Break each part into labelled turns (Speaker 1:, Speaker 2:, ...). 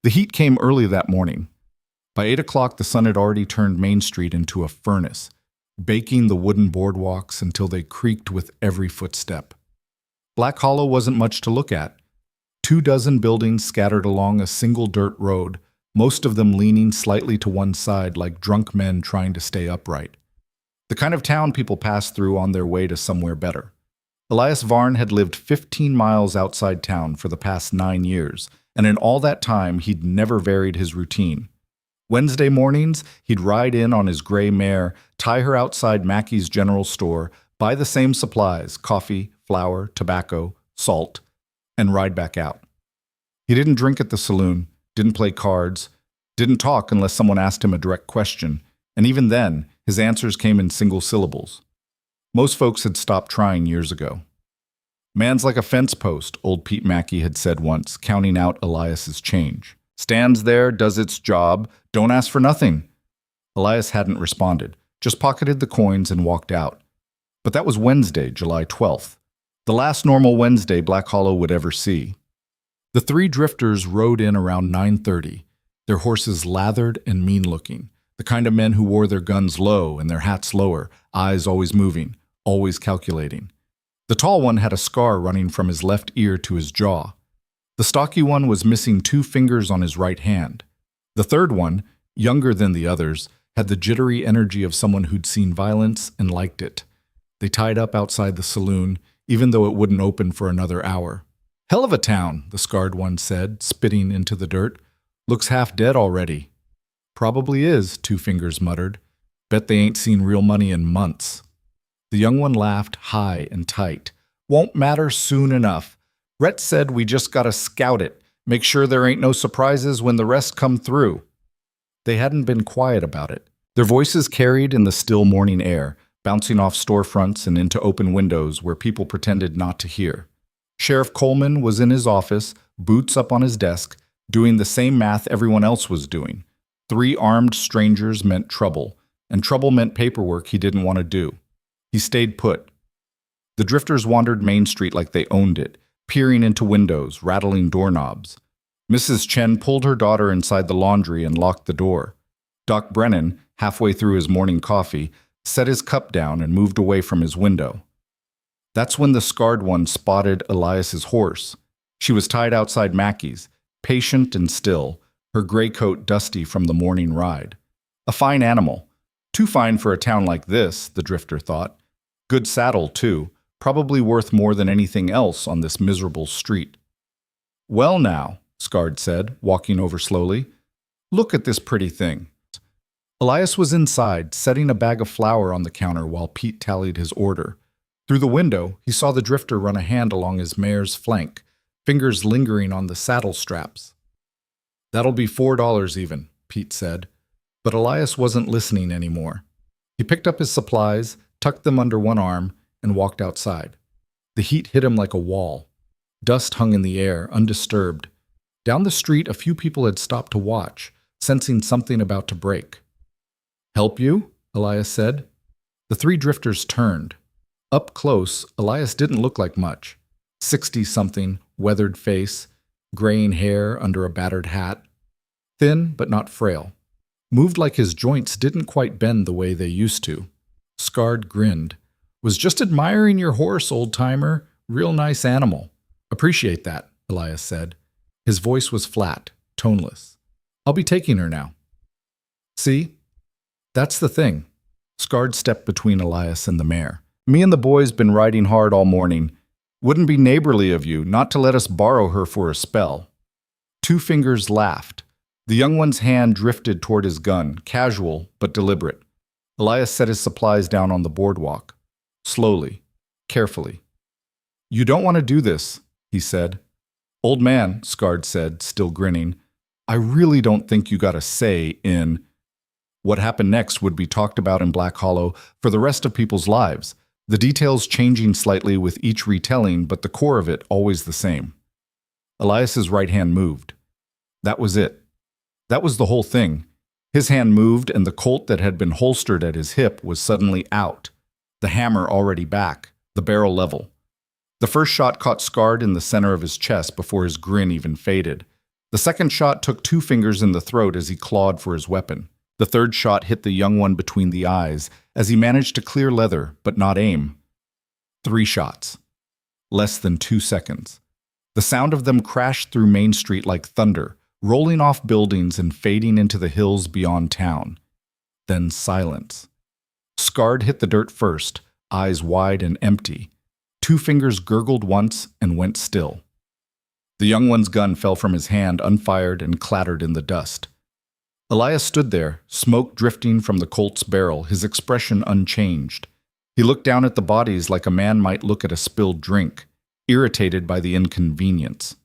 Speaker 1: The heat came early that morning. By 8 o'clock, the sun had already turned Main Street into a furnace, baking the wooden boardwalks until they creaked with every footstep. Black Hollow wasn't much to look at. 24 buildings scattered along a single dirt road, most of them leaning slightly to one side like drunk men trying to stay upright. The kind of town people pass through on their way to somewhere better. Elias Varn had lived 15 miles outside town for the past 9 years, and in all that time he'd never varied his routine. Wednesday mornings, he'd ride in on his gray mare, tie her outside Mackey's general store, buy the same supplies, coffee, flour, tobacco, salt, and ride back out. He didn't drink at the saloon, didn't play cards, didn't talk unless someone asked him a direct question, and even then, his answers came in single syllables. Most folks had stopped trying years ago. "Man's like a fence post," old Pete Mackey had said once, counting out Elias's change. "Stands there, does its job, don't ask for nothing." Elias hadn't responded, just pocketed the coins and walked out. But that was Wednesday, July 12th, the last normal Wednesday Black Hollow would ever see. The three drifters rode in around 9:30, their horses lathered and mean-looking, the kind of men who wore their guns low and their hats lower, eyes always moving, always calculating. The tall one had a scar running from his left ear to his jaw. The stocky one was missing 2 fingers on his right hand. The third one, younger than the others, had the jittery energy of someone who'd seen violence and liked it. They tied up outside the saloon, even though it wouldn't open for another hour. "Hell of a town," the scarred one said, spitting into the dirt. "Looks half dead already." "Probably is," Two Fingers muttered. "Bet they ain't seen real money in months." The young one laughed high and tight. "Won't matter soon enough. Rhett said we just gotta scout it, make sure there ain't no surprises when the rest come through." They hadn't been quiet about it. Their voices carried in the still morning air, bouncing off storefronts and into open windows where people pretended not to hear. Sheriff Coleman was in his office, boots up on his desk, doing the same math everyone else was doing. 3 armed strangers meant trouble, and trouble meant paperwork he didn't want to do. He stayed put. The drifters wandered Main Street like they owned it, peering into windows, rattling doorknobs. Mrs. Chen pulled her daughter inside the laundry and locked the door. Doc Brennan, halfway through his morning coffee, set his cup down and moved away from his window. That's when the scarred one spotted Elias's horse. She was tied outside Mackey's, patient and still, her gray coat dusty from the morning ride. A fine animal. Too fine for a town like this, the drifter thought. Good saddle, too, probably worth more than anything else on this miserable street. "Well now," Scarred said, walking over slowly. "Look at this pretty thing." Elias was inside, setting a bag of flour on the counter while Pete tallied his order. Through the window, he saw the drifter run a hand along his mare's flank, fingers lingering on the saddle straps. "That'll be $4 even," Pete said. But Elias wasn't listening anymore. He picked up his supplies, tucked them under one arm, and walked outside. The heat hit him like a wall. Dust hung in the air, undisturbed. Down the street, a few people had stopped to watch, sensing something about to break. "Help you?" Elias said. The 3 drifters turned. Up close, Elias didn't look like much. 60-something, weathered face, graying hair under a battered hat. Thin, but not frail. Moved like his joints didn't quite bend the way they used to. Scarred grinned. "Was just admiring your horse, old-timer. Real nice animal." "Appreciate that," Elias said. His voice was flat, toneless. "I'll be taking her now." "See? That's the thing." Scarred stepped between Elias and the mare. "Me and the boys been riding hard all morning. Wouldn't be neighborly of you not to let us borrow her for a spell." Two Fingers laughed. The young one's hand drifted toward his gun, casual but deliberate. Elias set his supplies down on the boardwalk. Slowly, carefully. "You don't want to do this," he said. "Old man," Scarred said, still grinning, "I really don't think you got a say in—" What happened next would be talked about in Black Hollow for the rest of people's lives, the details changing slightly with each retelling, but the core of it always the same. Elias's right hand moved. That was it. That was the whole thing. His hand moved, and the Colt that had been holstered at his hip was suddenly out, the hammer already back, the barrel level. The first shot caught Scarred in the center of his chest before his grin even faded. The second shot took 2 fingers in the throat as he clawed for his weapon. The third shot hit the young one between the eyes as he managed to clear leather, but not aim. 3 shots. Less than 2 seconds. The sound of them crashed through Main Street like thunder, rolling off buildings and fading into the hills beyond town. Then silence. Scarred hit the dirt first, eyes wide and empty. 2 fingers gurgled once and went still. The young one's gun fell from his hand unfired and clattered in the dust. Elias stood there, smoke drifting from the Colt's barrel, his expression unchanged. He looked down at the bodies like a man might look at a spilled drink, irritated by the inconvenience.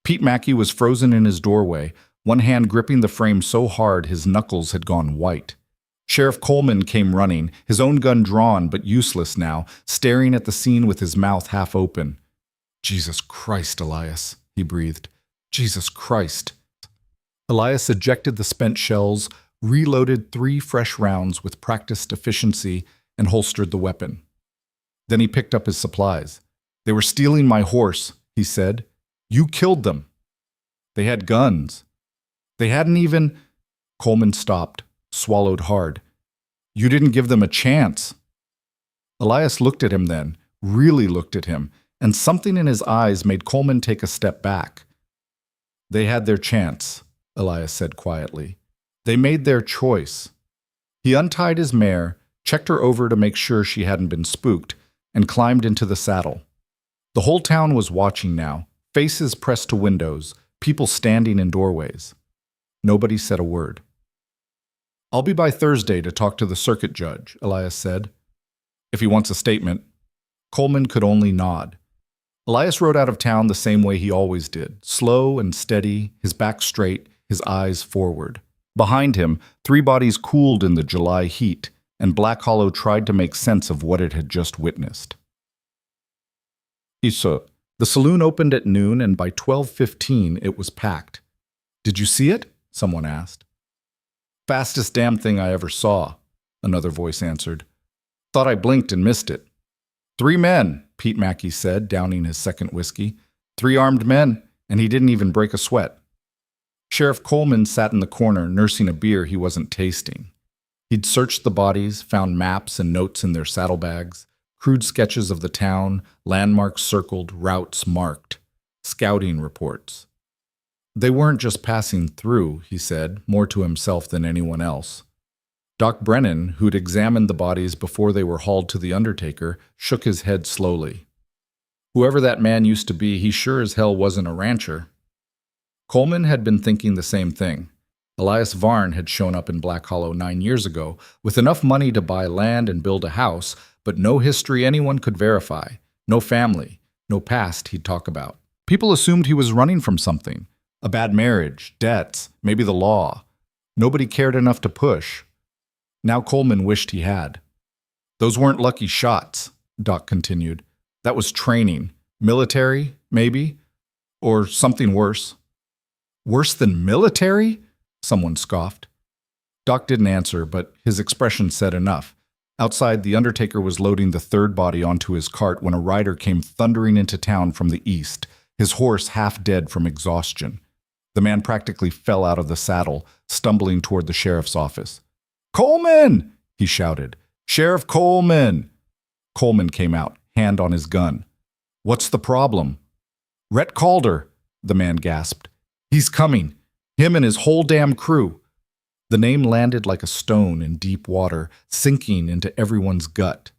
Speaker 1: Pete Mackey was frozen in his doorway, one hand gripping the frame so hard his knuckles had gone white. Sheriff Coleman came running, his own gun drawn but useless now, staring at the scene with his mouth half open. "Jesus Christ, Elias," he breathed. "Jesus Christ." Elias ejected the spent shells, reloaded 3 fresh rounds with practiced efficiency, and holstered the weapon. Then he picked up his supplies. "They were stealing my horse," he said. "You killed them." "They had guns. They hadn't even—" Coleman stopped, swallowed hard. "You didn't give them a chance." Elias looked at him then, really looked at him, and something in his eyes made Coleman take a step back. "They had their chance," Elias said quietly. "They made their choice." He untied his mare, checked her over to make sure she hadn't been spooked, and climbed into the saddle. The whole town was watching now, faces pressed to windows, people standing in doorways. Nobody said a word. "I'll be by Thursday to talk to the circuit judge," Elias said. "If he wants a statement." Coleman could only nod. Elias rode out of town the same way he always did, slow and steady, his back straight, his eyes forward. Behind him, 3 bodies cooled in the July heat, and Black Hollow tried to make sense of what it had just witnessed. The saloon opened at noon, and by 12:15 it was packed. "Did you see it?" someone asked. "Fastest damn thing I ever saw," another voice answered. "Thought I blinked and missed it." 3 men, Pete Mackey said, downing his second whiskey. 3 armed men, and he didn't even break a sweat. Sheriff Coleman sat in the corner, nursing a beer he wasn't tasting. He'd searched the bodies, found maps and notes in their saddlebags, crude sketches of the town, landmarks circled, routes marked, scouting reports. They weren't just passing through, he said, more to himself than anyone else. Doc Brennan, who'd examined the bodies before they were hauled to the undertaker, shook his head slowly. Whoever that man used to be, he sure as hell wasn't a rancher. Coleman had been thinking the same thing. Elias Varn had shown up in Black Hollow 9 years ago with enough money to buy land and build a house, but no history anyone could verify, no family, no past he'd talk about. People assumed he was running from something, a bad marriage, debts, maybe the law. Nobody cared enough to push. Now Coleman wished he had. "Those weren't lucky shots," Doc continued. "That was training. Military, maybe? Or something worse." "Worse than military?" someone scoffed. Doc didn't answer, but his expression said enough. Outside, the undertaker was loading the 3rd body onto his cart when a rider came thundering into town from the east, his horse half dead from exhaustion. The man practically fell out of the saddle, stumbling toward the sheriff's office. "Coleman!" he shouted. "Sheriff Coleman!" Coleman came out, hand on his gun. "What's the problem?" "Rhett Calder," the man gasped. "He's coming. Him and his whole damn crew." The name landed like a stone in deep water, sinking into everyone's gut.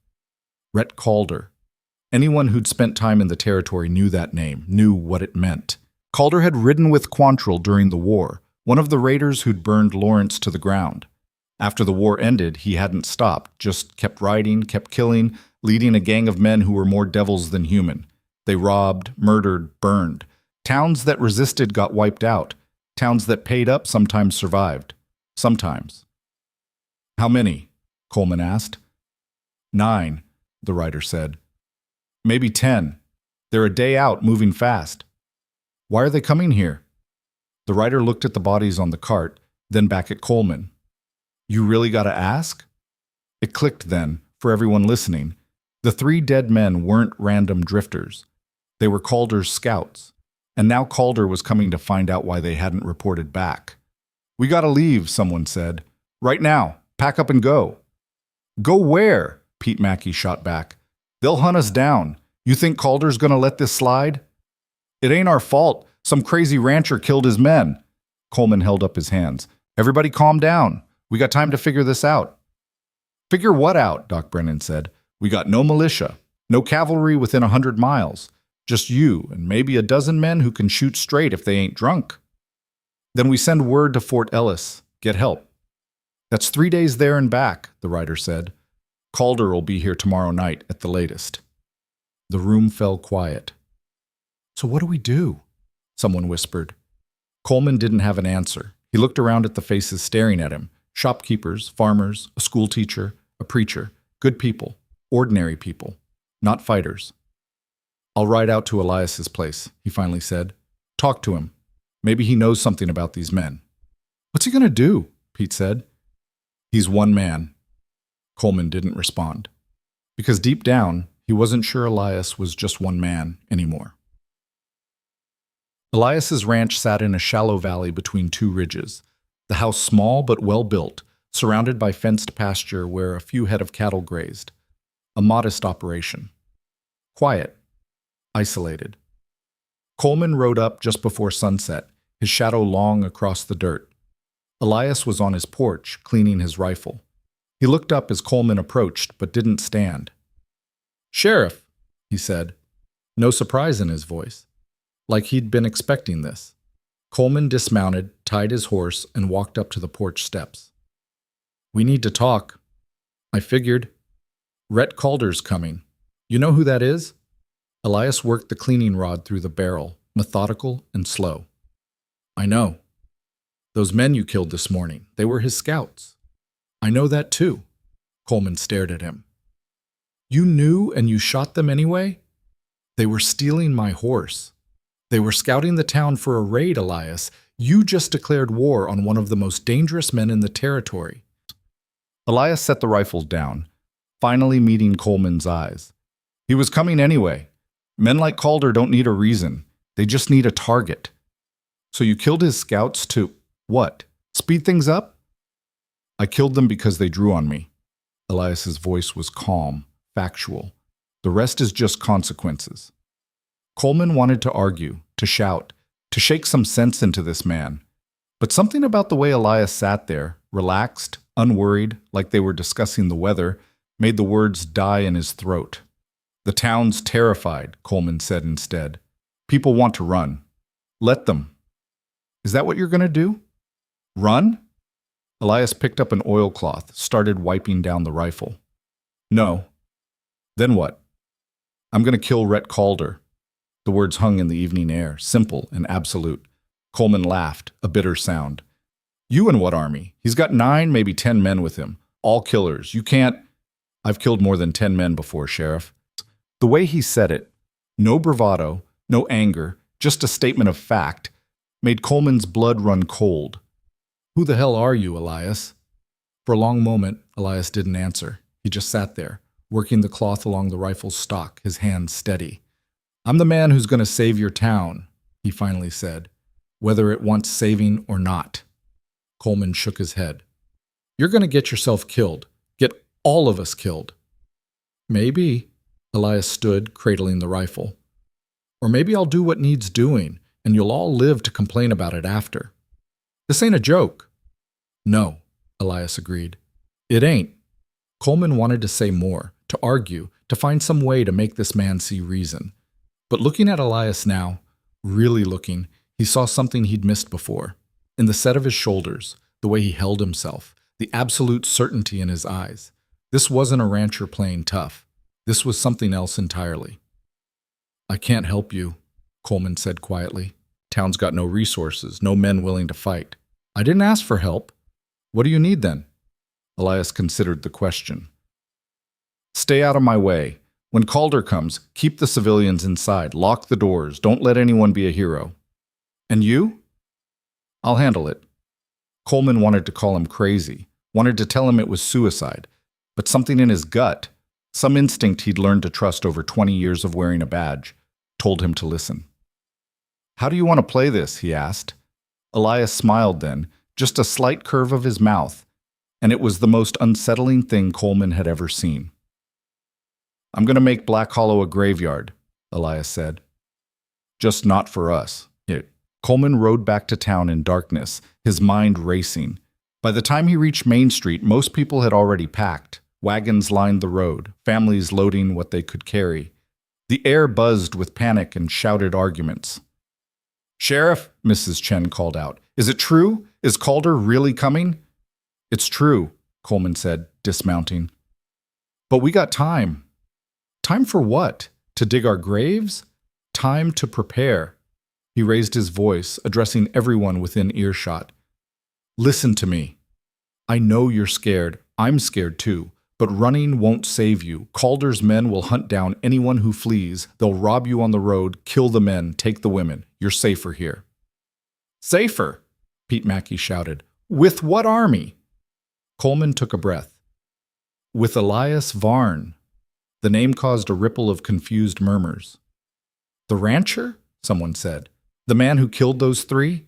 Speaker 1: Rhett Calder. Anyone who'd spent time in the territory knew that name, knew what it meant. Calder had ridden with Quantrill during the war, one of the raiders who'd burned Lawrence to the ground. After the war ended, he hadn't stopped, just kept riding, kept killing, leading a gang of men who were more devils than human. They robbed, murdered, burned. Towns that resisted got wiped out. Towns that paid up sometimes survived. Sometimes. "How many?" Coleman asked. 9, the writer said. "Maybe 10. They're a day out, moving fast." "Why are they coming here?" The writer looked at the bodies on the cart, then back at Coleman. "You really gotta ask?" It clicked then, for everyone listening. The 3 dead men weren't random drifters. They were Calder's scouts. And now Calder was coming to find out why they hadn't reported back. "We gotta leave," someone said. "Right now. Pack up and go." "Go where?" Pete Mackey shot back. "They'll hunt us down. You think Calder's gonna let this slide?" "It ain't our fault. Some crazy rancher killed his men." Coleman held up his hands. "Everybody calm down. We got time to figure this out." "Figure what out?" Doc Brennan said. "We got no militia, no cavalry within 100 miles. Just you and maybe a dozen men who can shoot straight if they ain't drunk." "Then we send word to Fort Ellis. Get help." "That's 3 days there and back," the writer said. "Calder will be here tomorrow night at the latest." The room fell quiet. "So what do we do?" someone whispered. Coleman didn't have an answer. He looked around at the faces staring at him. Shopkeepers, farmers, a school teacher, a preacher. Good people. Ordinary people. Not fighters. "I'll ride out to Elias's place," he finally said. "Talk to him. Maybe he knows something about these men." "What's he going to do?" Pete said. "He's one man." Coleman didn't respond. Because deep down, he wasn't sure Elias was just one man anymore. Elias's ranch sat in a shallow valley between two ridges. The house small but well-built, surrounded by fenced pasture where a few head of cattle grazed. A modest operation. Quiet. Isolated. Coleman rode up just before sunset, his shadow long across the dirt. Elias was on his porch, cleaning his rifle. He looked up as Coleman approached, but didn't stand. "Sheriff," he said, no surprise in his voice, like he'd been expecting this. Coleman dismounted, tied his horse, and walked up to the porch steps. "We need to talk." "I figured." "Rhett Calder's coming. You know who that is?" Elias worked the cleaning rod through the barrel, methodical and slow. "I know. Those men you killed this morning, they were his scouts." "I know that too." Coleman stared at him. "You knew and you shot them anyway?" "They were stealing my horse. They were scouting the town for a raid, Elias. You just declared war on one of the most dangerous men in the territory." Elias set the rifle down, finally meeting Coleman's eyes. "He was coming anyway. Men like Calder don't need a reason. They just need a target." "So you killed his scouts to, what, speed things up?" "I killed them because they drew on me." Elias's voice was calm, factual. "The rest is just consequences." Coleman wanted to argue, to shout, to shake some sense into this man. But something about the way Elias sat there, relaxed, unworried, like they were discussing the weather, made the words die in his throat. "The town's terrified," Coleman said instead. "People want to run. Let them." "Is that what you're going to do? Run?" Elias picked up an oilcloth, started wiping down the rifle. "No." "Then what?" "I'm going to kill Rhett Calder." The words hung in the evening air, simple and absolute. Coleman laughed, a bitter sound. "You and what army? He's got 9, maybe 10 men with him. All killers. You can't—" "I've killed more than 10 men before, Sheriff." The way he said it, no bravado, no anger, just a statement of fact, made Coleman's blood run cold. "Who the hell are you, Elias?" For a long moment, Elias didn't answer. He just sat there, working the cloth along the rifle's stock, his hands steady. "I'm the man who's going to save your town," he finally said, "whether it wants saving or not." Coleman shook his head. "You're going to get yourself killed. Get all of us killed." "Maybe." Elias stood, cradling the rifle. "Or maybe I'll do what needs doing, and you'll all live to complain about it after." "This ain't a joke." "No," Elias agreed. "It ain't." Coleman wanted to say more, to argue, to find some way to make this man see reason. But looking at Elias now, really looking, he saw something he'd missed before. In the set of his shoulders, the way he held himself, the absolute certainty in his eyes. This wasn't a rancher playing tough. This was something else entirely. "I can't help you," Coleman said quietly. "Town's got no resources, no men willing to fight." "I didn't ask for help." "What do you need then?" Elias considered the question. "Stay out of my way. When Calder comes, keep the civilians inside, lock the doors, don't let anyone be a hero." "And you?" "I'll handle it." Coleman wanted to call him crazy, wanted to tell him it was suicide, but something in his gut, some instinct he'd learned to trust over 20 years of wearing a badge, told him to listen. How do you want to play this? He asked. Elias smiled then, just a slight curve of his mouth, and it was the most unsettling thing Coleman had ever seen. I'm going to make Black Hollow a graveyard, Elias said. Just not for us. Coleman rode back to town in darkness, his mind racing. By the time he reached Main Street, most people had already packed. Wagons lined the road, families loading what they could carry. The air buzzed with panic and shouted arguments. Sheriff, Mrs. Chen called out. Is it true? Is Calder really coming? It's true, Coleman said, dismounting. But we got time. Time for what? To dig our graves? Time to prepare. He raised his voice, addressing everyone within earshot. Listen to me. I know you're scared. I'm scared too. But running won't save you. Calder's men will hunt down anyone who flees. They'll rob you on the road, kill the men, take the women. You're safer here. Safer? Pete Mackey shouted. With what army? Coleman took a breath. With Elias Varn. The name caused a ripple of confused murmurs. The rancher? Someone said. The man who killed those three?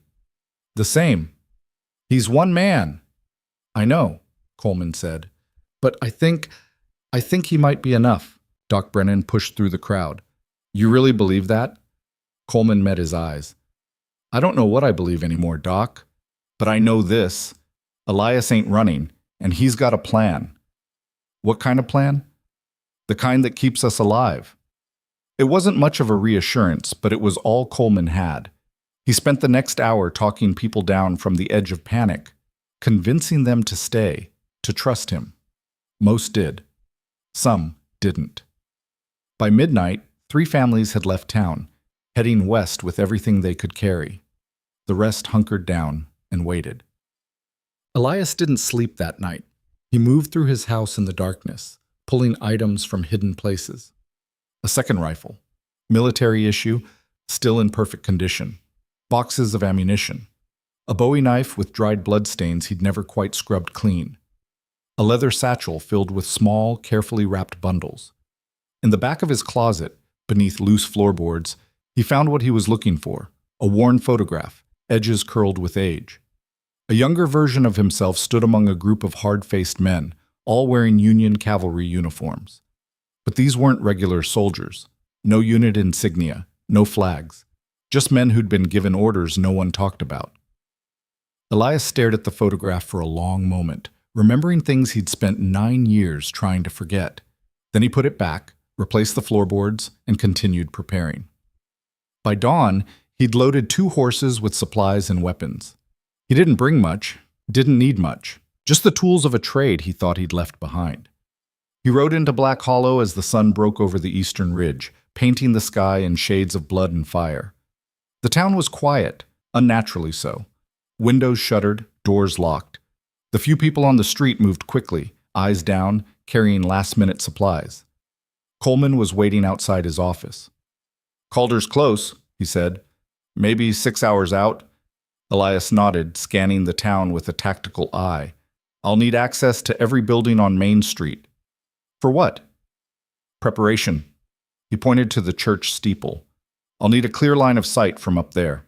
Speaker 1: The same. He's one man. I know, Coleman said. But I think he might be enough. Doc Brennan pushed through the crowd. You really believe that? Coleman met his eyes. I don't know what I believe anymore, Doc. But I know this. Elias ain't running, and he's got a plan. What kind of plan? The kind that keeps us alive. It wasn't much of a reassurance, but it was all Coleman had. He spent the next hour talking people down from the edge of panic, convincing them to stay, to trust him. Most did. Some didn't. By midnight, 3 families had left town, heading west with everything they could carry. The rest hunkered down and waited. Elias didn't sleep that night. He moved through his house in the darkness, pulling items from hidden places. A second rifle, military issue, still in perfect condition. Boxes of ammunition. A Bowie knife with dried bloodstains he'd never quite scrubbed clean. A leather satchel filled with small, carefully wrapped bundles. In the back of his closet, beneath loose floorboards, he found what he was looking for, a worn photograph, edges curled with age. A younger version of himself stood among a group of hard-faced men, all wearing Union cavalry uniforms. But these weren't regular soldiers. No unit insignia, no flags. Just men who'd been given orders no one talked about. Elias stared at the photograph for a long moment, remembering things he'd spent 9 years trying to forget. Then he put it back, replaced the floorboards, and continued preparing. By dawn, he'd loaded 2 horses with supplies and weapons. He didn't bring much, didn't need much, just the tools of a trade he thought he'd left behind. He rode into Black Hollow as the sun broke over the eastern ridge, painting the sky in shades of blood and fire. The town was quiet, unnaturally so. Windows shuttered, doors locked. The few people on the street moved quickly, eyes down, carrying last-minute supplies. Coleman was waiting outside his office. Calder's close, he said. Maybe 6 hours out. Elias nodded, scanning the town with a tactical eye. I'll need access to every building on Main Street. For what? Preparation. He pointed to the church steeple. I'll need a clear line of sight from up there.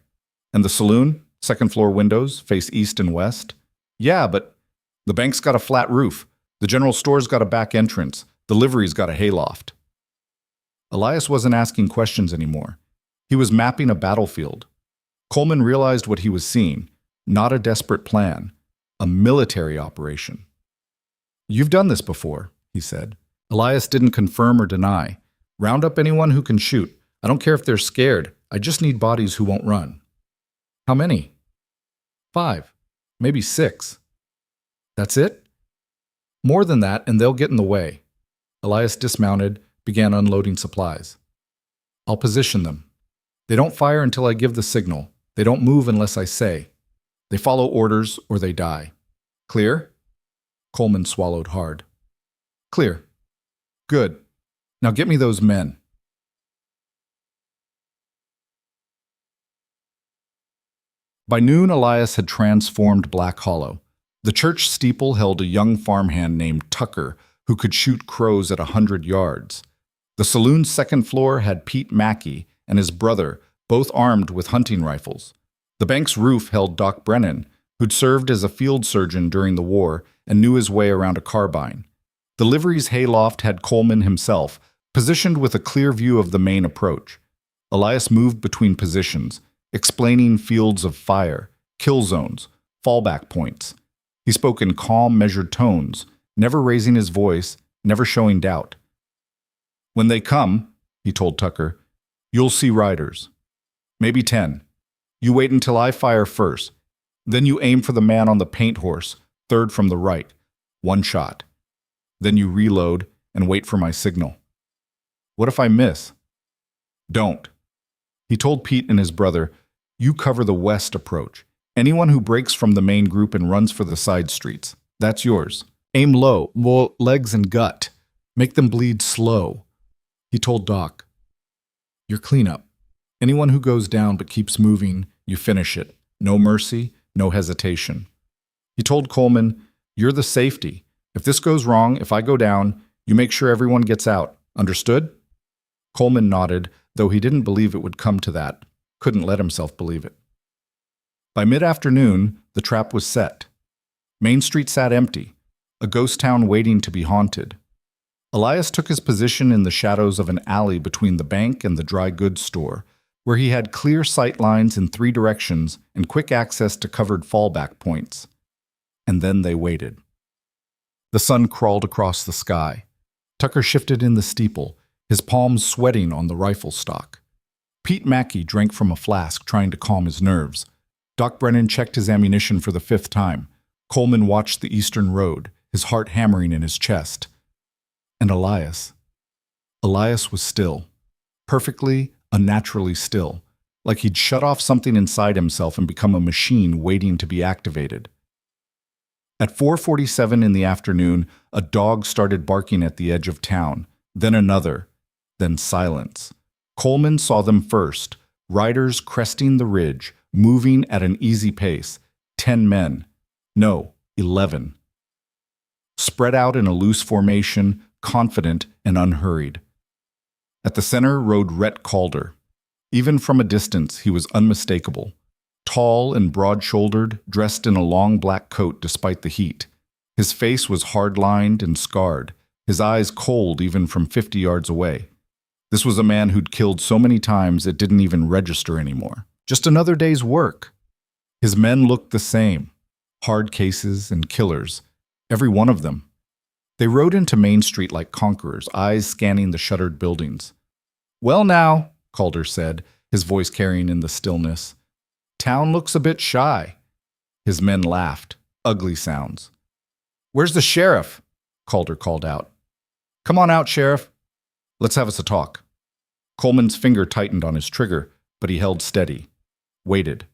Speaker 1: And the saloon? Second-floor windows, face east and west? Yeah, but the bank's got a flat roof. The general store's got a back entrance. The livery's got a hayloft. Elias wasn't asking questions anymore. He was mapping a battlefield. Coleman realized what he was seeing. Not a desperate plan. A military operation. You've done this before, he said. Elias didn't confirm or deny. Round up anyone who can shoot. I don't care if they're scared. I just need bodies who won't run. How many? 5. Maybe 6. That's it? More than that, and they'll get in the way. Elias dismounted, began unloading supplies. I'll position them. They don't fire until I give the signal. They don't move unless I say. They follow orders or they die. Clear? Coleman swallowed hard. Clear. Good. Now get me those men. By noon, Elias had transformed Black Hollow. The church steeple held a young farmhand named Tucker who could shoot crows at 100 yards. The saloon's second floor had Pete Mackey and his brother, both armed with hunting rifles. The bank's roof held Doc Brennan, who'd served as a field surgeon during the war and knew his way around a carbine. The livery's hayloft had Coleman himself, positioned with a clear view of the main approach. Elias moved between positions, explaining fields of fire, kill zones, fallback points. He spoke in calm, measured tones, never raising his voice, never showing doubt. "When they come," he told Tucker, "you'll see riders. Maybe 10. You wait until I fire first. Then you aim for the man on the paint horse, third from the right. 1 shot. Then you reload and wait for my signal. What if I miss?" "Don't." He told Pete and his brother, "You cover the west approach. Anyone who breaks from the main group and runs for the side streets, that's yours. Aim low, more legs and gut. Make them bleed slow." He told Doc, "Your cleanup. Anyone who goes down but keeps moving, you finish it. No mercy, no hesitation." He told Coleman, "You're the safety. If this goes wrong, if I go down, you make sure everyone gets out. Understood?" Coleman nodded, though he didn't believe it would come to that. Couldn't let himself believe it. By mid-afternoon, the trap was set. Main Street sat empty, a ghost town waiting to be haunted. Elias took his position in the shadows of an alley between the bank and the dry goods store, where he had clear sight lines in 3 directions and quick access to covered fallback points. And then they waited. The sun crawled across the sky. Tucker shifted in the steeple, his palms sweating on the rifle stock. Pete Mackey drank from a flask, trying to calm his nerves. Doc Brennan checked his ammunition for the 5th time. Coleman watched the eastern road, his heart hammering in his chest. And Elias was still, perfectly, unnaturally still, like he'd shut off something inside himself and become a machine waiting to be activated. At 4:47 in the afternoon, a dog started barking at the edge of town, then another, then silence. Coleman saw them first, riders cresting the ridge, moving at an easy pace, 10 men. No, 11. Spread out in a loose formation, confident and unhurried. At the center rode Rhett Calder. Even from a distance, he was unmistakable. Tall and broad-shouldered, dressed in a long black coat despite the heat. His face was hard-lined and scarred, his eyes cold even from 50 yards away. This was a man who'd killed so many times it didn't even register anymore. Just another day's work. His men looked the same. Hard cases and killers. Every one of them. They rode into Main Street like conquerors, eyes scanning the shuttered buildings. "Well now," Calder said, his voice carrying in the stillness. "Town looks a bit shy." His men laughed. Ugly sounds. "Where's the sheriff?" Calder called out. "Come on out, Sheriff. Let's have us a talk." Coleman's finger tightened on his trigger, but he held steady. Waited.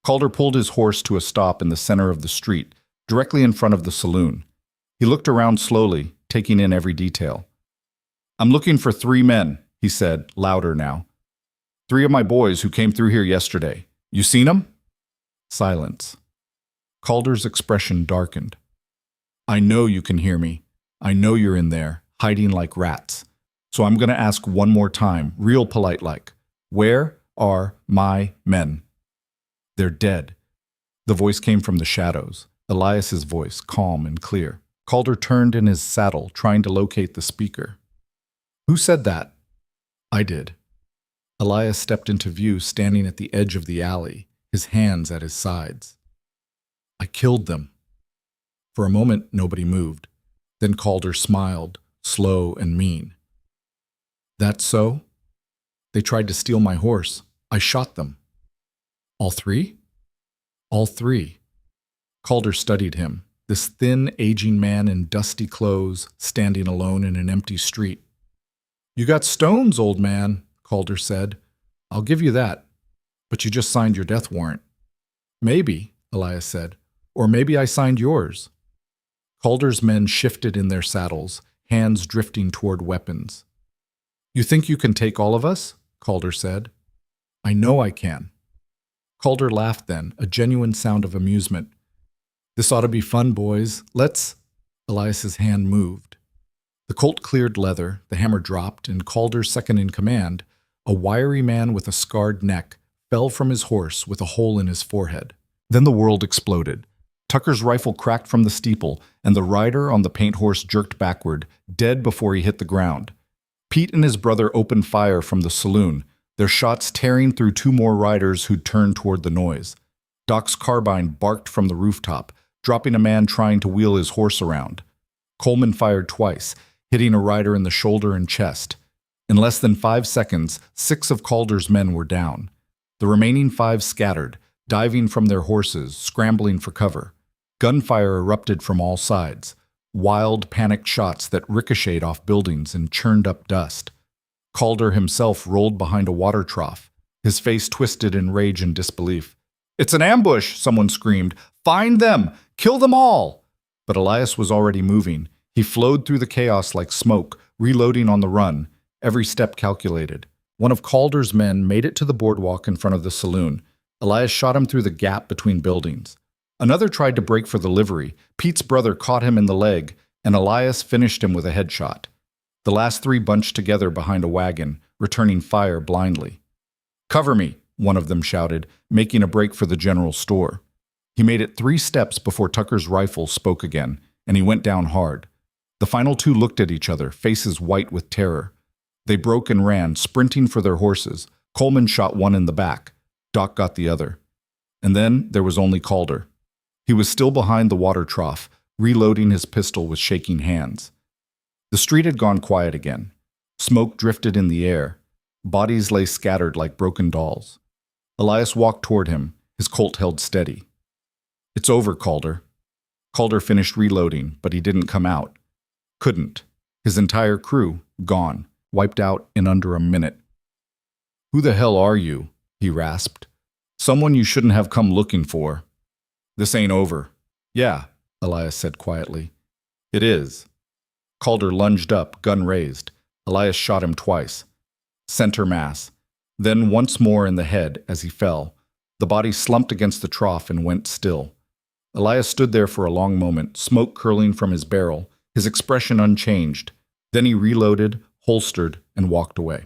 Speaker 1: Calder pulled his horse to a stop in the center of the street, directly in front of the saloon. He looked around slowly, taking in every detail. "I'm looking for 3 men," he said, louder now. "3 of my boys who came through here yesterday. You seen 'em?" Silence. Calder's expression darkened. "I know you can hear me. I know you're in there, hiding like rats. So I'm going to ask one more time, real polite like. Where are my men?" "They're dead." The voice came from the shadows, Elias's voice, calm and clear. Calder turned in his saddle, trying to locate the speaker. "Who said that?" "I did." Elias stepped into view, standing at the edge of the alley, his hands at his sides. "I killed them." For a moment, nobody moved. Then Calder smiled, slow and mean. "That's so? They tried to steal my horse. I shot them." "All 3? "All 3. Calder studied him, this thin, aging man in dusty clothes, standing alone in an empty street. "You got stones, old man," Calder said. "I'll give you that. But you just signed your death warrant." "Maybe," Elias said. "Or maybe I signed yours." Calder's men shifted in their saddles, hands drifting toward weapons. "You think you can take all of us?" Calder said. "I know I can." Calder laughed then, a genuine sound of amusement. "This ought to be fun, boys. Let's—" Elias's hand moved. The Colt cleared leather, the hammer dropped, and Calder's second in command, A wiry man with a scarred neck fell from his horse with a hole in his forehead. Then the world exploded. Tucker's rifle cracked from the steeple, and the rider on the paint horse jerked backward, dead before he hit the ground. Pete and his brother opened fire from the saloon, their shots tearing through two more riders who'd turned toward the noise. Doc's carbine barked from the rooftop, dropping a man trying to wheel his horse around. Coleman fired twice, hitting a rider in the shoulder and chest. In less than 5 seconds, 6 of Calder's men were down. The remaining 5 scattered, diving from their horses, scrambling for cover. Gunfire erupted from all sides, wild, panicked shots that ricocheted off buildings and churned up dust. Calder himself rolled behind a water trough, his face twisted in rage and disbelief. "It's an ambush!" someone screamed. "Find them! Kill them all!" But Elias was already moving. He flowed through the chaos like smoke, reloading on the run, every step calculated. One of Calder's men made it to the boardwalk in front of the saloon. Elias shot him through the gap between buildings. Another tried to break for the livery. Pete's brother caught him in the leg, and Elias finished him with a headshot. The last 3 bunched together behind a wagon, returning fire blindly. "Cover me," one of them shouted, making a break for the general store. He made it 3 steps before Tucker's rifle spoke again, and he went down hard. The final 2 looked at each other, faces white with terror. They broke and ran, sprinting for their horses. Coleman shot one in the back. Doc got the other. And then there was only Calder. He was still behind the water trough, reloading his pistol with shaking hands. The street had gone quiet again. Smoke drifted in the air. Bodies lay scattered like broken dolls. Elias walked toward him, his Colt held steady. "It's over, Calder." Calder finished reloading, but he didn't come out. Couldn't. His entire crew, gone, wiped out in under a minute. "Who the hell are you?" he rasped. "Someone you shouldn't have come looking for." "This ain't over." "Yeah," Elias said quietly. "It is." Calder lunged up, gun raised. Elias shot him twice. Center mass. Then once more in the head as he fell. The body slumped against the trough and went still. Elias stood there for a long moment, smoke curling from his barrel, his expression unchanged. Then he reloaded, holstered, and walked away.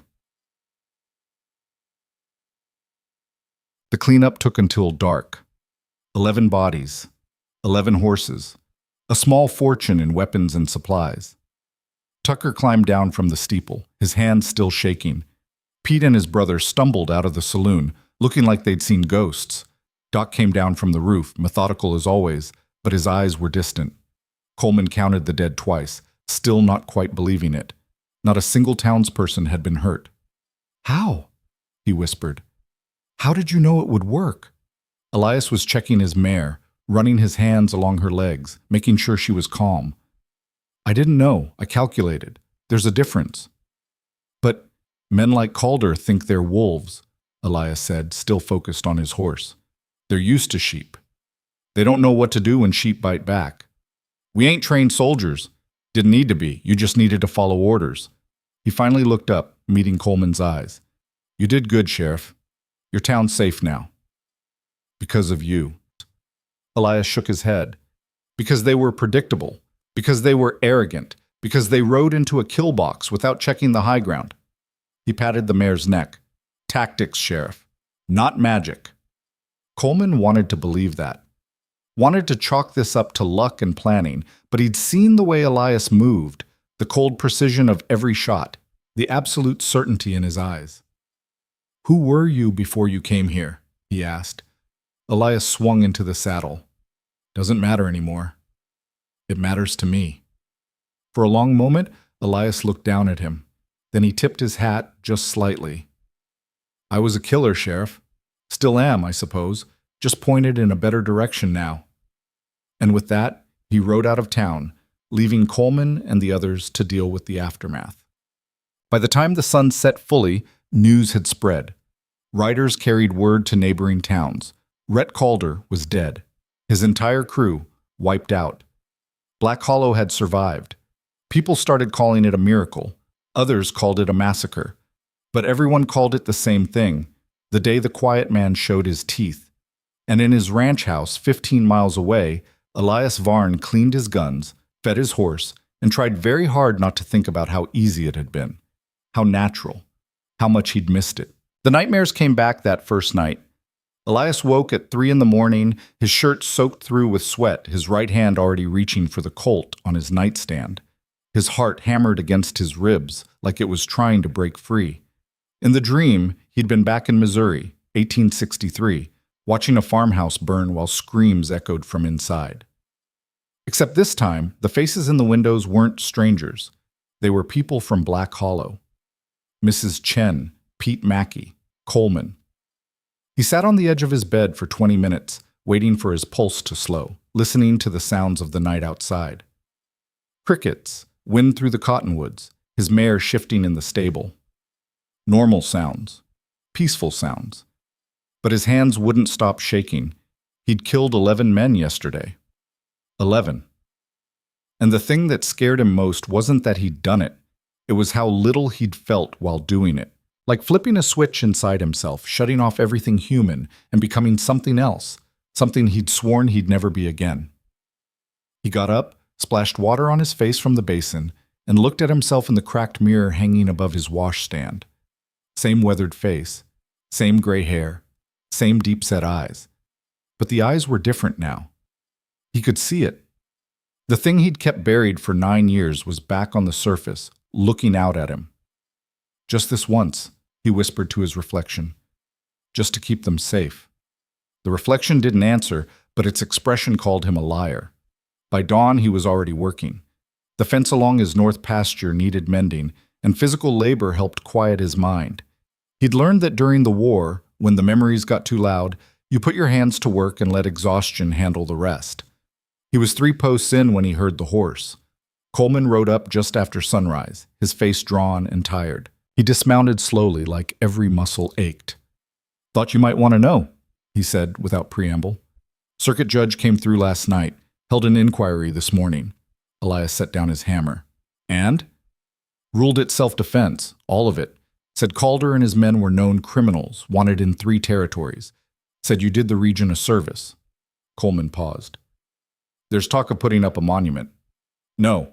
Speaker 1: The cleanup took until dark. 11 bodies, 11 horses, a small fortune in weapons and supplies. Tucker climbed down from the steeple, his hands still shaking. Pete and his brother stumbled out of the saloon, looking like they'd seen ghosts. Doc came down from the roof, methodical as always, but his eyes were distant. Coleman counted the dead twice, still not quite believing it. Not a single townsperson had been hurt. "How?" he whispered. "How did you know it would work?" Elias was checking his mare, running his hands along her legs, making sure she was calm. "I didn't know. I calculated. There's a difference." "But men like Calder think they're wolves," Elias said, still focused on his horse. "They're used to sheep. They don't know what to do when sheep bite back. We ain't trained soldiers. Didn't need to be. You just needed to follow orders." He finally looked up, meeting Coleman's eyes. "You did good, Sheriff. Your town's safe now." "Because of you." Elias shook his head. "Because they were predictable. Because they were arrogant. Because they rode into a kill box without checking the high ground." He patted the mare's neck. "Tactics, Sheriff. Not magic." Coleman wanted to believe that. Wanted to chalk this up to luck and planning, but he'd seen the way Elias moved, the cold precision of every shot, the absolute certainty in his eyes. "Who were you before you came here?" he asked. Elias swung into the saddle. "Doesn't matter anymore. It matters to me." For a long moment, Elias looked down at him. Then he tipped his hat just slightly. "I was a killer, Sheriff. Still am, I suppose, just pointed in a better direction now." And with that, he rode out of town, leaving Coleman and the others to deal with the aftermath. By the time the sun set fully, news had spread. Riders carried word to neighboring towns. Rhett Calder was dead. His entire crew wiped out. Black Hollow had survived. People started calling it a miracle. Others called it a massacre. But everyone called it the same thing, the day the quiet man showed his teeth. And in his ranch house 15 miles away, Elias Varn cleaned his guns, fed his horse, and tried very hard not to think about how easy it had been. How natural. how much he'd missed it. The nightmares came back that first night. Elias woke at 3 in the morning, his shirt soaked through with sweat, his right hand already reaching for the Colt on his nightstand. His heart hammered against his ribs like it was trying to break free. In the dream, he'd been back in Missouri, 1863, watching a farmhouse burn while screams echoed from inside. Except this time, the faces in the windows weren't strangers. They were people from Black Hollow. Mrs. Chen, Pete Mackey, Coleman. He sat on the edge of his bed for 20 minutes, waiting for his pulse to slow, listening to the sounds of the night outside. Crickets, wind through the cottonwoods, his mare shifting in the stable. Normal sounds, peaceful sounds. But his hands wouldn't stop shaking. He'd killed 11 men yesterday. 11. And the thing that scared him most wasn't that he'd done it. It was how little he'd felt while doing it. Like flipping a switch inside himself, shutting off everything human and becoming something else, something he'd sworn he'd never be again. He got up, splashed water on his face from the basin, and looked at himself in the cracked mirror hanging above his washstand. Same weathered face, same gray hair, same deep-set eyes. But the eyes were different now. He could see it. The thing he'd kept buried for 9 years was back on the surface, looking out at him. Just this once, he whispered to his reflection. Just to keep them safe. The reflection didn't answer, but its expression called him a liar. By dawn, he was already working. The fence along his north pasture needed mending, and physical labor helped quiet his mind. He'd learned that during the war, when the memories got too loud, you put your hands to work and let exhaustion handle the rest. He was 3 posts in when he heard the horse. Coleman rode up just after sunrise, his face drawn and tired. He dismounted slowly, like every muscle ached. "Thought you might want to know," he said without preamble. "Circuit judge came through last night, held an inquiry this morning." Elias set down his hammer. "And?" "Ruled it self-defense, all of it. Said Calder and his men were known criminals, wanted in 3 territories. Said you did the region a service." Coleman paused. "There's talk of putting up a monument." "No.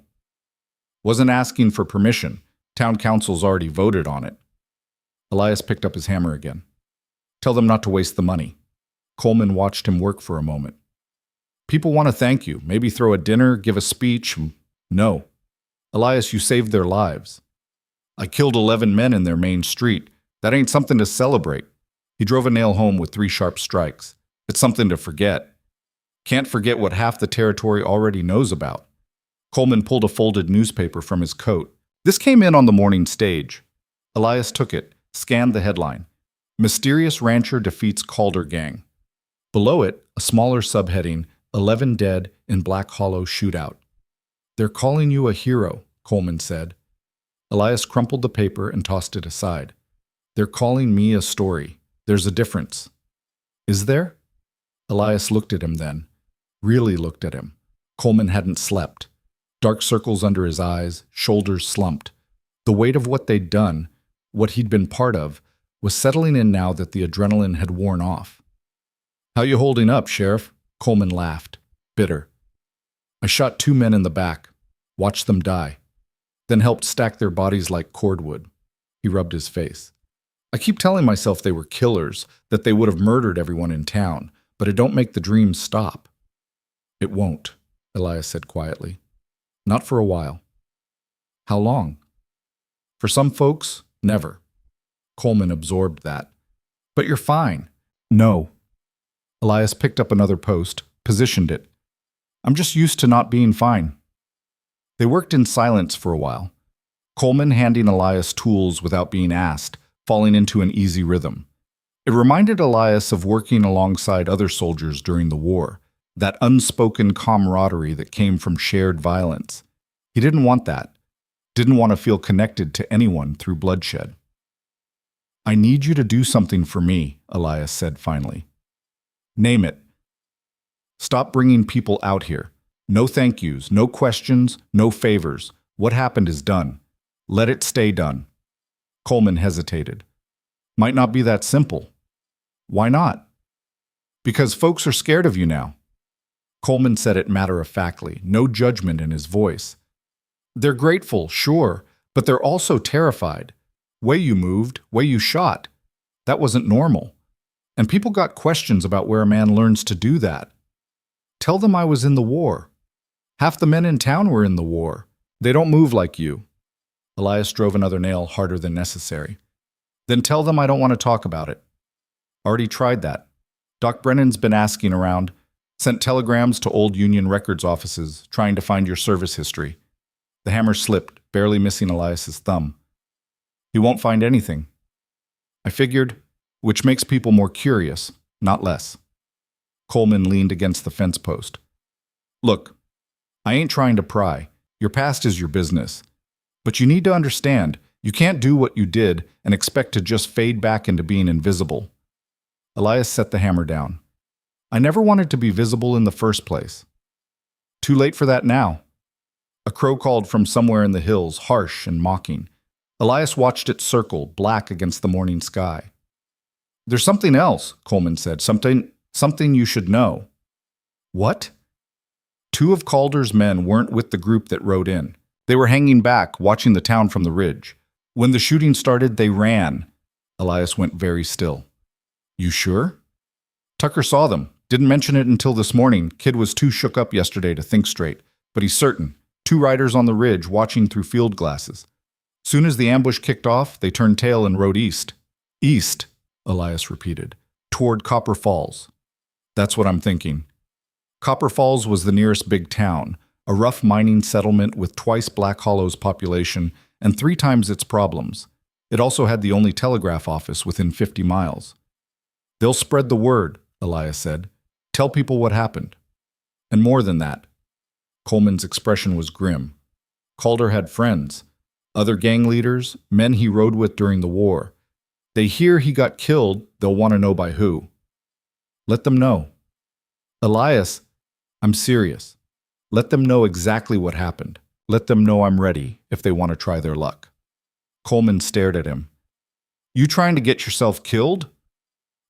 Speaker 1: Wasn't asking for permission. Town council's already voted on it." Elias picked up his hammer again. "Tell them not to waste the money." Coleman watched him work for a moment. "People want to thank you, maybe throw a dinner, give a speech." "No. Elias, you saved their lives." "I killed 11 men in their main street. That ain't something to celebrate." He drove a nail home with 3 sharp strikes. "It's something to forget. Can't forget what half the territory already knows about." Coleman pulled a folded newspaper from his coat. This came in on the morning stage. Elias took it, scanned the headline. "Mysterious Rancher Defeats Calder Gang." Below it, a smaller subheading, 11 dead in Black Hollow shootout. "They're calling you a hero," Coleman said. Elias crumpled the paper and tossed it aside. "They're calling me a story. There's a difference." "Is there?" Elias looked at him then. Really looked at him. Coleman hadn't slept. Dark circles under his eyes, shoulders slumped. The weight of what they'd done, what he'd been part of, was settling in now that the adrenaline had worn off. "How you holding up, Sheriff?" Coleman laughed, bitter. "I shot 2 men in the back, watched them die, then helped stack their bodies like cordwood." He rubbed his face. "I keep telling myself they were killers, that they would have murdered everyone in town, but it don't make the dream stop." "It won't," Elias said quietly. "Not for a while." "How long?" "For some folks, never." Coleman absorbed that. "But you're fine." "No." Elias picked up another post, positioned it. "I'm just used to not being fine." They worked in silence for a while. Coleman handing Elias tools without being asked, falling into an easy rhythm. It reminded Elias of working alongside other soldiers during the war, that unspoken camaraderie that came from shared violence. He didn't want that. Didn't want to feel connected to anyone through bloodshed. "I need you to do something for me," Elias said finally. "Name it." "Stop bringing people out here. No thank yous, no questions, no favors. What happened is done. Let it stay done." Coleman hesitated. "Might not be that simple." "Why not?" "Because folks are scared of you now." Coleman said it matter-of-factly, no judgment in his voice. "They're grateful, sure, but they're also terrified. Way you moved, way you shot. That wasn't normal. And people got questions about where a man learns to do that. Tell them I was in the war. Half the men in town were in the war. They don't move like you. Elias drove another nail harder than necessary. Then tell them I don't want to talk about it. Already tried that. Doc Brennan's been asking around, sent telegrams to old Union records offices trying to find your service history. The hammer slipped, barely missing Elias's thumb. He won't find anything. I figured, which makes people more curious, not less. Coleman leaned against the fence post. Look, I ain't trying to pry. Your past is your business. But you need to understand, you can't do what you did and expect to just fade back into being invisible. Elias set the hammer down. I never wanted to be visible in the first place. Too late for that now. A crow called from somewhere in the hills, harsh and mocking. Elias watched it circle, black against the morning sky. There's something else, Coleman said. Something you should know. What? 2 of Calder's men weren't with the group that rode in. They were hanging back, watching the town from the ridge. When the shooting started, they ran. Elias went very still. You sure? Tucker saw them. Didn't mention it until this morning. Kid was too shook up yesterday to think straight. But he's certain. 2 riders on the ridge watching through field glasses. Soon as the ambush kicked off, they turned tail and rode east. East, Elias repeated. Toward Copper Falls. That's what I'm thinking. Copper Falls was the nearest big town, a rough mining settlement with twice Black Hollow's population and 3 times its problems. It also had the only telegraph office within 50 miles. They'll spread the word, Elias said. Tell people what happened. And more than that. Coleman's expression was grim. Calder had friends, other gang leaders, men he rode with during the war. They hear he got killed, they'll want to know by who. Let them know. Elias, I'm serious. Let them know exactly what happened. Let them know I'm ready if they want to try their luck. Coleman stared at him. You trying to get yourself killed?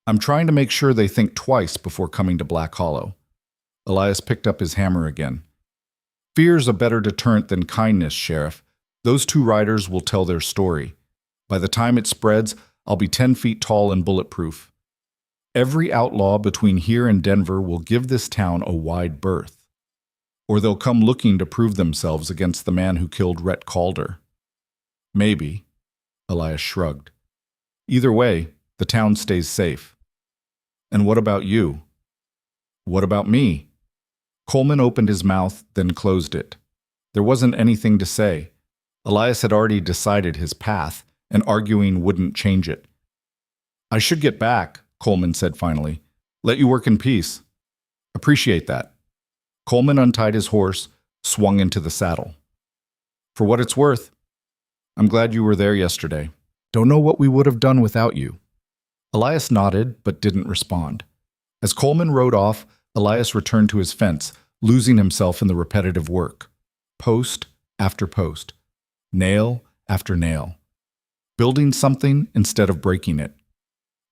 Speaker 1: I'm trying to make sure they think twice before coming to Black Hollow. Elias picked up his hammer again. Fear's a better deterrent than kindness, Sheriff. Those 2 riders will tell their story. By the time it spreads, I'll be 10 feet tall and bulletproof. Every outlaw between here and Denver will give this town a wide berth. Or they'll come looking to prove themselves against the man who killed Rhett Calder. Maybe. Elias shrugged. Either way, the town stays safe. And what about you? What about me? Coleman opened his mouth, then closed it. There wasn't anything to say. Elias had already decided his path, and arguing wouldn't change it. I should get back, Coleman said finally. Let you work in peace. Appreciate that. Coleman untied his horse, swung into the saddle. For what it's worth, I'm glad you were there yesterday. Don't know what we would have done without you. Elias nodded, but didn't respond. As Coleman rode off, Elias returned to his fence, losing himself in the repetitive work. Post after post. Nail after nail. Building something instead of breaking it.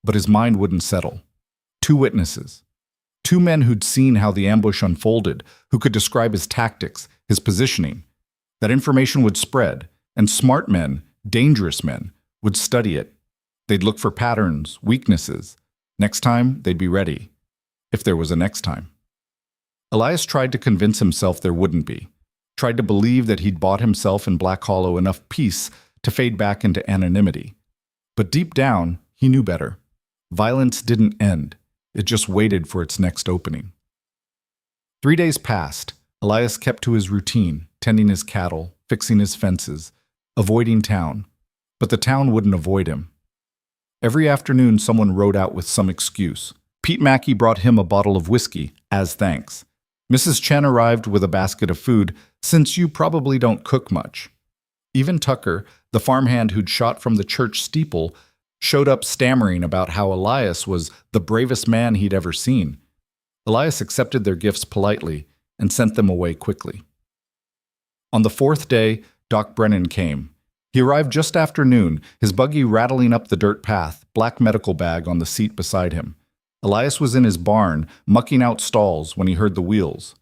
Speaker 1: But his mind wouldn't settle. 2 witnesses. 2 men who'd seen how the ambush unfolded, who could describe his tactics, his positioning. That information would spread, and smart men, dangerous men, would study it. They'd look for patterns, weaknesses. Next time, they'd be ready. If there was a next time. Elias tried to convince himself there wouldn't be. Tried to believe that he'd bought himself in Black Hollow enough peace to fade back into anonymity. But deep down, he knew better. Violence didn't end. It just waited for its next opening. 3 days passed. Elias kept to his routine, tending his cattle, fixing his fences, avoiding town. But the town wouldn't avoid him. Every afternoon, someone rode out with some excuse. Pete Mackey brought him a bottle of whiskey, as thanks. Mrs. Chen arrived with a basket of food, since you probably don't cook much. Even Tucker, the farmhand who'd shot from the church steeple, showed up stammering about how Elias was the bravest man he'd ever seen. Elias accepted their gifts politely and sent them away quickly. On the 4th day, Doc Brennan came. He arrived just after noon, his buggy rattling up the dirt path, black medical bag on the seat beside him. Elias was in his barn, mucking out stalls when he heard the wheels.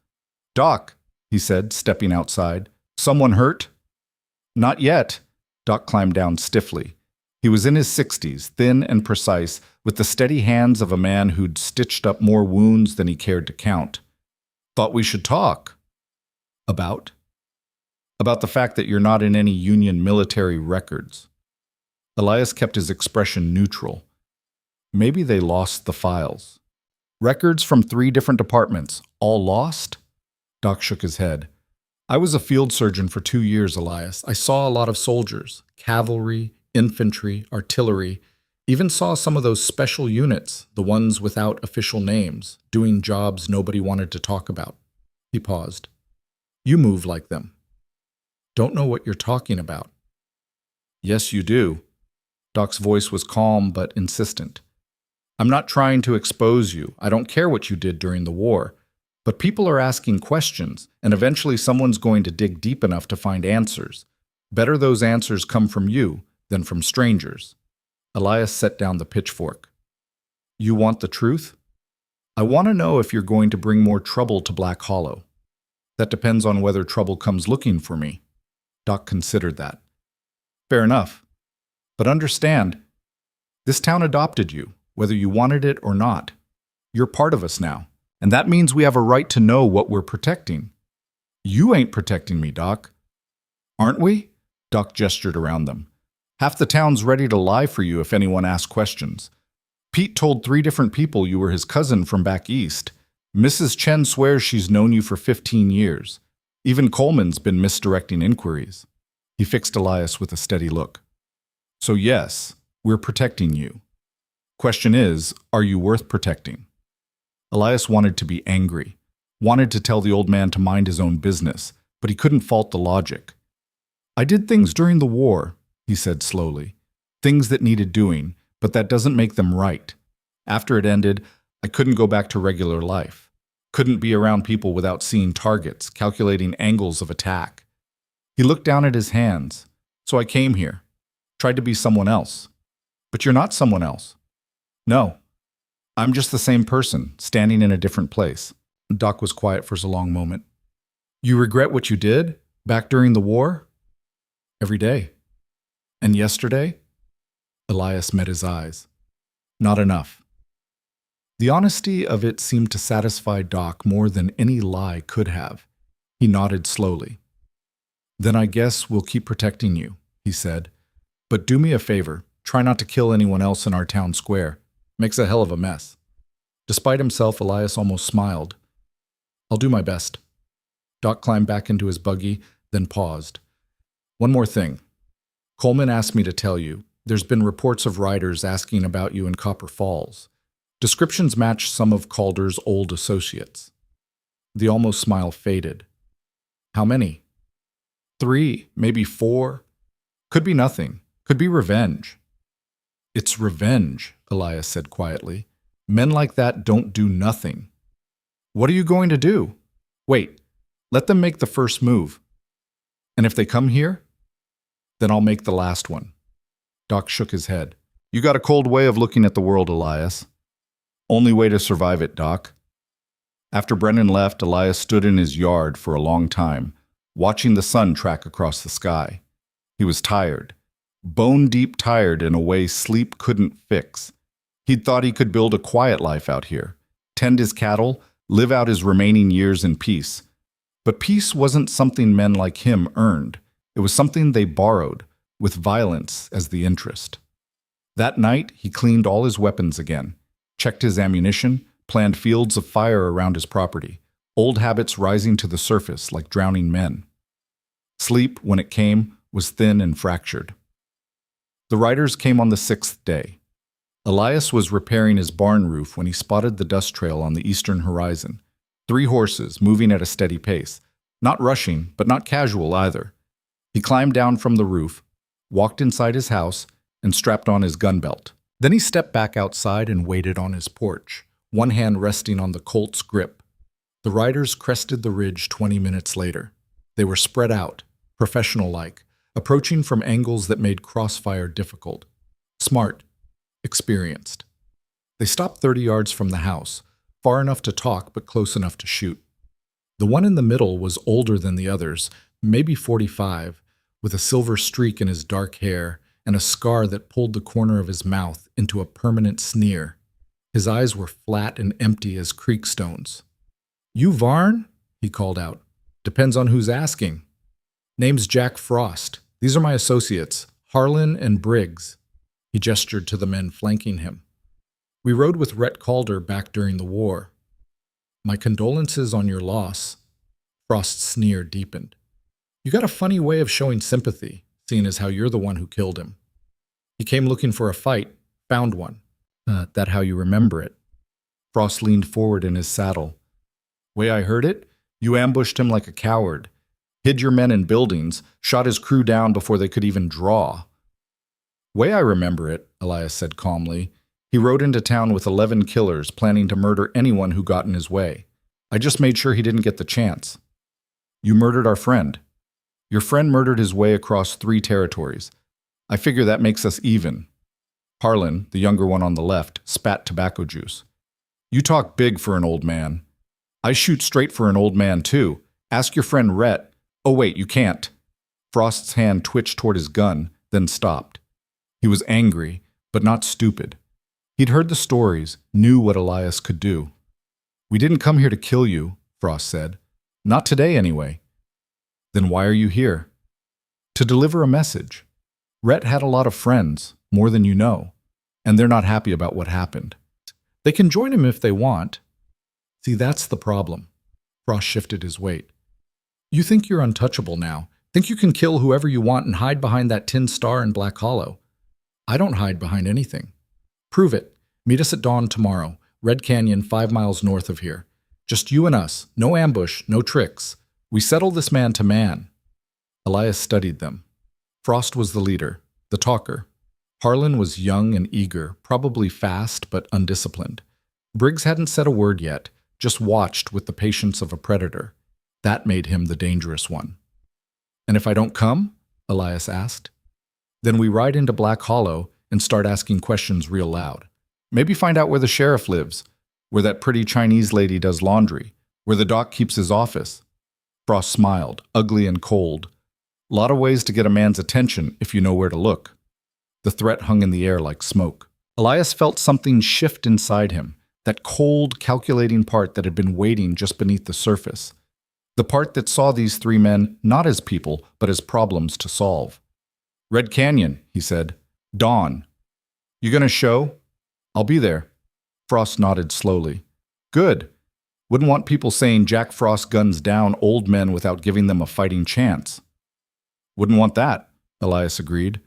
Speaker 1: "Doc," he said, stepping outside. "Someone hurt?" "Not yet." Doc climbed down stiffly. He was in his 60s, thin and precise, with the steady hands of a man who'd stitched up more wounds than he cared to count. Thought we should talk. About? About the fact that you're not in any Union military records. Elias kept his expression neutral. Maybe they lost the files. Records from 3 different departments, all lost? Doc shook his head. I was a field surgeon for 2 years, Elias. I saw a lot of soldiers, cavalry, infantry, artillery, even saw some of those special units, the ones without official names, doing jobs nobody wanted to talk about. He paused. You move like them. Don't know what you're talking about. Yes, you do. Doc's voice was calm but insistent. I'm not trying to expose you. I don't care what you did during the war. But people are asking questions, and eventually someone's going to dig deep enough to find answers. Better those answers come from you than from strangers. Elias set down the pitchfork. You want the truth? I want to know if you're going to bring more trouble to Black Hollow. That depends on whether trouble comes looking for me. Doc considered that. Fair enough. But understand, this town adopted you, whether you wanted it or not. You're part of us now, and that means we have a right to know what we're protecting. You ain't protecting me, Doc. Aren't we? Doc gestured around them. Half the town's ready to lie for you if anyone asks questions. Pete told 3 different people you were his cousin from back east. Mrs. Chen swears she's known you for 15 years. Even Coleman's been misdirecting inquiries. He fixed Elias with a steady look. So yes, we're protecting you. Question is, are you worth protecting? Elias wanted to be angry, wanted to tell the old man to mind his own business, but he couldn't fault the logic. I did things during the war, he said slowly. Things that needed doing, but that doesn't make them right. After it ended, I couldn't go back to regular life. Couldn't be around people without seeing targets, calculating angles of attack. He looked down at his hands. So I came here. Tried to be someone else. But you're not someone else. No. I'm just the same person, standing in a different place. Doc was quiet for a long moment. You regret what you did? Back during the war? Every day. And yesterday? Elias met his eyes. Not enough. The honesty of it seemed to satisfy Doc more than any lie could have. He nodded slowly. Then I guess we'll keep protecting you, he said. But do me a favor, try not to kill anyone else in our town square. Makes a hell of a mess. Despite himself, Elias almost smiled. I'll do my best. Doc climbed back into his buggy, then paused. One more thing. Coleman asked me to tell you, there's been reports of riders asking about you in Copper Falls. Descriptions match some of Calder's old associates. The almost smile faded. How many? 3, maybe 4. Could be nothing. Could be revenge. It's revenge, Elias said quietly. Men like that don't do nothing. What are you going to do? Wait, let them make the first move. And if they come here, then I'll make the last one. Doc shook his head. You got a cold way of looking at the world, Elias. Only way to survive it, Doc. After Brennan left, Elias stood in his yard for a long time, watching the sun track across the sky. He was tired. Bone-deep tired in a way sleep couldn't fix. He'd thought he could build a quiet life out here, tend his cattle, live out his remaining years in peace. But peace wasn't something men like him earned. It was something they borrowed, with violence as the interest. That night, he cleaned all his weapons again, checked his ammunition, planned fields of fire around his property, old habits rising to the surface like drowning men. Sleep, when it came, was thin and fractured. The riders came on the 6th day. Elias was repairing his barn roof when he spotted the dust trail on the eastern horizon. 3 horses moving at a steady pace, not rushing, but not casual either. He climbed down from the roof, walked inside his house, and strapped on his gun belt. Then he stepped back outside and waited on his porch, one hand resting on the Colt's grip. The riders crested the ridge 20 minutes later. They were spread out, professional-like, approaching from angles that made crossfire difficult. Smart, experienced. They stopped 30 yards from the house, far enough to talk but close enough to shoot. The one in the middle was older than the others, maybe 45, with a silver streak in his dark hair and a scar that pulled the corner of his mouth into a permanent sneer. His eyes were flat and empty as creek stones. "You Varn?" he called out. "Depends on who's asking." "Name's Jack Frost. These are my associates, Harlan and Briggs." He gestured to the men flanking him. "We rode with Rhett Calder back during the war." "My condolences on your loss." Frost's sneer deepened. "You got a funny way of showing sympathy, seeing as how you're the one who killed him. He came looking for a fight, found one. That how you remember it?" Frost leaned forward in his saddle. "Way I heard it, you ambushed him like a coward, hid your men in buildings, shot his crew down before they could even draw." "Way I remember it," Elias said calmly, "he rode into town with 11 killers, planning to murder anyone who got in his way. I just made sure he didn't get the chance." "You murdered our friend. Your friend murdered his way across 3 territories. I figure that makes us even." Harlan, the younger one on the left, spat tobacco juice. "You talk big for an old man. I shoot straight for an old man, too. Ask your friend Rhett. Oh, wait, you can't." Frost's hand twitched toward his gun, then stopped. He was angry, but not stupid. He'd heard the stories, knew what Elias could do. "We didn't come here to kill you," Frost said. "Not today, anyway." "Then why are you here?" "To deliver a message. Rhett had a lot of friends, more than you know, and they're not happy about what happened. They can join him if they want." "See, that's the problem." Frost shifted his weight. "You think you're untouchable now. Think you can kill whoever you want and hide behind that tin star in Black Hollow. I don't hide behind anything. Prove it. Meet us at dawn tomorrow, Red Canyon 5 miles north of here. Just you and us. No ambush, no tricks. We settle this man to man." Elias studied them. Frost was the leader, the talker. Harlan was young and eager, probably fast but undisciplined. Briggs hadn't said a word yet, just watched with the patience of a predator. That made him the dangerous one. "And if I don't come?" Elias asked. "Then we ride into Black Hollow and start asking questions real loud. Maybe find out where the sheriff lives, where that pretty Chinese lady does laundry, where the doc keeps his office." Frost smiled, ugly and cold. "Lot of ways to get a man's attention if you know where to look." The threat hung in the air like smoke. Elias felt something shift inside him, that cold, calculating part that had been waiting just beneath the surface. The part that saw these 3 men not as people, but as problems to solve. "Red Canyon," he said. "Dawn. You gonna show?" "I'll be there." Frost nodded slowly. "Good. Wouldn't want people saying Jack Frost guns down old men without giving them a fighting chance." "Wouldn't want that," Elias agreed.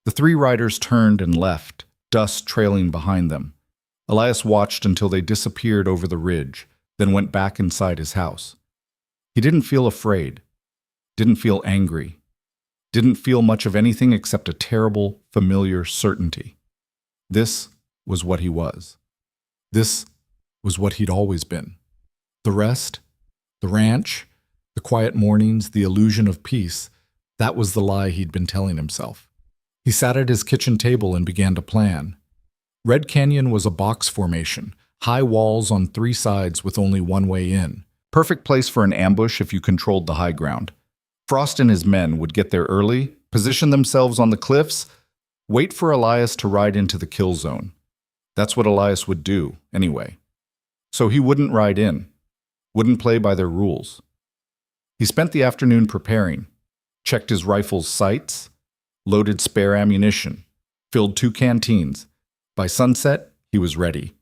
Speaker 1: The 3 riders turned and left, dust trailing behind them. Elias watched until they disappeared over the ridge, then went back inside his house. He didn't feel afraid, didn't feel angry, didn't feel much of anything except a terrible, familiar certainty. This was what he was. This was what he'd always been. The rest, the ranch, the quiet mornings, the illusion of peace, that was the lie he'd been telling himself. He sat at his kitchen table and began to plan. Red Canyon was a box formation, high walls on 3 sides with only one way in. Perfect place for an ambush if you controlled the high ground. Frost and his men would get there early, position themselves on the cliffs, wait for Elias to ride into the kill zone. That's what Elias would do, anyway. So he wouldn't ride in, wouldn't play by their rules. He spent the afternoon preparing, checked his rifle's sights, loaded spare ammunition, filled 2 canteens. By sunset, he was ready.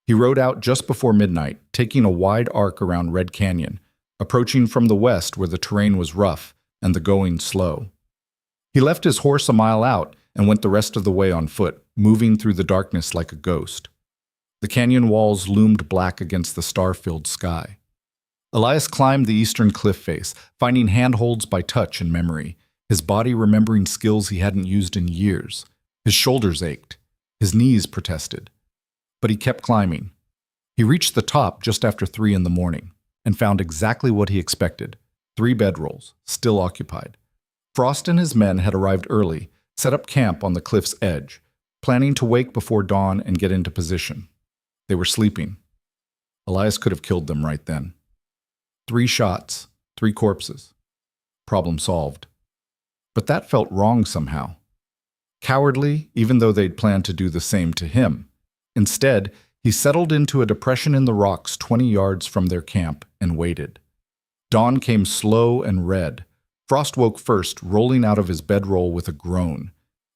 Speaker 1: He rode out just before midnight, taking a wide arc around Red Canyon, approaching from the west where the terrain was rough and the going slow. He left his horse a mile out and went the rest of the way on foot, moving through the darkness like a ghost. The canyon walls loomed black against the star-filled sky. Elias climbed the eastern cliff face, finding handholds by touch and memory, his body remembering skills he hadn't used in years. His shoulders ached. His knees protested. But he kept climbing. He reached the top just after 3 in the morning and found exactly what he expected, 3 bedrolls, still occupied. Frost and his men had arrived early, set up camp on the cliff's edge, planning to wake before dawn and get into position. They were sleeping. Elias could have killed them right then. 3 shots, 3 corpses. Problem solved. But that felt wrong somehow. cowardly, even though they'd planned to do the same to him. Instead, he settled into a depression in the rocks 20 yards from their camp and waited. Dawn came slow and red. Frost woke first, rolling out of his bedroll with a groan.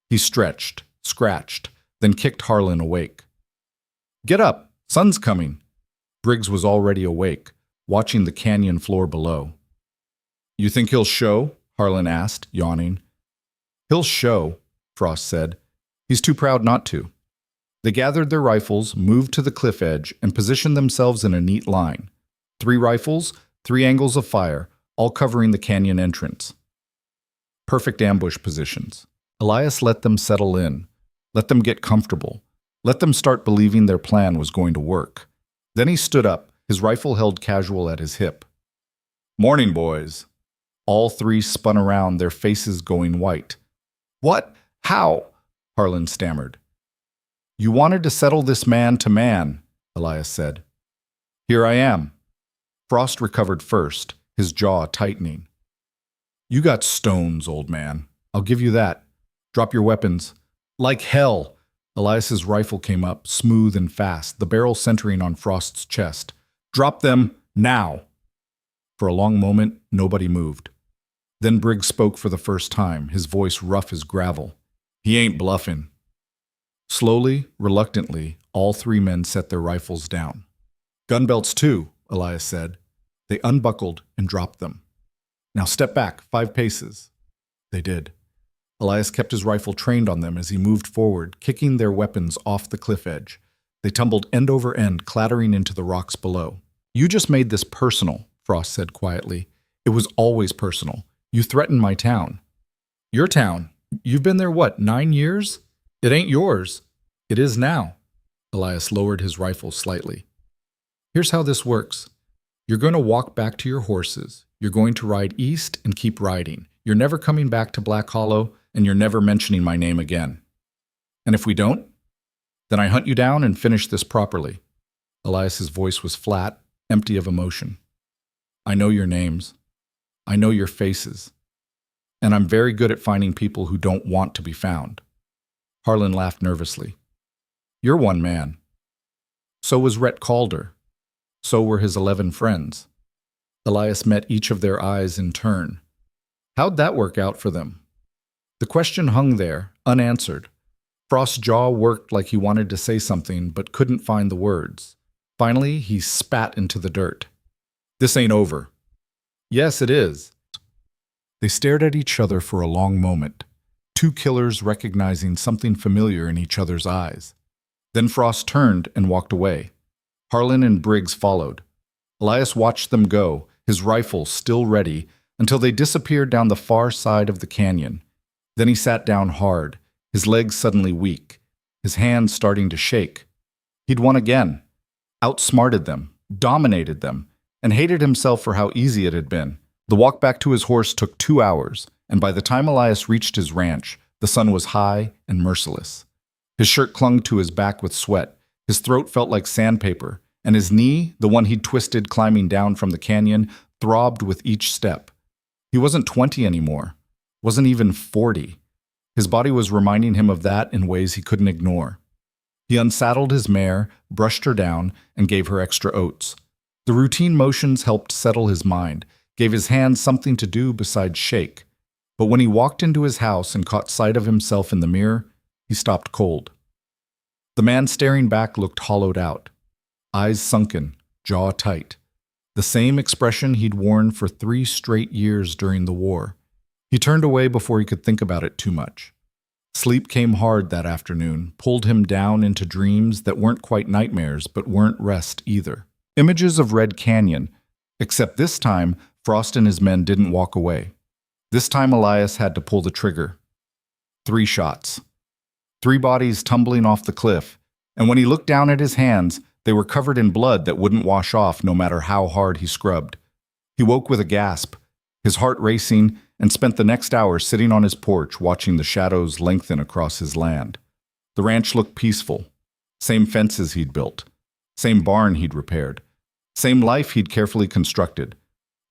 Speaker 1: He stretched, scratched, then kicked Harlan awake. "Get up! Sun's coming!" Briggs was already awake, watching the canyon floor below. "You think he'll show?" Harlan asked, yawning. "He'll show," Frost said. "He's too proud not to." They gathered their rifles, moved to the cliff edge, and positioned themselves in a neat line. 3 rifles, 3 angles of fire, all covering the canyon entrance. Perfect ambush positions. Elias let them settle in, let them get comfortable, let them start believing their plan was going to work. Then he stood up, his rifle held casual at his hip. "Morning, boys." All 3 spun around, their faces going white. "What? How?" Harlan stammered. "You wanted to settle this man to man," Elias said. "Here I am." Frost recovered first, his jaw tightening. "You got stones, old man. I'll give you that. Drop your weapons." "Like hell!" Elias's rifle came up, smooth and fast, the barrel centering on Frost's chest. "Drop them, now!" For a long moment, nobody moved. Then Briggs spoke for the first time, his voice rough as gravel. "He ain't bluffing." Slowly, reluctantly, all 3 men set their rifles down. "Gun belts too," Elias said. They unbuckled and dropped them. "Now step back 5 paces." They did. Elias kept his rifle trained on them as he moved forward, kicking their weapons off the cliff edge. They tumbled end over end, clattering into the rocks below. "You just made this personal," Frost said quietly. "It was always personal. You threatened my town." "Your town? You've been there, what, 9 years? It ain't yours." "It is now." Elias lowered his rifle slightly. "Here's how this works. You're going to walk back to your horses. You're going to ride east and keep riding. You're never coming back to Black Hollow, and you're never mentioning my name again. And if we don't, then I hunt you down and finish this properly." Elias's voice was flat, empty of emotion. "I know your names. I know your faces. And I'm very good at finding people who don't want to be found." Harlan laughed nervously. "You're one man. So was Rhett Calder. So were his 11 friends." Elias met each of their eyes in turn. How'd that work out for them? The question hung there, unanswered. Frost's jaw worked like he wanted to say something, but couldn't find the words. Finally, he spat into the dirt. "This ain't over." "Yes, it is." They stared at each other for a long moment, 2 killers recognizing something familiar in each other's eyes. Then Frost turned and walked away. Harlan and Briggs followed. Elias watched them go, his rifle still ready, until they disappeared down the far side of the canyon. Then he sat down hard, his legs suddenly weak, his hands starting to shake. He'd won again, outsmarted them, dominated them, and hated himself for how easy it had been. The walk back to his horse took 2 hours, and by the time Elias reached his ranch, the sun was high and merciless. His shirt clung to his back with sweat, his throat felt like sandpaper, and his knee, the one he'd twisted climbing down from the canyon, throbbed with each step. He wasn't 20 anymore, wasn't even 40. His body was reminding him of that in ways he couldn't ignore. He unsaddled his mare, brushed her down, and gave her extra oats. The routine motions helped settle his mind, gave his hands something to do besides shake. But when he walked into his house and caught sight of himself in the mirror, he stopped cold. The man staring back looked hollowed out, eyes sunken, jaw tight. The same expression he'd worn for 3 straight years during the war. He turned away before he could think about it too much. Sleep came hard that afternoon, pulled him down into dreams that weren't quite nightmares, but weren't rest either. Images of Red Canyon, except this time, Frost and his men didn't walk away. This time Elias had to pull the trigger. 3 shots. 3 bodies tumbling off the cliff, and when he looked down at his hands, they were covered in blood that wouldn't wash off no matter how hard he scrubbed. He woke with a gasp, his heart racing, and spent the next hour sitting on his porch watching the shadows lengthen across his land. The ranch looked peaceful. Same fences he'd built. Same barn he'd repaired. Same life he'd carefully constructed.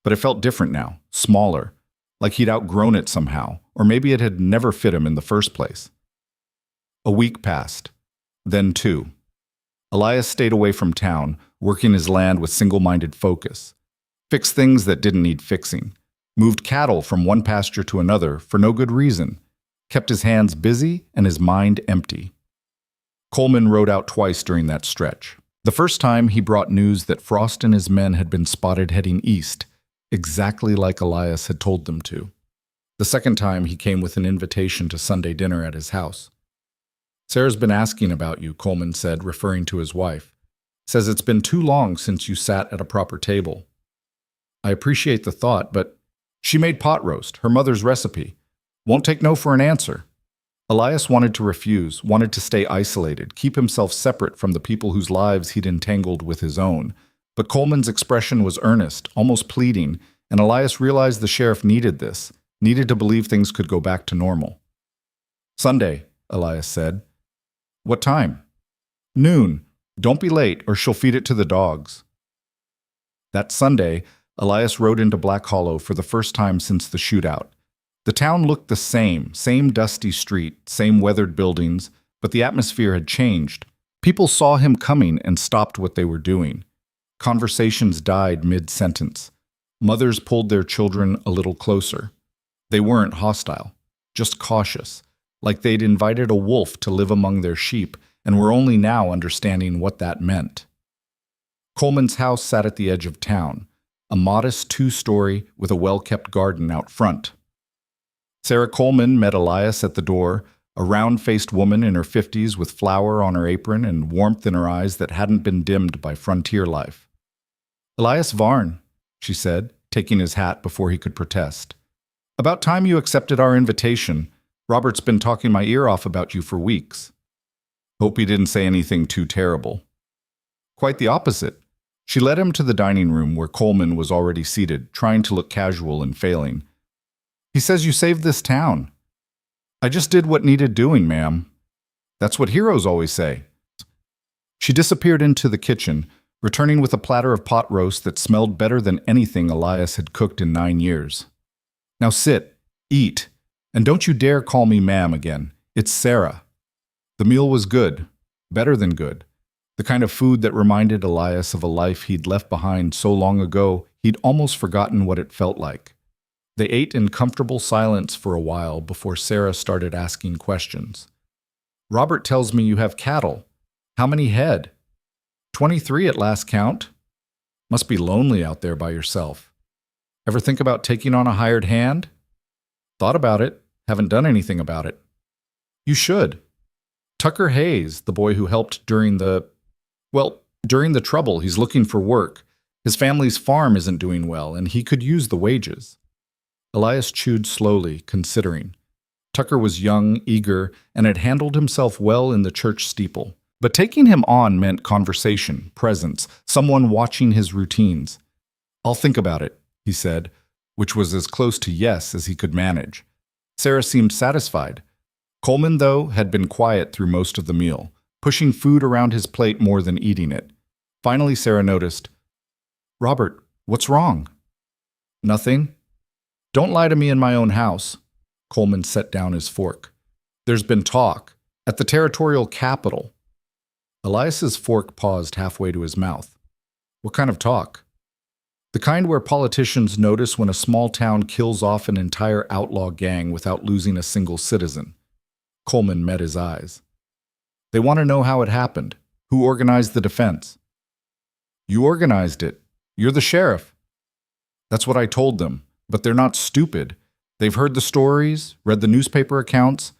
Speaker 1: But it felt different now, smaller, like he'd outgrown it somehow, or maybe it had never fit him in the first place. A week passed. Then 2. Elias stayed away from town, working his land with single-minded focus. Fixed things that didn't need fixing. Moved cattle from one pasture to another for no good reason. Kept his hands busy and his mind empty. Coleman rode out twice during that stretch. The first time, he brought news that Frost and his men had been spotted heading east, exactly like Elias had told them to. The second time, he came with an invitation to Sunday dinner at his house. "Sarah's been asking about you," Coleman said, referring to his wife. "Says it's been too long since you sat at a proper table." "I appreciate the thought, but she made pot roast, her mother's recipe. Won't take no for an answer." Elias wanted to refuse, wanted to stay isolated, keep himself separate from the people whose lives he'd entangled with his own. But Coleman's expression was earnest, almost pleading, and Elias realized the sheriff needed this, needed to believe things could go back to normal. "Sunday," Elias said. "What time?" "Noon. Don't be late, or she'll feed it to the dogs." That Sunday, Elias rode into Black Hollow for the first time since the shootout. The town looked the same dusty street, same weathered buildings, but the atmosphere had changed. People saw him coming and stopped what they were doing. Conversations died mid-sentence. Mothers pulled their children a little closer. They weren't hostile, just cautious, like they'd invited a wolf to live among their sheep and were only now understanding what that meant. Coleman's house sat at the edge of town, a modest 2-story with a well-kept garden out front. Sarah Coleman met Elias at the door, a round-faced woman in her 50s with flour on her apron and warmth in her eyes that hadn't been dimmed by frontier life. "Elias Varn," she said, taking his hat before he could protest. "About time you accepted our invitation. Robert's been talking my ear off about you for weeks." Hope he didn't say anything too terrible. Quite the opposite. She led him to the dining room where Coleman was already seated, trying to look casual and failing. "He says you saved this town." "I just did what needed doing, ma'am. That's what heroes always say." She disappeared into the kitchen, returning with a platter of pot roast that smelled better than anything Elias had cooked in 9 years. "Now sit, eat, and don't you dare call me ma'am again. It's Sarah." The meal was good, better than good, the kind of food that reminded Elias of a life he'd left behind so long ago he'd almost forgotten what it felt like. They ate in comfortable silence for a while before Sarah started asking questions. "Robert tells me you have cattle. How many head?" 23 at last count. Must be lonely out there by yourself. Ever think about taking on a hired hand?" "Thought about it. Haven't done anything about it." "You should. Tucker Hayes, the boy who helped during the trouble, he's looking for work. His family's farm isn't doing well, and he could use the wages." Elias chewed slowly, considering. Tucker was young, eager, and had handled himself well in the church steeple. But taking him on meant conversation, presence, someone watching his routines. "I'll think about it," he said, which was as close to yes as he could manage. Sarah seemed satisfied. Coleman, though, had been quiet through most of the meal, pushing food around his plate more than eating it. Finally, Sarah noticed, "Robert, what's wrong?" "Nothing. Don't lie to me in my own house." Coleman set down his fork. "There's been talk. At the territorial capital." Elias's fork paused halfway to his mouth. "What kind of talk?" "The kind where politicians notice when a small town kills off an entire outlaw gang without losing a single citizen." Coleman met his eyes. "They want to know how it happened. Who organized the defense?" "You organized it. You're the sheriff." "That's what I told them. But they're not stupid. They've heard the stories, read the newspaper accounts.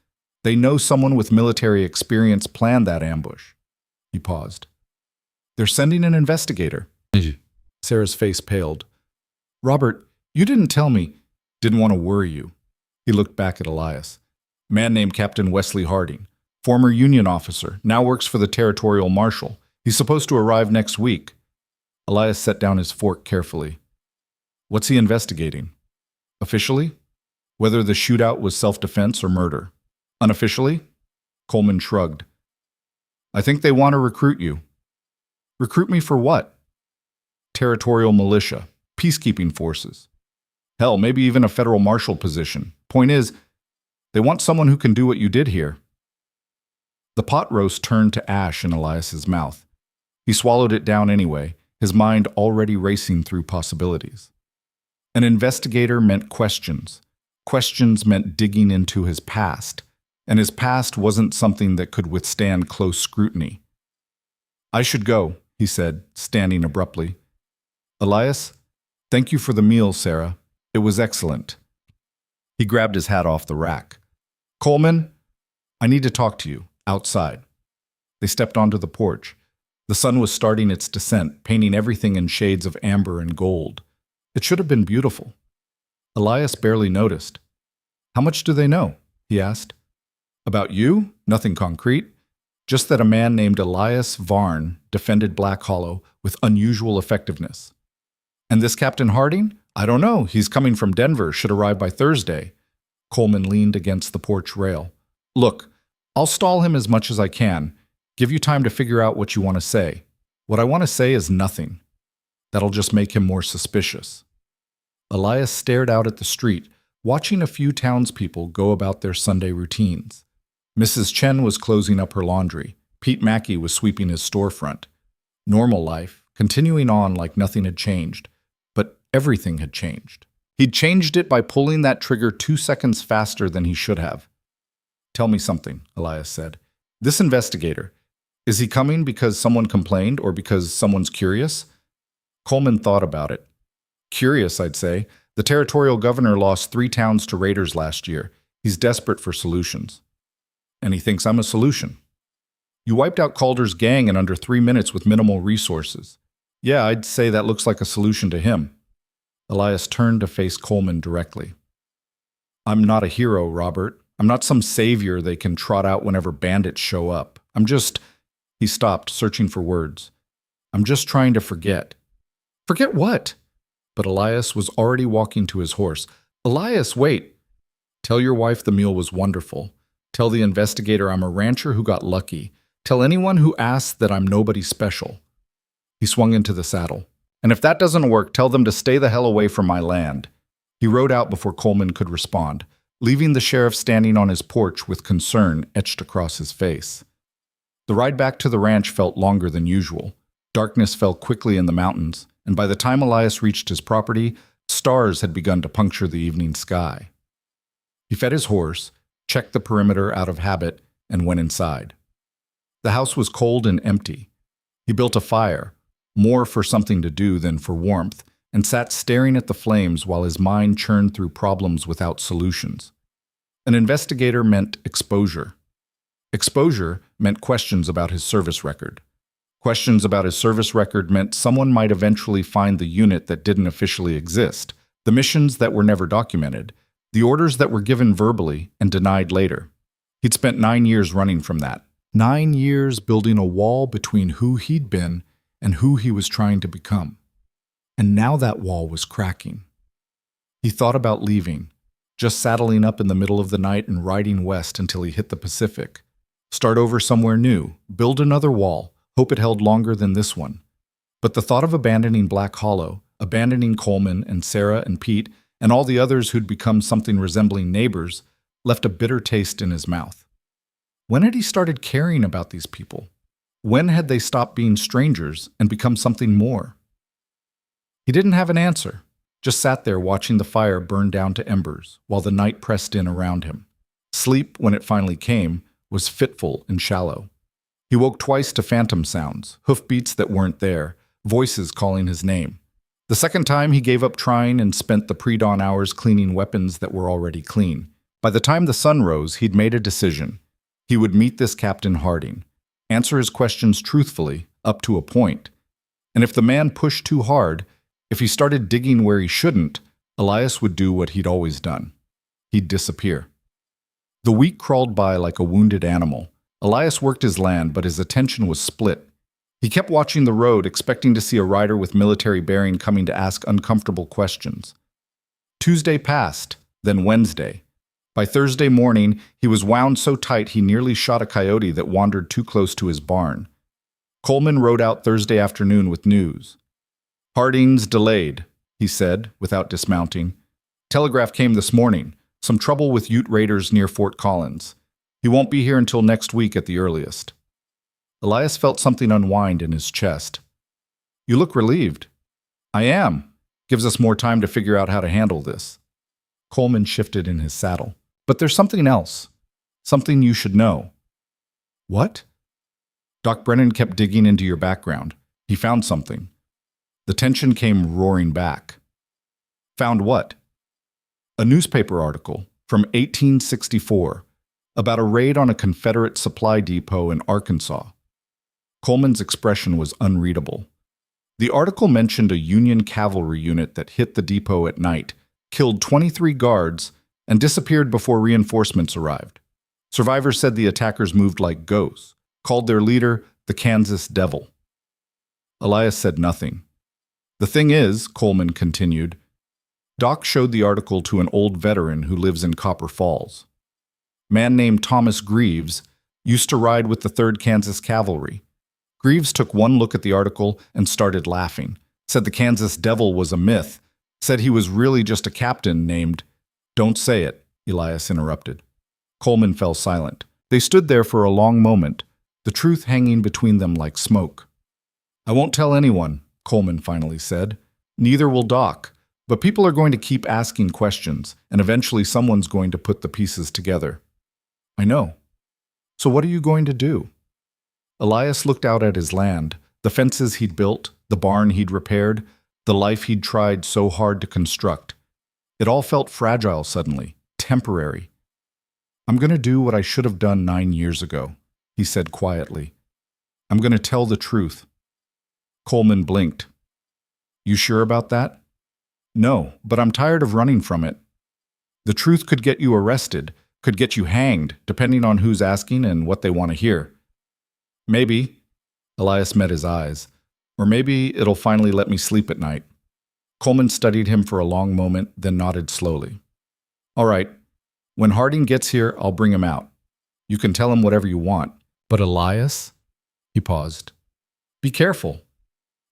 Speaker 1: They know someone with military experience planned that ambush." He paused. "They're sending an investigator." Sarah's face paled. "Robert, you didn't tell me." "Didn't want to worry you." He looked back at Elias. "Man named Captain Wesley Harding, former Union officer, now works for the territorial marshal. He's supposed to arrive next week." Elias set down his fork carefully. "What's he investigating?" "Officially? Whether the shootout was self-defense or murder." "Unofficially?" Coleman shrugged. "I think they want to recruit you." "Recruit me for what?" "Territorial militia, peacekeeping forces. Hell, maybe even a federal marshal position. Point is, they want someone who can do what you did here." The pot roast turned to ash in Elias's mouth. He swallowed it down anyway, his mind already racing through possibilities. An investigator meant questions. Questions meant digging into his past, and his past wasn't something that could withstand close scrutiny. "I should go," he said, standing abruptly. "Elias, thank you for the meal, Sarah. It was excellent." He grabbed his hat off the rack. "Coleman, I need to talk to you, outside." They stepped onto the porch. The sun was starting its descent, painting everything in shades of amber and gold. It should have been beautiful. Elias barely noticed. "How much do they know?" he asked. "About you? Nothing concrete. Just that a man named Elias Varn defended Black Hollow with unusual effectiveness. And this Captain Harding? I don't know. He's coming from Denver, should arrive by Thursday." Coleman leaned against the porch rail. "Look, I'll stall him as much as I can. Give you time to figure out what you want to say. What I want to say is nothing. That'll just make him more suspicious." Elias stared out at the street, watching a few townspeople go about their Sunday routines. Mrs. Chen was closing up her laundry. Pete Mackey was sweeping his storefront. Normal life, continuing on like nothing had changed. But everything had changed. He'd changed it by pulling that trigger 2 seconds faster than he should have. "Tell me something," Elias said. "This investigator, is he coming because someone complained or because someone's curious?" Coleman thought about it. "Curious, I'd say. The territorial governor lost 3 towns to raiders last year. He's desperate for solutions." "And he thinks I'm a solution." "You wiped out Calder's gang in under 3 minutes with minimal resources." "Yeah, I'd say that looks like a solution to him." Elias turned to face Coleman directly. "I'm not a hero, Robert. I'm not some savior they can trot out whenever bandits show up. I'm just—" He stopped, searching for words. "I'm just trying to forget." "Forget what?" But Elias was already walking to his horse. "Elias, wait." "Tell your wife the meal was wonderful. Tell the investigator I'm a rancher who got lucky. Tell anyone who asks that I'm nobody special." He swung into the saddle. "And if that doesn't work, tell them to stay the hell away from my land." He rode out before Coleman could respond, leaving the sheriff standing on his porch with concern etched across his face. The ride back to the ranch felt longer than usual. Darkness fell quickly in the mountains, and by the time Elias reached his property, stars had begun to puncture the evening sky. He fed his horse, checked the perimeter out of habit, and went inside. The house was cold and empty. He built a fire, more for something to do than for warmth, and sat staring at the flames while his mind churned through problems without solutions. An investigator meant exposure. Exposure meant questions about his service record. Questions about his service record meant someone might eventually find the unit that didn't officially exist, the missions that were never documented, the orders that were given verbally and denied later. He'd spent 9 years running from that. 9 years building a wall between who he'd been and who he was trying to become. And now that wall was cracking. He thought about leaving, just saddling up in the middle of the night and riding west until he hit the Pacific. Start over somewhere new, build another wall, hope it held longer than this one. But the thought of abandoning Black Hollow, abandoning Coleman and Sarah and Pete, and all the others who'd become something resembling neighbors, left a bitter taste in his mouth. When had he started caring about these people? When had they stopped being strangers and become something more? He didn't have an answer, just sat there watching the fire burn down to embers while the night pressed in around him. Sleep, when it finally came, was fitful and shallow. He woke twice to phantom sounds, hoofbeats that weren't there, voices calling his name. The second time he gave up trying and spent the pre-dawn hours cleaning weapons that were already clean. By the time the sun rose, he'd made a decision. He would meet this Captain Harding, answer his questions truthfully, up to a point. And if the man pushed too hard, if he started digging where he shouldn't, Elias would do what he'd always done. He'd disappear. The week crawled by like a wounded animal. Elias worked his land, but his attention was split. He kept watching the road, expecting to see a rider with military bearing coming to ask uncomfortable questions. Tuesday passed, then Wednesday. By Thursday morning, he was wound so tight he nearly shot a coyote that wandered too close to his barn. Coleman rode out Thursday afternoon with news. "Harding's delayed," he said, without dismounting. "Telegraph came this morning. Some trouble with Ute raiders near Fort Collins. He won't be here until next week at the earliest. Elias felt something unwind in his chest. You look relieved. I am. Gives us more time to figure out how to handle this. Coleman shifted in his saddle. But there's something else. Something you should know. What? Doc Brennan kept digging into your background. He found something. The tension came roaring back. Found what? A newspaper article from 1864 about a raid on a Confederate supply depot in Arkansas. Coleman's expression was unreadable. The article mentioned a Union cavalry unit that hit the depot at night, killed 23 guards, and disappeared before reinforcements arrived. Survivors said the attackers moved like ghosts, called their leader the Kansas Devil. Elias said nothing. The thing is, Coleman continued, Doc showed the article to an old veteran who lives in Copper Falls. Man named Thomas Greaves used to ride with the 3rd Kansas Cavalry. Greaves took one look at the article and started laughing, said the Kansas Devil was a myth, said he was really just a captain named— Don't say it, Elias interrupted. Coleman fell silent. They stood there for a long moment, the truth hanging between them like smoke. I won't tell anyone, Coleman finally said. Neither will Doc, but people are going to keep asking questions, and eventually someone's going to put the pieces together. I know. So what are you going to do? Elias looked out at his land, the fences he'd built, the barn he'd repaired, the life he'd tried so hard to construct. It all felt fragile suddenly, temporary. I'm going to do what I should have done 9 years ago, he said quietly. I'm going to tell the truth. Coleman blinked. You sure about that? No, but I'm tired of running from it. The truth could get you arrested, could get you hanged, depending on who's asking and what they want to hear. Maybe, Elias met his eyes, or maybe it'll finally let me sleep at night. Coleman studied him for a long moment, then nodded slowly. All right, when Harding gets here, I'll bring him out. You can tell him whatever you want. But Elias? He paused. Be careful.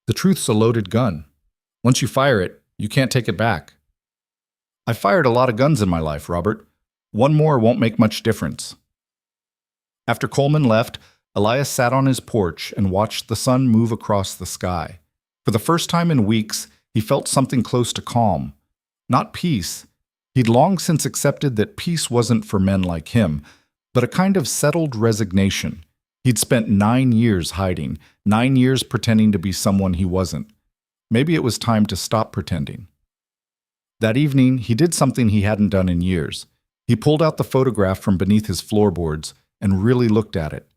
Speaker 1: The truth's a loaded gun. Once you fire it, you can't take it back. I fired a lot of guns in my life, Robert. One more won't make much difference. After Coleman left, Elias sat on his porch and watched the sun move across the sky. For the first time in weeks, he felt something close to calm. Not peace. He'd long since accepted that peace wasn't for men like him, but a kind of settled resignation. He'd spent 9 years hiding, 9 years pretending to be someone he wasn't. Maybe it was time to stop pretending. That evening, he did something he hadn't done in years. He pulled out the photograph from beneath his floorboards and really looked at it.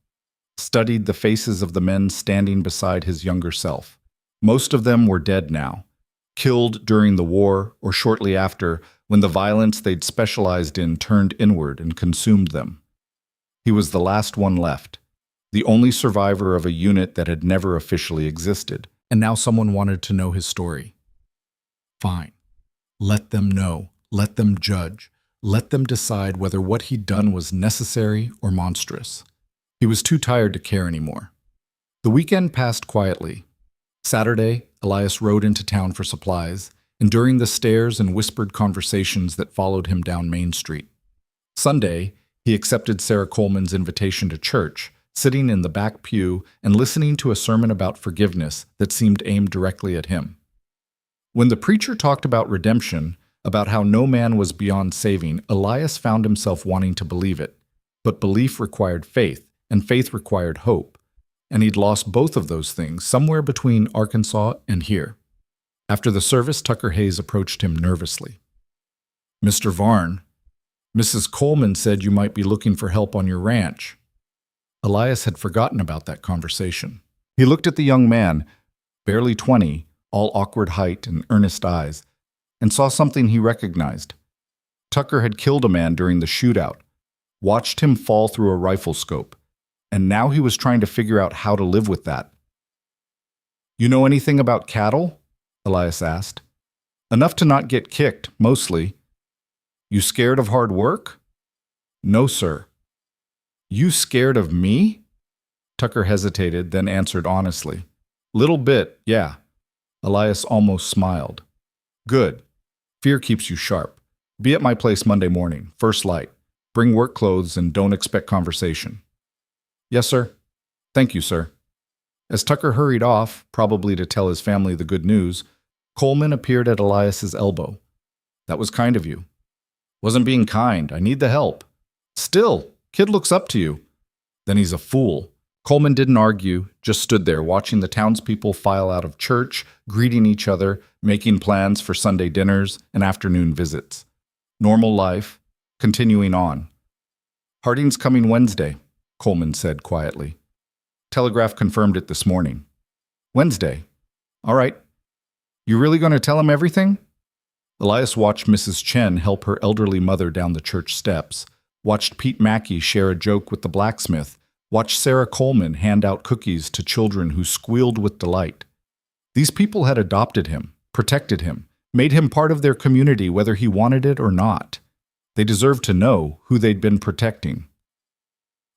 Speaker 1: Studied the faces of the men standing beside his younger self. Most of them were dead now, killed during the war or shortly after, when the violence they'd specialized in turned inward and consumed them. He was the last one left, the only survivor of a unit that had never officially existed, and now someone wanted to know his story. Fine. Let them know. Let them judge. Let them decide whether what he'd done was necessary or monstrous. He was too tired to care anymore. The weekend passed quietly. Saturday, Elias rode into town for supplies, enduring the stares and whispered conversations that followed him down Main Street. Sunday, he accepted Sarah Coleman's invitation to church, sitting in the back pew and listening to a sermon about forgiveness that seemed aimed directly at him. When the preacher talked about redemption, about how no man was beyond saving, Elias found himself wanting to believe it. But belief required faith, and faith required hope. And he'd lost both of those things somewhere between Arkansas and here. After the service, Tucker Hayes approached him nervously. Mr. Varn, Mrs. Coleman said you might be looking for help on your ranch. Elias had forgotten about that conversation. He looked at the young man, barely 20, all awkward height and earnest eyes, and saw something he recognized. Tucker had killed a man during the shootout, watched him fall through a rifle scope, and now he was trying to figure out how to live with that. You know anything about cattle? Elias asked. Enough to not get kicked, mostly. You scared of hard work? No, sir. You scared of me? Tucker hesitated, then answered honestly. Little bit, yeah. Elias almost smiled. Good. Fear keeps you sharp. Be at my place Monday morning, first light. Bring work clothes and don't expect conversation." "Yes, sir." "Thank you, sir." As Tucker hurried off, probably to tell his family the good news, Coleman appeared at Elias's elbow. "That was kind of you." "Wasn't being kind. I need the help." "Still, kid looks up to you." "Then he's a fool." Coleman didn't argue, just stood there watching the townspeople file out of church, greeting each other, making plans for Sunday dinners and afternoon visits. Normal life, continuing on. "Harding's coming Wednesday," Coleman said quietly. "Telegraph confirmed it this morning." "Wednesday? All right. You really going to tell him everything?" Elias watched Mrs. Chen help her elderly mother down the church steps, watched Pete Mackey share a joke with the blacksmith, watched Sarah Coleman hand out cookies to children who squealed with delight. These people had adopted him, protected him, made him part of their community whether he wanted it or not. They deserved to know who they'd been protecting.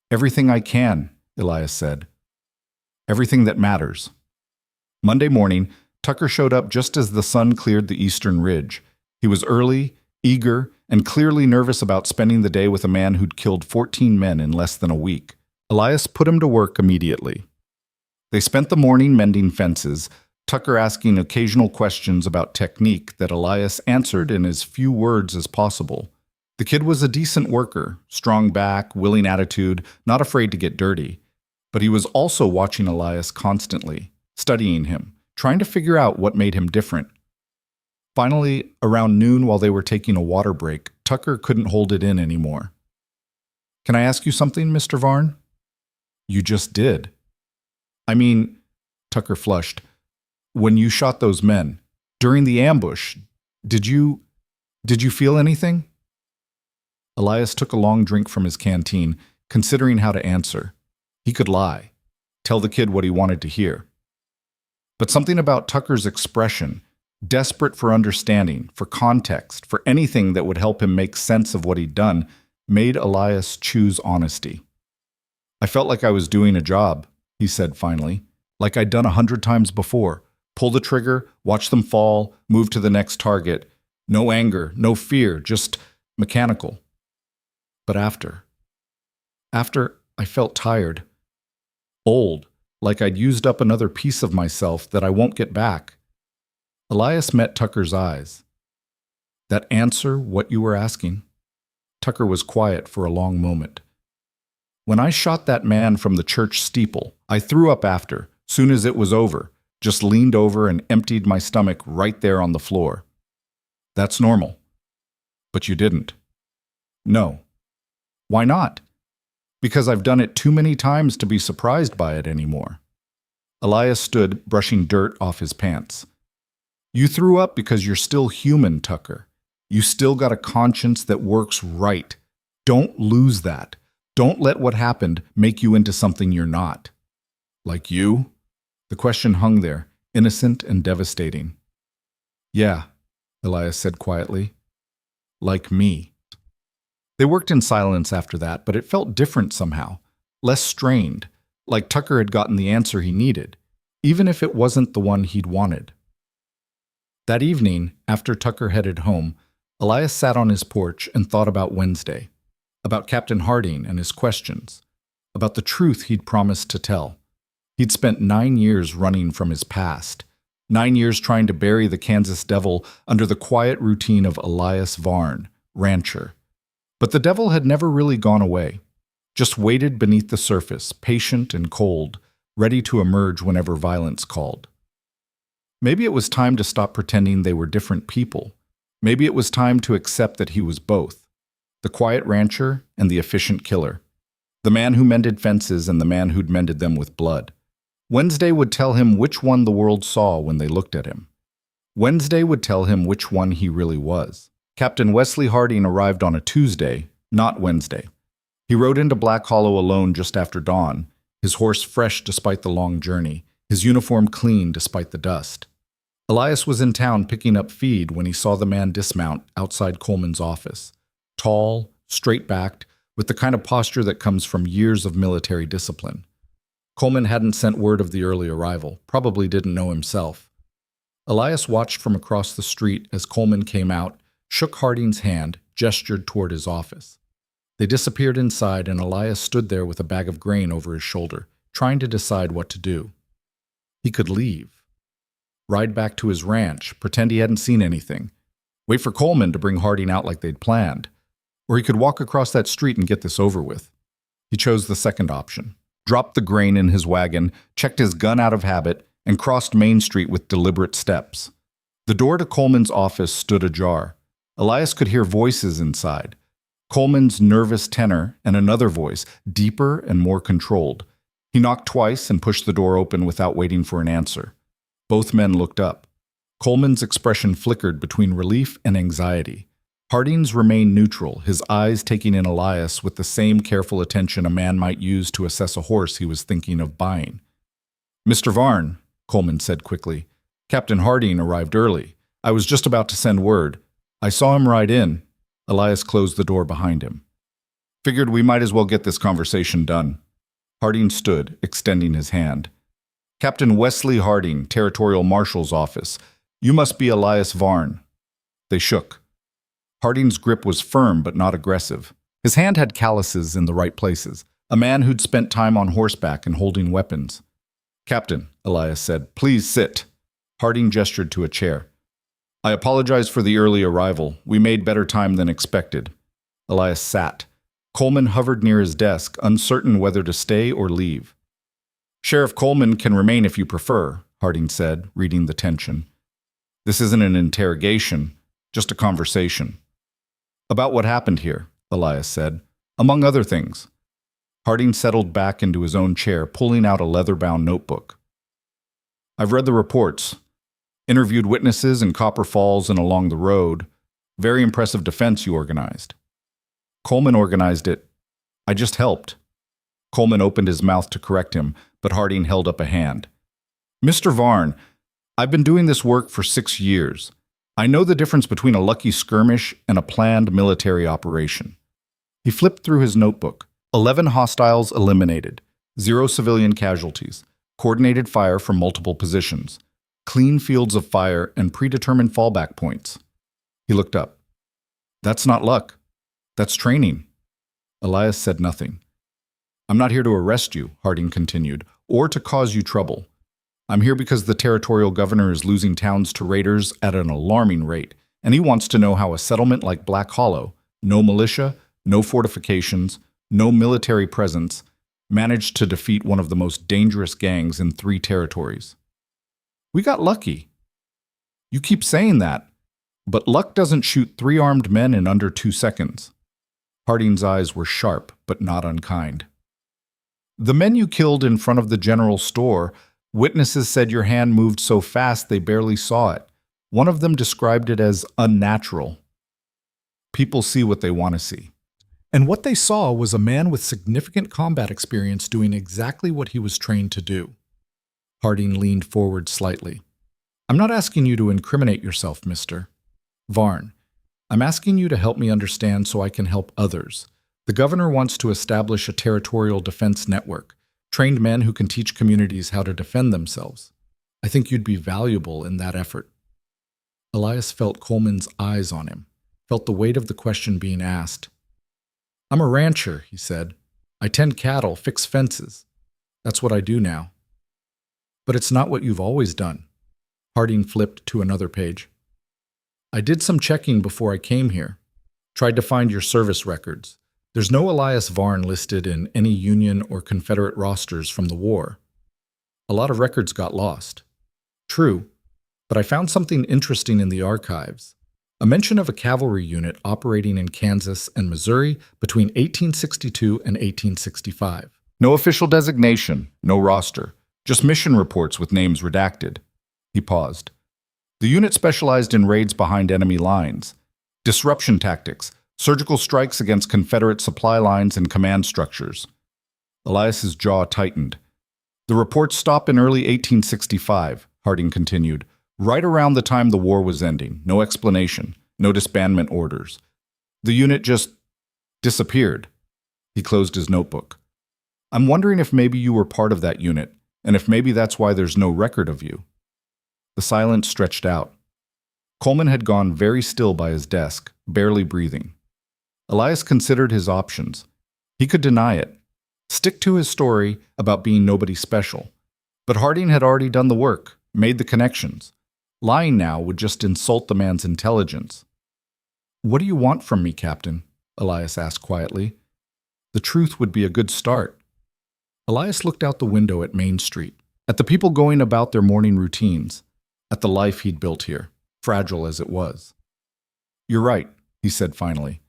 Speaker 1: "Everything I can," Elias said. "Everything that matters." Monday morning, Tucker showed up just as the sun cleared the eastern ridge. He was early, eager, and clearly nervous about spending the day with a man who'd killed 14 men in less than a week. Elias put him to work immediately. They spent the morning mending fences, Tucker asking occasional questions about technique that Elias answered in as few words as possible. The kid was a decent worker, strong back, willing attitude, not afraid to get dirty. But he was also watching Elias constantly, studying him, trying to figure out what made him different. Finally, around noon while they were taking a water break, Tucker couldn't hold it in anymore. "Can I ask you something, Mr. Varn?" "You just did." "I mean," Tucker flushed, "when you shot those men, during the ambush, did you feel anything?" Elias took a long drink from his canteen, considering how to answer. He could lie, tell the kid what he wanted to hear. But something about Tucker's expression, desperate for understanding, for context, for anything that would help him make sense of what he'd done, made Elias choose honesty. "I felt like I was doing a job," he said finally, "like I'd done 100 times before. Pull the trigger, watch them fall, move to the next target. No anger, no fear, just mechanical. But after, I felt tired. Old, like I'd used up another piece of myself that I won't get back." Elias met Tucker's eyes. "That answer what you were asking?" Tucker was quiet for a long moment. "When I shot that man from the church steeple, I threw up after, soon as it was over, just leaned over and emptied my stomach right there on the floor." "That's normal." "But you didn't." "No." "Why not?" "Because I've done it too many times to be surprised by it anymore." Elias stood, brushing dirt off his pants. "You threw up because you're still human, Tucker. You still got a conscience that works right. Don't lose that. Don't let what happened make you into something you're not." "Like you?" The question hung there, innocent and devastating. "Yeah," Elias said quietly. "Like me." They worked in silence after that, but it felt different somehow, less strained, like Tucker had gotten the answer he needed, even if it wasn't the one he'd wanted. That evening, after Tucker headed home, Elias sat on his porch and thought about Wednesday, about Captain Harding and his questions, about the truth he'd promised to tell. He'd spent 9 years running from his past, 9 years trying to bury the Kansas devil under the quiet routine of Elias Varn, rancher. But the devil had never really gone away, just waited beneath the surface, patient and cold, ready to emerge whenever violence called. Maybe it was time to stop pretending they were different people. Maybe it was time to accept that he was both, the quiet rancher and the efficient killer, the man who mended fences and the man who'd mended them with blood. Wednesday would tell him which one the world saw when they looked at him. Wednesday would tell him which one he really was. Captain Wesley Harding arrived on a Tuesday, not Wednesday. He rode into Black Hollow alone just after dawn, his horse fresh despite the long journey, his uniform clean despite the dust. Elias was in town picking up feed when he saw the man dismount outside Coleman's office. Tall, straight-backed, with the kind of posture that comes from years of military discipline. Coleman hadn't sent word of the early arrival, probably didn't know himself. Elias watched from across the street as Coleman came out, shook Harding's hand, gestured toward his office. They disappeared inside, and Elias stood there with a bag of grain over his shoulder, trying to decide what to do. He could leave. Ride back to his ranch, pretend he hadn't seen anything. Wait for Coleman to bring Harding out like they'd planned. Or he could walk across that street and get this over with. He chose the second option. Dropped the grain in his wagon, checked his gun out of habit, and crossed Main Street with deliberate steps. The door to Coleman's office stood ajar. Elias could hear voices inside. Coleman's nervous tenor and another voice, deeper and more controlled. He knocked twice and pushed the door open without waiting for an answer. Both men looked up. Coleman's expression flickered between relief and anxiety. Harding's remained neutral, his eyes taking in Elias with the same careful attention a man might use to assess a horse he was thinking of buying. "Mr. Varn," Coleman said quickly, "Captain Harding arrived early. I was just about to send word. I saw him ride in." Elias closed the door behind him. "Figured we might as well get this conversation done." Harding stood, extending his hand. "Captain Wesley Harding, Territorial Marshal's office. You must be Elias Varn." They shook. Harding's grip was firm but not aggressive. His hand had calluses in the right places, a man who'd spent time on horseback and holding weapons. "Captain," Elias said, "please sit." Harding gestured to a chair. "I apologize for the early arrival. We made better time than expected." Elias sat. Coleman hovered near his desk, uncertain whether to stay or leave. "Sheriff Coleman can remain if you prefer," Harding said, reading the tension. "This isn't an interrogation, just a conversation." "About what happened here," Elias said, "among other things." Harding settled back into his own chair, pulling out a leather-bound notebook. "I've read the reports. Interviewed witnesses in Copper Falls and along the road. Very impressive defense you organized." "Coleman organized it. I just helped." Coleman opened his mouth to correct him, but Harding held up a hand. "Mr. Varn, I've been doing this work for 6 years. I know the difference between a lucky skirmish and a planned military operation." He flipped through his notebook. 11 hostiles eliminated, 0 civilian casualties, coordinated fire from multiple positions, clean fields of fire, and predetermined fallback points. He looked up. "That's not luck. That's training." Elias said nothing. "I'm not here to arrest you," Harding continued, "or to cause you trouble. I'm here because the territorial governor is losing towns to raiders at an alarming rate, and he wants to know how a settlement like Black Hollow, no militia, no fortifications, no military presence, managed to defeat one of the most dangerous gangs in 3 territories. We got lucky." "You keep saying that, but luck doesn't shoot 3 armed men in under 2 seconds. Harding's eyes were sharp, but not unkind. "The men you killed in front of the general store, witnesses said your hand moved so fast they barely saw it. One of them described it as unnatural." People see what they want to see. And what they saw was a man with significant combat experience doing exactly what he was trained to do. Harding leaned forward slightly. "I'm not asking you to incriminate yourself, Mr. Varn. I'm asking you to help me understand so I can help others. The governor wants to establish a territorial defense network, trained men who can teach communities how to defend themselves. I think you'd be valuable in that effort." Elias felt Coleman's eyes on him, felt the weight of the question being asked. "I'm a rancher," he said. "I tend cattle, fix fences. That's what I do now." "But it's not what you've always done." Harding flipped to another page. "I did some checking before I came here. Tried to find your service records. There's no Elias Varn listed in any Union or Confederate rosters from the war. A lot of records got lost. True, but I found something interesting in the archives. A mention of a cavalry unit operating in Kansas and Missouri between 1862 and 1865. No official designation, no roster, just mission reports with names redacted." He paused. "The unit specialized in raids behind enemy lines, disruption tactics, surgical strikes against Confederate supply lines and command structures." Elias's jaw tightened. "The reports stop in early 1865, Harding continued, right around the time the war was ending. No explanation, no disbandment orders. The unit just disappeared." He closed his notebook. "I'm wondering if maybe you were part of that unit, and if maybe that's why there's no record of you." The silence stretched out. Coleman had gone very still by his desk, barely breathing. Elias considered his options. He could deny it, stick to his story about being nobody special. But Harding had already done the work, made the connections. Lying now would just insult the man's intelligence. "What do you want from me, Captain?" Elias asked quietly. The truth would be a good start. Elias looked out the window at Main Street, at the people going about their morning routines, at the life he'd built here, fragile as it was. "You're right," he said finally.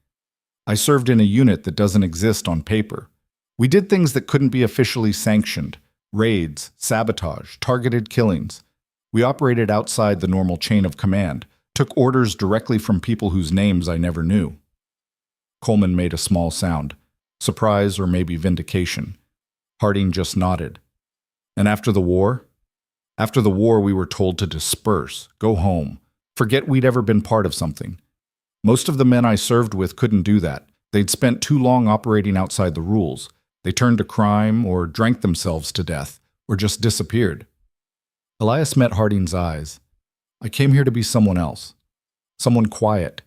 Speaker 1: "I served in a unit that doesn't exist on paper. We did things that couldn't be officially sanctioned: raids, sabotage, targeted killings. We operated outside the normal chain of command, took orders directly from people whose names I never knew." Coleman made a small sound, surprise or maybe vindication. Harding just nodded. "And after the war? After the war, we were told to disperse, go home, forget we'd ever been part of something. Most of the men I served with couldn't do that. They'd spent too long operating outside the rules. They turned to crime or drank themselves to death or just disappeared." Elias met Harding's eyes. "I came here to be someone else. Someone quiet.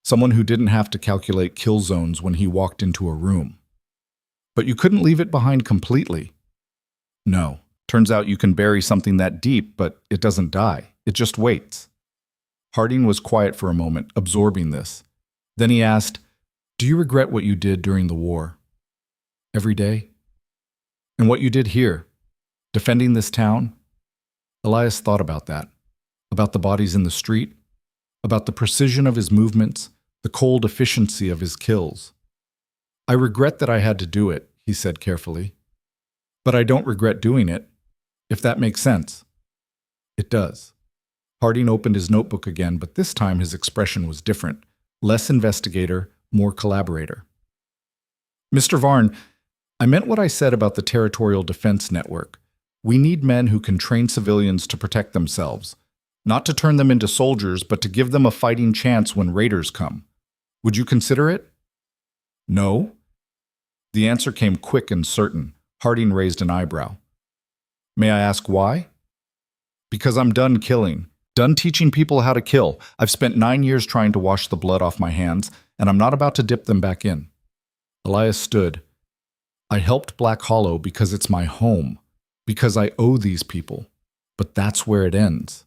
Speaker 1: Someone who didn't have to calculate kill zones when he walked into a room." "But you couldn't leave it behind completely." "No. Turns out you can bury something that deep, but it doesn't die. It just waits." Harding was quiet for a moment, absorbing this. Then he asked, "Do you regret what you did during the war?" "Every day." "And what you did here? Defending this town?" Elias thought about that, about the bodies in the street, about the precision of his movements, the cold efficiency of his kills. "I regret that I had to do it," he said carefully. "But I don't regret doing it, if that makes sense." It does. Harding opened his notebook again, but this time his expression was different. Less investigator, more collaborator. "Mr. Varn, I meant what I said about the Territorial Defense Network. We need men who can train civilians to protect themselves. Not to turn them into soldiers, but to give them a fighting chance when raiders come. Would you consider it?" "No?" The answer came quick and certain. Harding raised an eyebrow. "May I ask why?" "Because I'm done killing. Done teaching people how to kill. I've spent 9 years trying to wash the blood off my hands, and I'm not about to dip them back in." Elias stood. "I helped Black Hollow because it's my home, because I owe these people. But that's where it ends."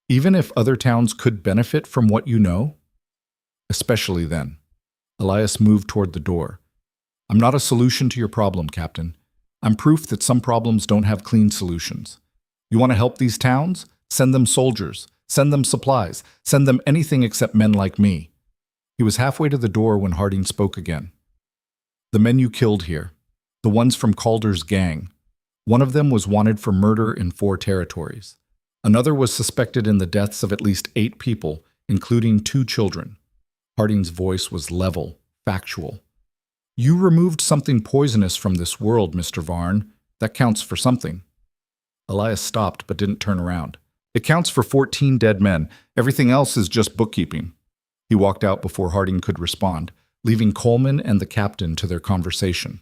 Speaker 1: "Even if other towns could benefit from what you know?" "Especially then." Elias moved toward the door. "I'm not a solution to your problem, Captain. I'm proof that some problems don't have clean solutions. You want to help these towns? Send them soldiers. Send them supplies. Send them anything except men like me." He was halfway to the door when Harding spoke again. "The men you killed here, the ones from Calder's gang, one of them was wanted for murder in 4 territories. Another was suspected in the deaths of at least 8 people, including 2 children. Harding's voice was level, factual. "You removed something poisonous from this world, Mr. Varn. That counts for something." Elias stopped but didn't turn around. "It counts for 14 dead men. Everything else is just bookkeeping." He walked out before Harding could respond, leaving Coleman and the captain to their conversation.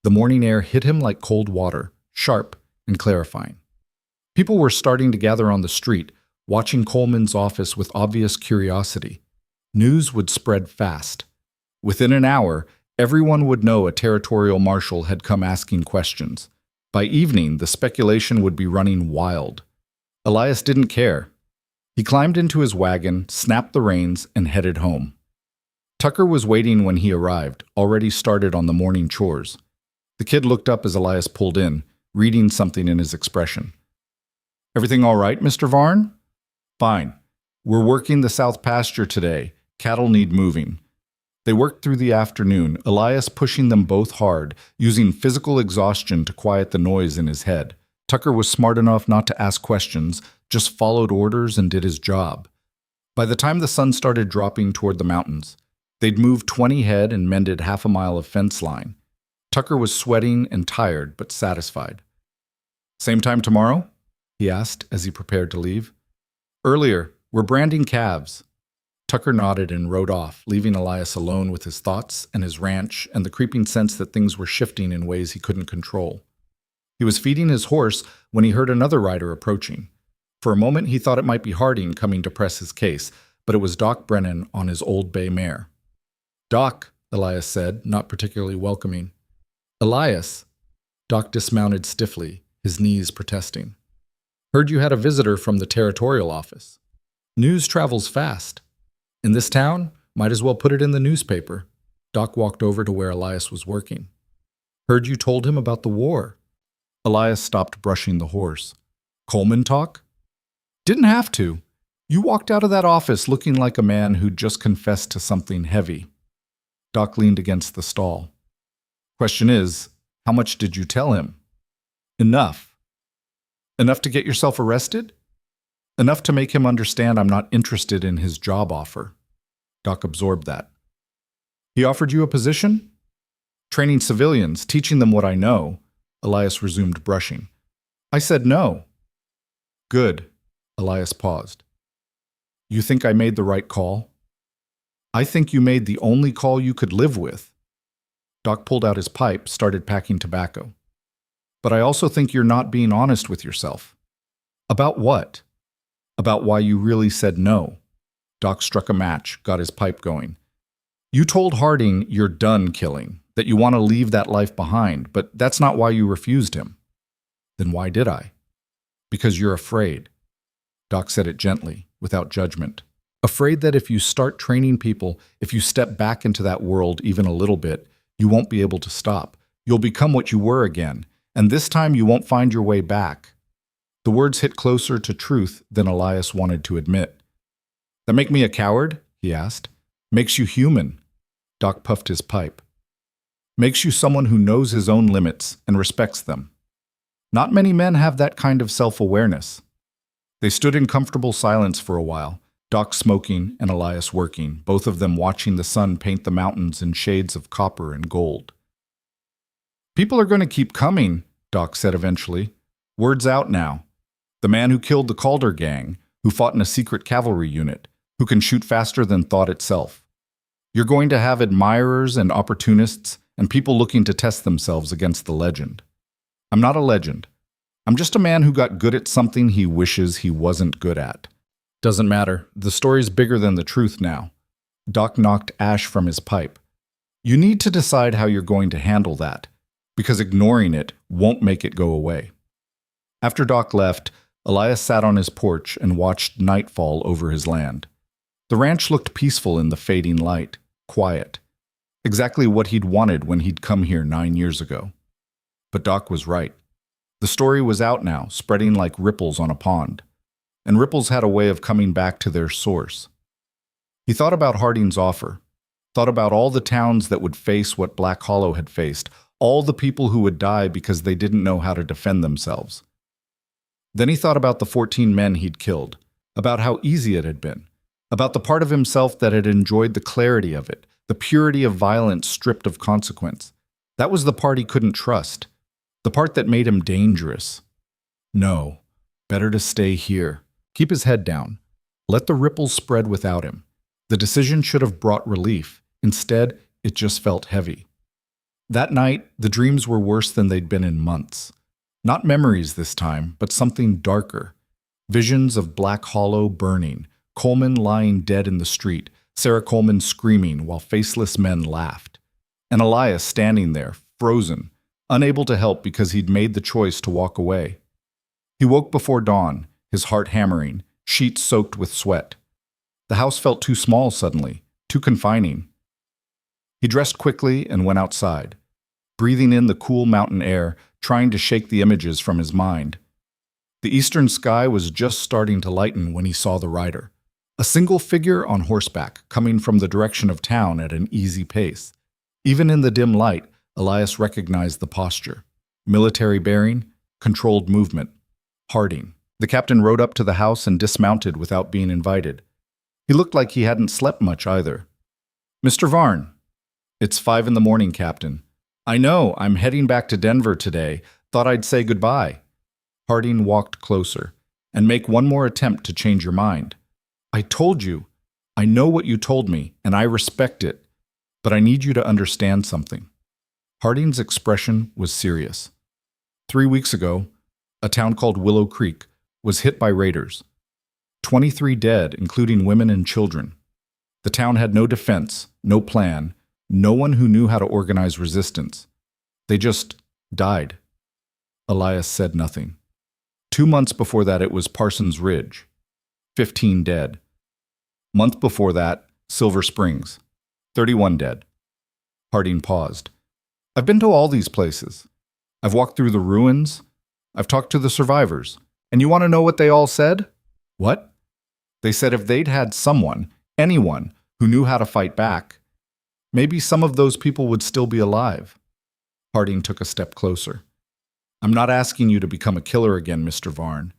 Speaker 1: The morning air hit him like cold water, sharp and clarifying. People were starting to gather on the street, watching Coleman's office with obvious curiosity. News would spread fast. Within an hour, everyone would know a territorial marshal had come asking questions. By evening, the speculation would be running wild. Elias didn't care. He climbed into his wagon, snapped the reins, and headed home. Tucker was waiting when he arrived, already started on the morning chores. The kid looked up as Elias pulled in, reading something in his expression. "Everything all right, Mr. Varn?" "Fine. We're working the south pasture today. Cattle need moving." They worked through the afternoon, Elias pushing them both hard, using physical exhaustion to quiet the noise in his head. Tucker was smart enough not to ask questions, just followed orders and did his job. By the time the sun started dropping toward the mountains, they'd moved 20 head and mended half a mile of fence line. Tucker was sweating and tired, but satisfied. "Same time tomorrow?" he asked as he prepared to leave. "Earlier. We're branding calves." Tucker nodded and rode off, leaving Elias alone with his thoughts and his ranch and the creeping sense that things were shifting in ways he couldn't control. He was feeding his horse when he heard another rider approaching. For a moment he thought it might be Harding coming to press his case, but it was Doc Brennan on his old bay mare. Doc, Elias said, not particularly welcoming. Elias. Doc dismounted stiffly, his knees protesting. Heard you had a visitor from the territorial office. News travels fast. In this town, might as well put it in the newspaper. Doc walked over to where Elias was working. Heard you told him about the war. Elias stopped brushing the horse. Coleman talk? Didn't have to. You walked out of that office looking like a man who'd just confessed to something heavy. Doc leaned against the stall. Question is, how much did you tell him? Enough. Enough to get yourself arrested? Enough to make him understand I'm not interested in his job offer. Doc absorbed that. He offered you a position? Training civilians, teaching them what I know. Elias resumed brushing. I said no. Good. Elias paused. You think I made the right call? I think you made the only call you could live with. Doc pulled out his pipe, started packing tobacco. But I also think you're not being honest with yourself. About what? About why you really said no. Doc struck a match, got his pipe going. You told Harding you're done killing, that you want to leave that life behind, but that's not why you refused him. Then why did I? Because you're afraid. Doc said it gently, without judgment. Afraid that if you start training people, if you step back into that world even a little bit, you won't be able to stop. You'll become what you were again, and this time you won't find your way back. The words hit closer to truth than Elias wanted to admit. That make me a coward? He asked. Makes you human. Doc puffed his pipe. Makes you someone who knows his own limits and respects them. Not many men have that kind of self-awareness. They stood in comfortable silence for a while, Doc smoking and Elias working, both of them watching the sun paint the mountains in shades of copper and gold. People are going to keep coming, Doc said eventually. Word's out now. The man who killed the Calder gang, who fought in a secret cavalry unit, who can shoot faster than thought itself. You're going to have admirers and opportunists and people looking to test themselves against the legend. I'm not a legend. I'm just a man who got good at something he wishes he wasn't good at. Doesn't matter. The story's bigger than the truth now. Doc knocked ash from his pipe. You need to decide how you're going to handle that, because ignoring it won't make it go away. After Doc left, Elias sat on his porch and watched nightfall over his land. The ranch looked peaceful in the fading light, quiet. Exactly what he'd wanted when he'd come here 9 years ago. But Doc was right. The story was out now, spreading like ripples on a pond. And ripples had a way of coming back to their source. He thought about Harding's offer, thought about all the towns that would face what Black Hollow had faced, all the people who would die because they didn't know how to defend themselves. Then he thought about the 14 men he'd killed, about how easy it had been, about the part of himself that had enjoyed the clarity of it, the purity of violence stripped of consequence. That was the part he couldn't trust, the part that made him dangerous. No, better to stay here. Keep his head down. Let the ripples spread without him. The decision should have brought relief. Instead, it just felt heavy. That night, the dreams were worse than they'd been in months. Not memories this time, but something darker. Visions of Black Hollow burning, Coleman lying dead in the street, Sarah Coleman screaming while faceless men laughed, and Elias standing there, frozen, unable to help because he'd made the choice to walk away. He woke before dawn, his heart hammering, sheets soaked with sweat. The house felt too small suddenly, too confining. He dressed quickly and went outside, breathing in the cool mountain air, trying to shake the images from his mind. The eastern sky was just starting to lighten when he saw the rider. A single figure on horseback, coming from the direction of town at an easy pace. Even in the dim light, Elias recognized the posture. Military bearing, controlled movement. Harding. The captain rode up to the house and dismounted without being invited. He looked like he hadn't slept much either. Mr. Varn. It's 5 a.m, Captain. I know, I'm heading back to Denver today. Thought I'd say goodbye. Harding walked closer. And make one more attempt to change your mind. I told you. I know what you told me, and I respect it. But I need you to understand something. Harding's expression was serious. 3 weeks ago, a town called Willow Creek was hit by raiders. 23 dead, including women and children. The town had no defense, no plan, No one who knew how to organize resistance. They just died. Elias said nothing. 2 months before that, it was Parsons Ridge. 15 dead. Month before that, Silver Springs. 31 dead. Harding paused. I've been to all these places. I've walked through the ruins. I've talked to the survivors. And you want to know what they all said? What? They said if they'd had someone, anyone, who knew how to fight back, maybe some of those people would still be alive. Harding took a step closer. I'm not asking you to become a killer again, Mr. Varn.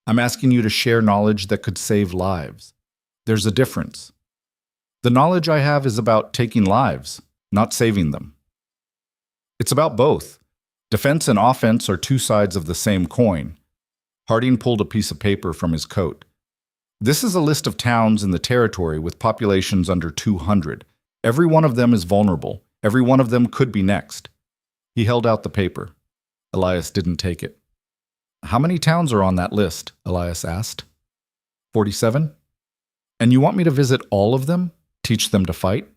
Speaker 1: I'm asking you to share knowledge that could save lives. There's a difference. The knowledge I have is about taking lives, not saving them. It's about both. Defense and offense are two sides of the same coin. Harding pulled a piece of paper from his coat. This is a list of towns in the territory with populations under 200. Every one of them is vulnerable. Every one of them could be next. He held out the paper. Elias didn't take it. How many towns are on that list? Elias asked. 47? And you want me to visit all of them? Teach them to fight?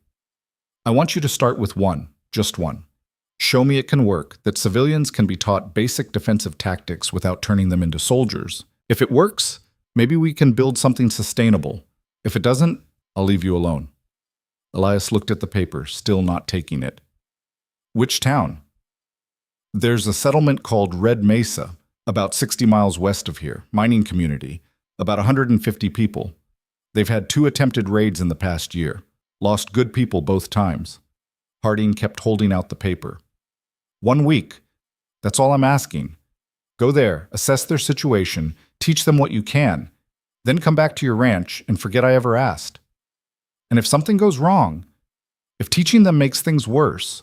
Speaker 1: I want you to start with one, just one. Show me it can work, that civilians can be taught basic defensive tactics without turning them into soldiers. If it works, maybe we can build something sustainable. If it doesn't, I'll leave you alone. Elias looked at the paper, still not taking it. Which town? There's a settlement called Red Mesa, about 60 miles west of here, mining community, about 150 people. They've had 2 attempted raids in the past year, lost good people both times. Harding kept holding out the paper. 1 week. That's all I'm asking. Go there, assess their situation, teach them what you can, then come back to your ranch and forget I ever asked. And if something goes wrong, if teaching them makes things worse,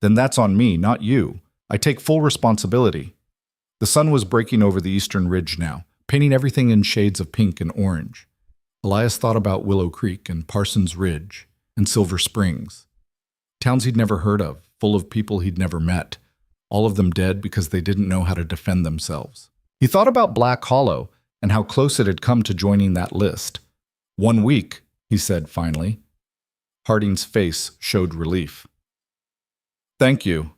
Speaker 1: then that's on me, not you. I take full responsibility. The sun was breaking over the eastern ridge now, painting everything in shades of pink and orange. Elias thought about Willow Creek and Parsons Ridge and Silver Springs. Towns he'd never heard of, full of people he'd never met, all of them dead because they didn't know how to defend themselves. He thought about Black Hollow and how close it had come to joining that list. 1 week, he said finally. Harding's face showed relief. Thank you.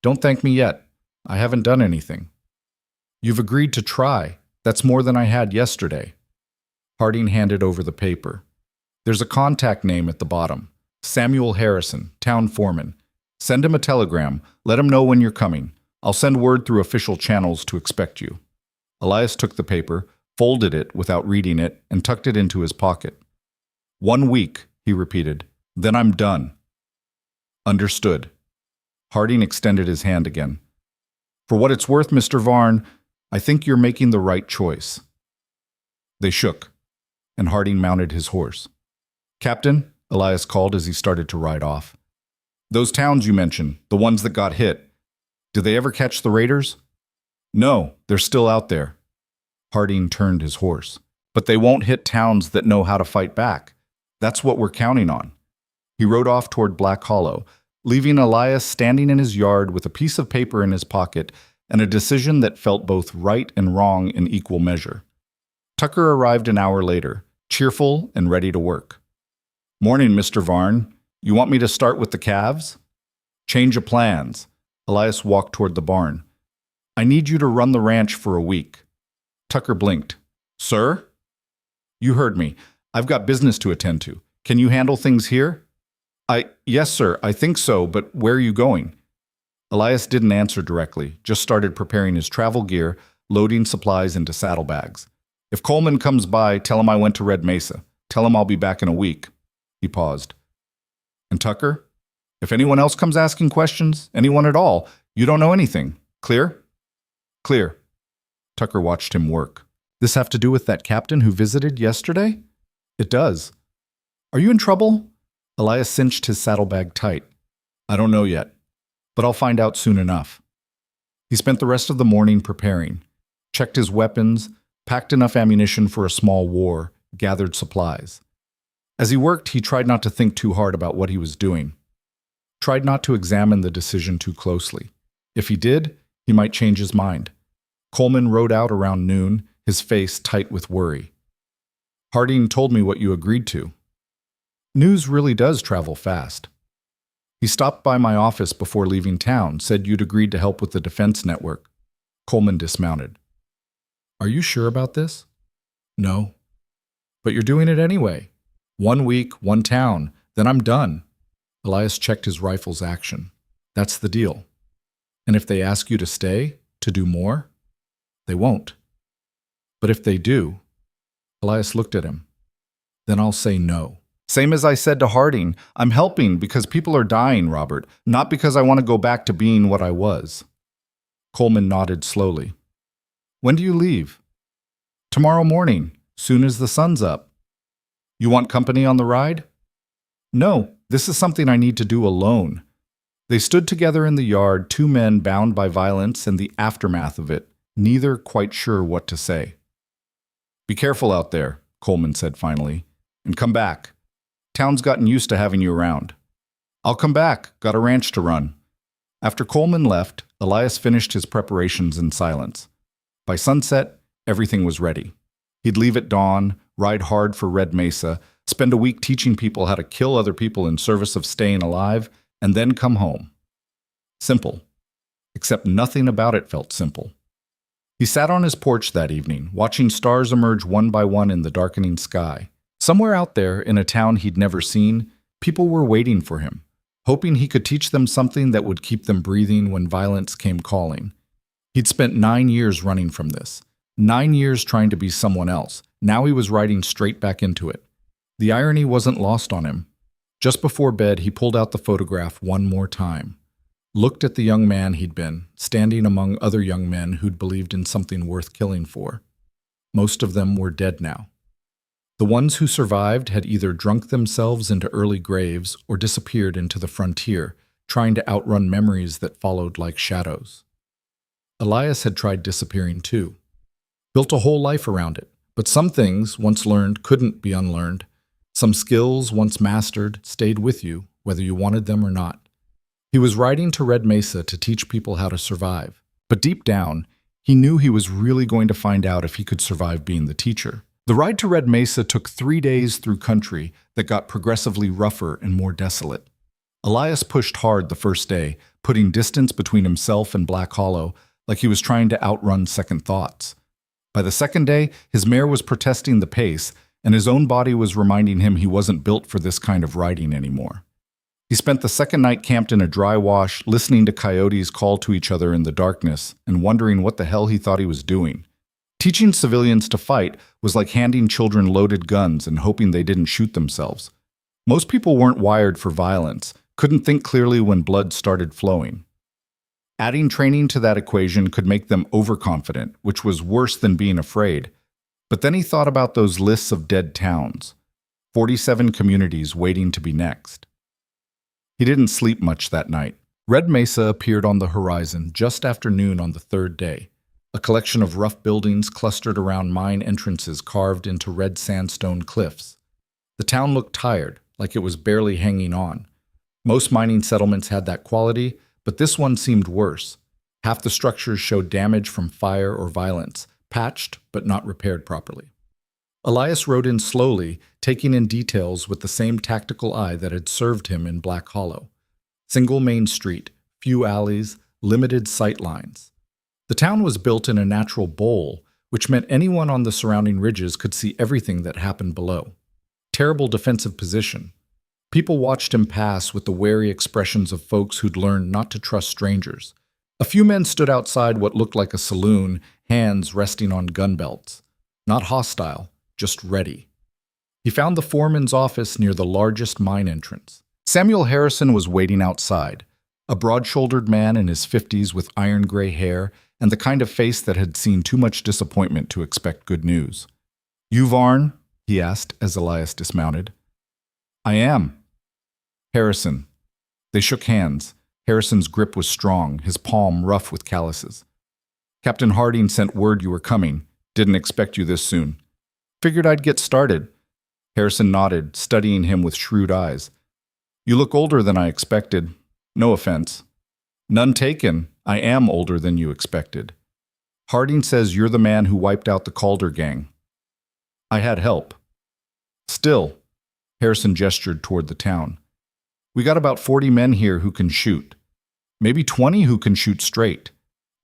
Speaker 1: Don't thank me yet. I haven't done anything. You've agreed to try. That's more than I had yesterday. Harding handed over the paper. There's a contact name at the bottom. Samuel Harrison, town foreman. Send him a telegram. Let him know when you're coming. I'll send word through official channels to expect you. Elias took the paper, folded it without reading it, and tucked it into his pocket. 1 week, he repeated. Then I'm done. Understood. Harding extended his hand again. For what it's worth, Mr. Varn, I think you're making the right choice. They shook, and Harding mounted his horse. Captain, Elias called as he started to ride off. Those towns you mentioned, the ones that got hit, did they ever catch the raiders? No, they're still out there. Harding turned his horse. But they won't hit towns that know how to fight back. That's what we're counting on. He rode off toward Black Hollow, leaving Elias standing in his yard with a piece of paper in his pocket and a decision that felt both right and wrong in equal measure. Tucker arrived an hour later, cheerful and ready to work. Morning, Mr. Varn. You want me to start with the calves? Change of plans. Elias walked toward the barn. I need you to run the ranch for a week. Tucker blinked. Sir? You heard me. I've got business to attend to. Can you handle things here? Yes, sir, I think so, but where are you going? Elias didn't answer directly, just started preparing his travel gear, loading supplies into saddlebags. If Coleman comes by, tell him I went to Red Mesa. Tell him I'll be back in a week. He paused. And Tucker? If anyone else comes asking questions, anyone at all, you don't know anything. Clear? Clear. Tucker watched him work. This have to do with that captain who visited yesterday? It does. Are you in trouble? Elias cinched his saddlebag tight. I don't know yet, but I'll find out soon enough. He spent the rest of the morning preparing, checked his weapons, packed enough ammunition for a small war, gathered supplies. As he worked, he tried not to think too hard about what he was doing. Tried not to examine the decision too closely. If he did, he might change his mind. Coleman rode out around noon, his face tight with worry. Harding told me what you agreed to. News really does travel fast. He stopped by my office before leaving town, said you'd agreed to help with the defense network. Coleman dismounted. Are you sure about this? No. But you're doing it anyway. 1 week, 1 town, then I'm done. Elias checked his rifle's action. That's the deal. And if they ask you to stay, to do more, they won't. But if they do, Elias looked at him, then I'll say no. Same as I said to Harding, I'm helping because people are dying, Robert, not because I want to go back to being what I was. Coleman nodded slowly. When do you leave? Tomorrow morning, soon as the sun's up. You want company on the ride? No, this is something I need to do alone. They stood together in the yard, 2 men bound by violence and the aftermath of it, neither quite sure what to say. Be careful out there, Coleman said finally, and come back. Town's gotten used to having you around. I'll come back, got a ranch to run. After Coleman left, Elias finished his preparations in silence. By sunset, everything was ready. He'd leave at dawn, ride hard for Red Mesa, spend a week teaching people how to kill other people in service of staying alive, and then come home. Simple. Except nothing about it felt simple. He sat on his porch that evening, watching stars emerge one by one in the darkening sky. Somewhere out there, in a town he'd never seen, people were waiting for him, hoping he could teach them something that would keep them breathing when violence came calling. He'd spent 9 years running from this, 9 years trying to be someone else. Now he was riding straight back into it. The irony wasn't lost on him. Just before bed, he pulled out the photograph one more time, looked at the young man he'd been, standing among other young men who'd believed in something worth killing for. Most of them were dead now. The ones who survived had either drunk themselves into early graves or disappeared into the frontier, trying to outrun memories that followed like shadows. Elias had tried disappearing too, built a whole life around it, but some things, once learned, couldn't be unlearned. Some skills, once mastered, stayed with you, whether you wanted them or not. He was riding to Red Mesa to teach people how to survive, but deep down, he knew he was really going to find out if he could survive being the teacher. The ride to Red Mesa took 3 days through country that got progressively rougher and more desolate. Elias pushed hard the first day, putting distance between himself and Black Hollow, like he was trying to outrun second thoughts. By the second day, his mare was protesting the pace, and his own body was reminding him he wasn't built for this kind of riding anymore. He spent the second night camped in a dry wash, listening to coyotes call to each other in the darkness and wondering what the hell he thought he was doing. Teaching civilians to fight was like handing children loaded guns and hoping they didn't shoot themselves. Most people weren't wired for violence, couldn't think clearly when blood started flowing. Adding training to that equation could make them overconfident, which was worse than being afraid. But then he thought about those lists of dead towns, 47 communities waiting to be next. He didn't sleep much that night. Red Mesa appeared on the horizon just after noon on the 3rd day, a collection of rough buildings clustered around mine entrances carved into red sandstone cliffs. The town looked tired, like it was barely hanging on. Most mining settlements had that quality, but this one seemed worse. Half the structures showed damage from fire or violence, patched but not repaired properly. Elias rode in slowly, taking in details with the same tactical eye that had served him in Black Hollow. Single main street, few alleys, limited sight lines. The town was built in a natural bowl, which meant anyone on the surrounding ridges could see everything that happened below. Terrible defensive position. People watched him pass with the wary expressions of folks who'd learned not to trust strangers. A few men stood outside what looked like a saloon, hands resting on gun belts. Not hostile, just ready. He found the foreman's office near the largest mine entrance. Samuel Harrison was waiting outside, a broad-shouldered man in his 50s with iron-gray hair and the kind of face that had seen too much disappointment to expect good news. "You Varn?" he asked as Elias dismounted. "I am." "Harrison." They shook hands. Harrison's grip was strong, his palm rough with calluses. "Captain Harding sent word you were coming. Didn't expect you this soon." "Figured I'd get started." Harrison nodded, studying him with shrewd eyes. "You look older than I expected. No offense." "None taken. I am older than you expected. Harding says you're the man who wiped out the Calder gang." "I had help." "Still," Harrison gestured toward the town, We got about 40 men here who can shoot. Maybe 20 who can shoot straight.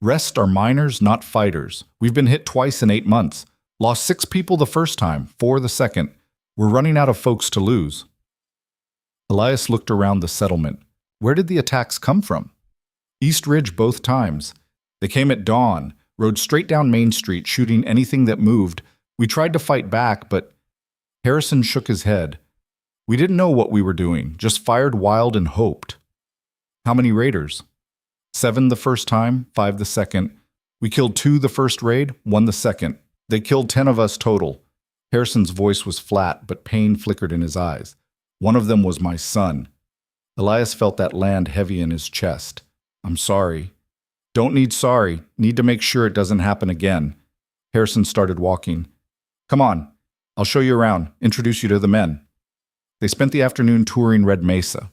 Speaker 1: Rest are miners, not fighters. We've been hit twice in 8 months. Lost 6 people the first time, 4 the second. We're running out of folks to lose." Elias looked around the settlement. Where did the attacks come from? East Ridge both times. They came at dawn, rode straight down Main Street, shooting anything that moved. We tried to fight back, but Harrison shook his head. We didn't know what we were doing, just fired wild and hoped. How many raiders? 7 the first time, 5 the second. We killed 2 the first raid, 1 the second. They killed 10 of us total. Harrison's voice was flat, but pain flickered in his eyes. One of them was my son. Elias felt that land heavy in his chest. I'm sorry. Don't need sorry. Need to make sure it doesn't happen again. Harrison started walking. Come on. I'll show you around, introduce you to the men. They spent the afternoon touring Red Mesa.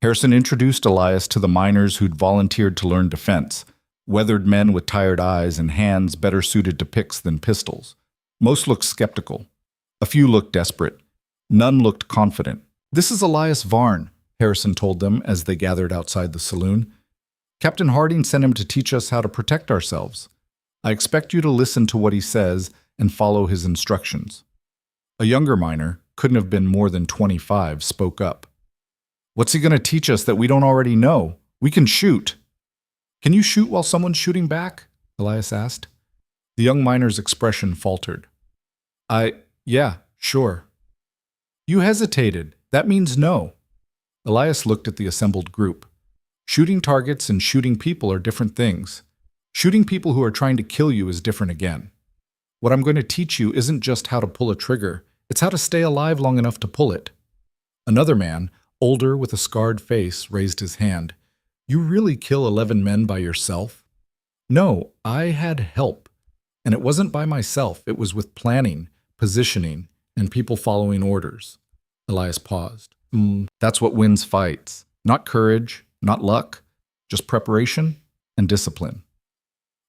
Speaker 1: Harrison introduced Elias to the miners who'd volunteered to learn defense, weathered men with tired eyes and hands better suited to picks than pistols. Most looked skeptical. A few looked desperate. None looked confident. This is Elias Varn, Harrison told them as they gathered outside the saloon. Captain Harding sent him to teach us how to protect ourselves. I expect you to listen to what he says and follow his instructions. A younger miner, couldn't have been more than 25, spoke up. What's he going to teach us that we don't already know? We can shoot. Can you shoot while someone's shooting back? Elias asked. The young miner's expression faltered. Yeah, sure. You hesitated. That means no. Elias looked at the assembled group. Shooting targets and shooting people are different things. Shooting people who are trying to kill you is different again. What I'm going to teach you isn't just how to pull a trigger, it's how to stay alive long enough to pull it. Another man, older with a scarred face, raised his hand. You really kill 11 men by yourself? No, I had help. And it wasn't by myself, it was with planning, positioning, and people following orders. Elias paused. That's what wins fights. Not courage, not luck, just preparation and discipline.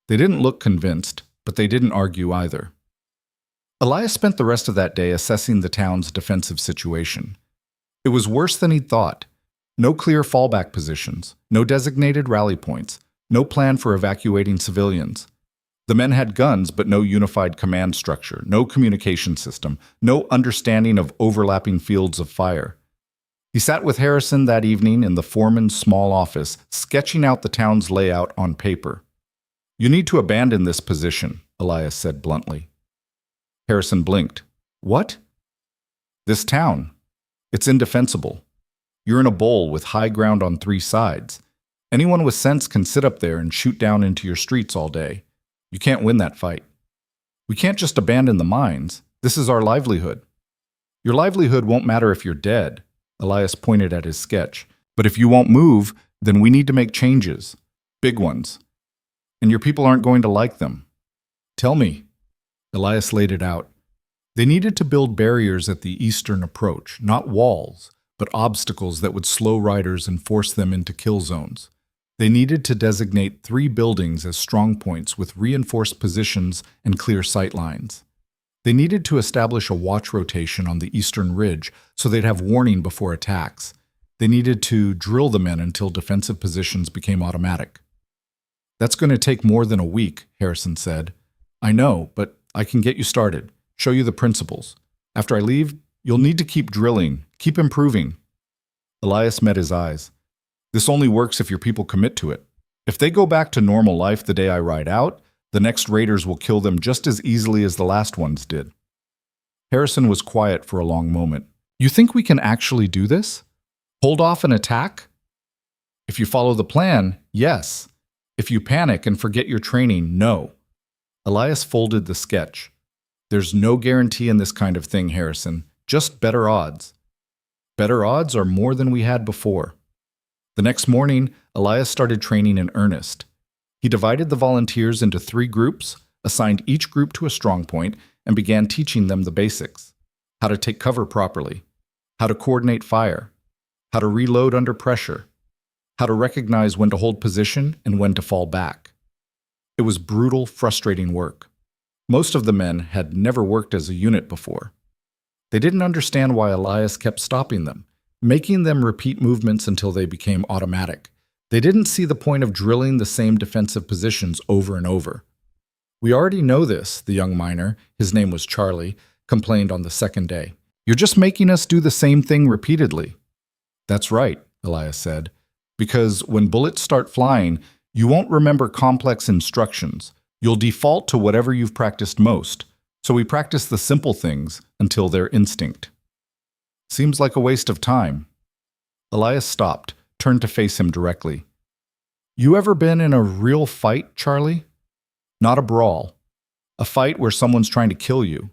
Speaker 1: They didn't look convinced, but they didn't argue either. Elias spent the rest of that day assessing the town's defensive situation. It was worse than he'd thought. No clear fallback positions, no designated rally points, no plan for evacuating civilians. The men had guns, but no unified command structure, no communication system, no understanding of overlapping fields of fire. He sat with Harrison that evening in the foreman's small office, sketching out the town's layout on paper. You need to abandon this position, Elias said bluntly. Harrison blinked. What? This town. It's indefensible. You're in a bowl with high ground on 3 sides. Anyone with sense can sit up there and shoot down into your streets all day. You can't win that fight. We can't just abandon the mines. This is our livelihood. Your livelihood won't matter if you're dead, Elias pointed at his sketch. But if you won't move, then we need to make changes. Big ones. And your people aren't going to like them. Tell me. Elias laid it out. They needed to build barriers at the eastern approach, not walls, but obstacles that would slow riders and force them into kill zones. They needed to designate 3 buildings as strong points with reinforced positions and clear sight lines. They needed to establish a watch rotation on the eastern ridge so they'd have warning before attacks. They needed to drill the men until defensive positions became automatic. That's going to take more than a week, Harrison said. I know, but I can get you started, show you the principles. After I leave, you'll need to keep drilling, keep improving. Elias met his eyes. This only works if your people commit to it. If they go back to normal life the day I ride out, the next raiders will kill them just as easily as the last ones did. Harrison was quiet for a long moment. You think we can actually do this? Hold off an attack? If you follow the plan, yes. If you panic and forget your training, no. Elias folded the sketch. There's no guarantee in this kind of thing, Harrison. Just better odds. Better odds are more than we had before. The next morning, Elias started training in earnest. He divided the volunteers into 3 groups, assigned each group to a strong point, and began teaching them the basics. How to take cover properly, how to coordinate fire, how to reload under pressure, how to recognize when to hold position and when to fall back. It was brutal, frustrating work. Most of the men had never worked as a unit before. They didn't understand why Elias kept stopping them. making them repeat movements until they became automatic. They didn't see the point of drilling the same defensive positions over and over. "We already know this," the young miner, his name was Charlie, complained on the second day. "You're just making us do the same thing repeatedly." "That's right," Elias said, "because when bullets start flying, you won't remember complex instructions. You'll default to whatever you've practiced most, so we practice the simple things until they're instinct." "Seems like a waste of time." Elias stopped, turned to face him directly. "You ever been in a real fight, Charlie? Not a brawl. A fight where someone's trying to kill you."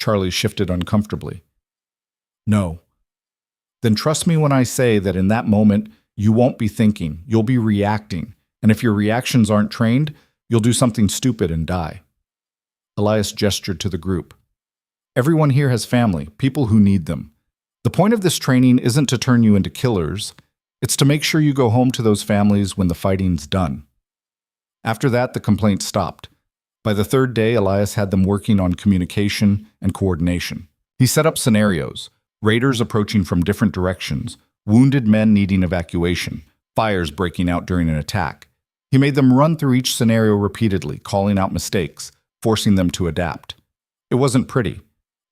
Speaker 1: Charlie shifted uncomfortably. "No." "Then trust me when I say that in that moment, you won't be thinking, you'll be reacting, and if your reactions aren't trained, you'll do something stupid and die." Elias gestured to the group. "Everyone here has family, people who need them. The point of this training isn't to turn you into killers. It's to make sure you go home to those families when the fighting's done." After that, the complaints stopped. By the third day, Elias had them working on communication and coordination. He set up scenarios: raiders approaching from different directions, wounded men needing evacuation, fires breaking out during an attack. He made them run through each scenario repeatedly, calling out mistakes, forcing them to adapt. It wasn't pretty.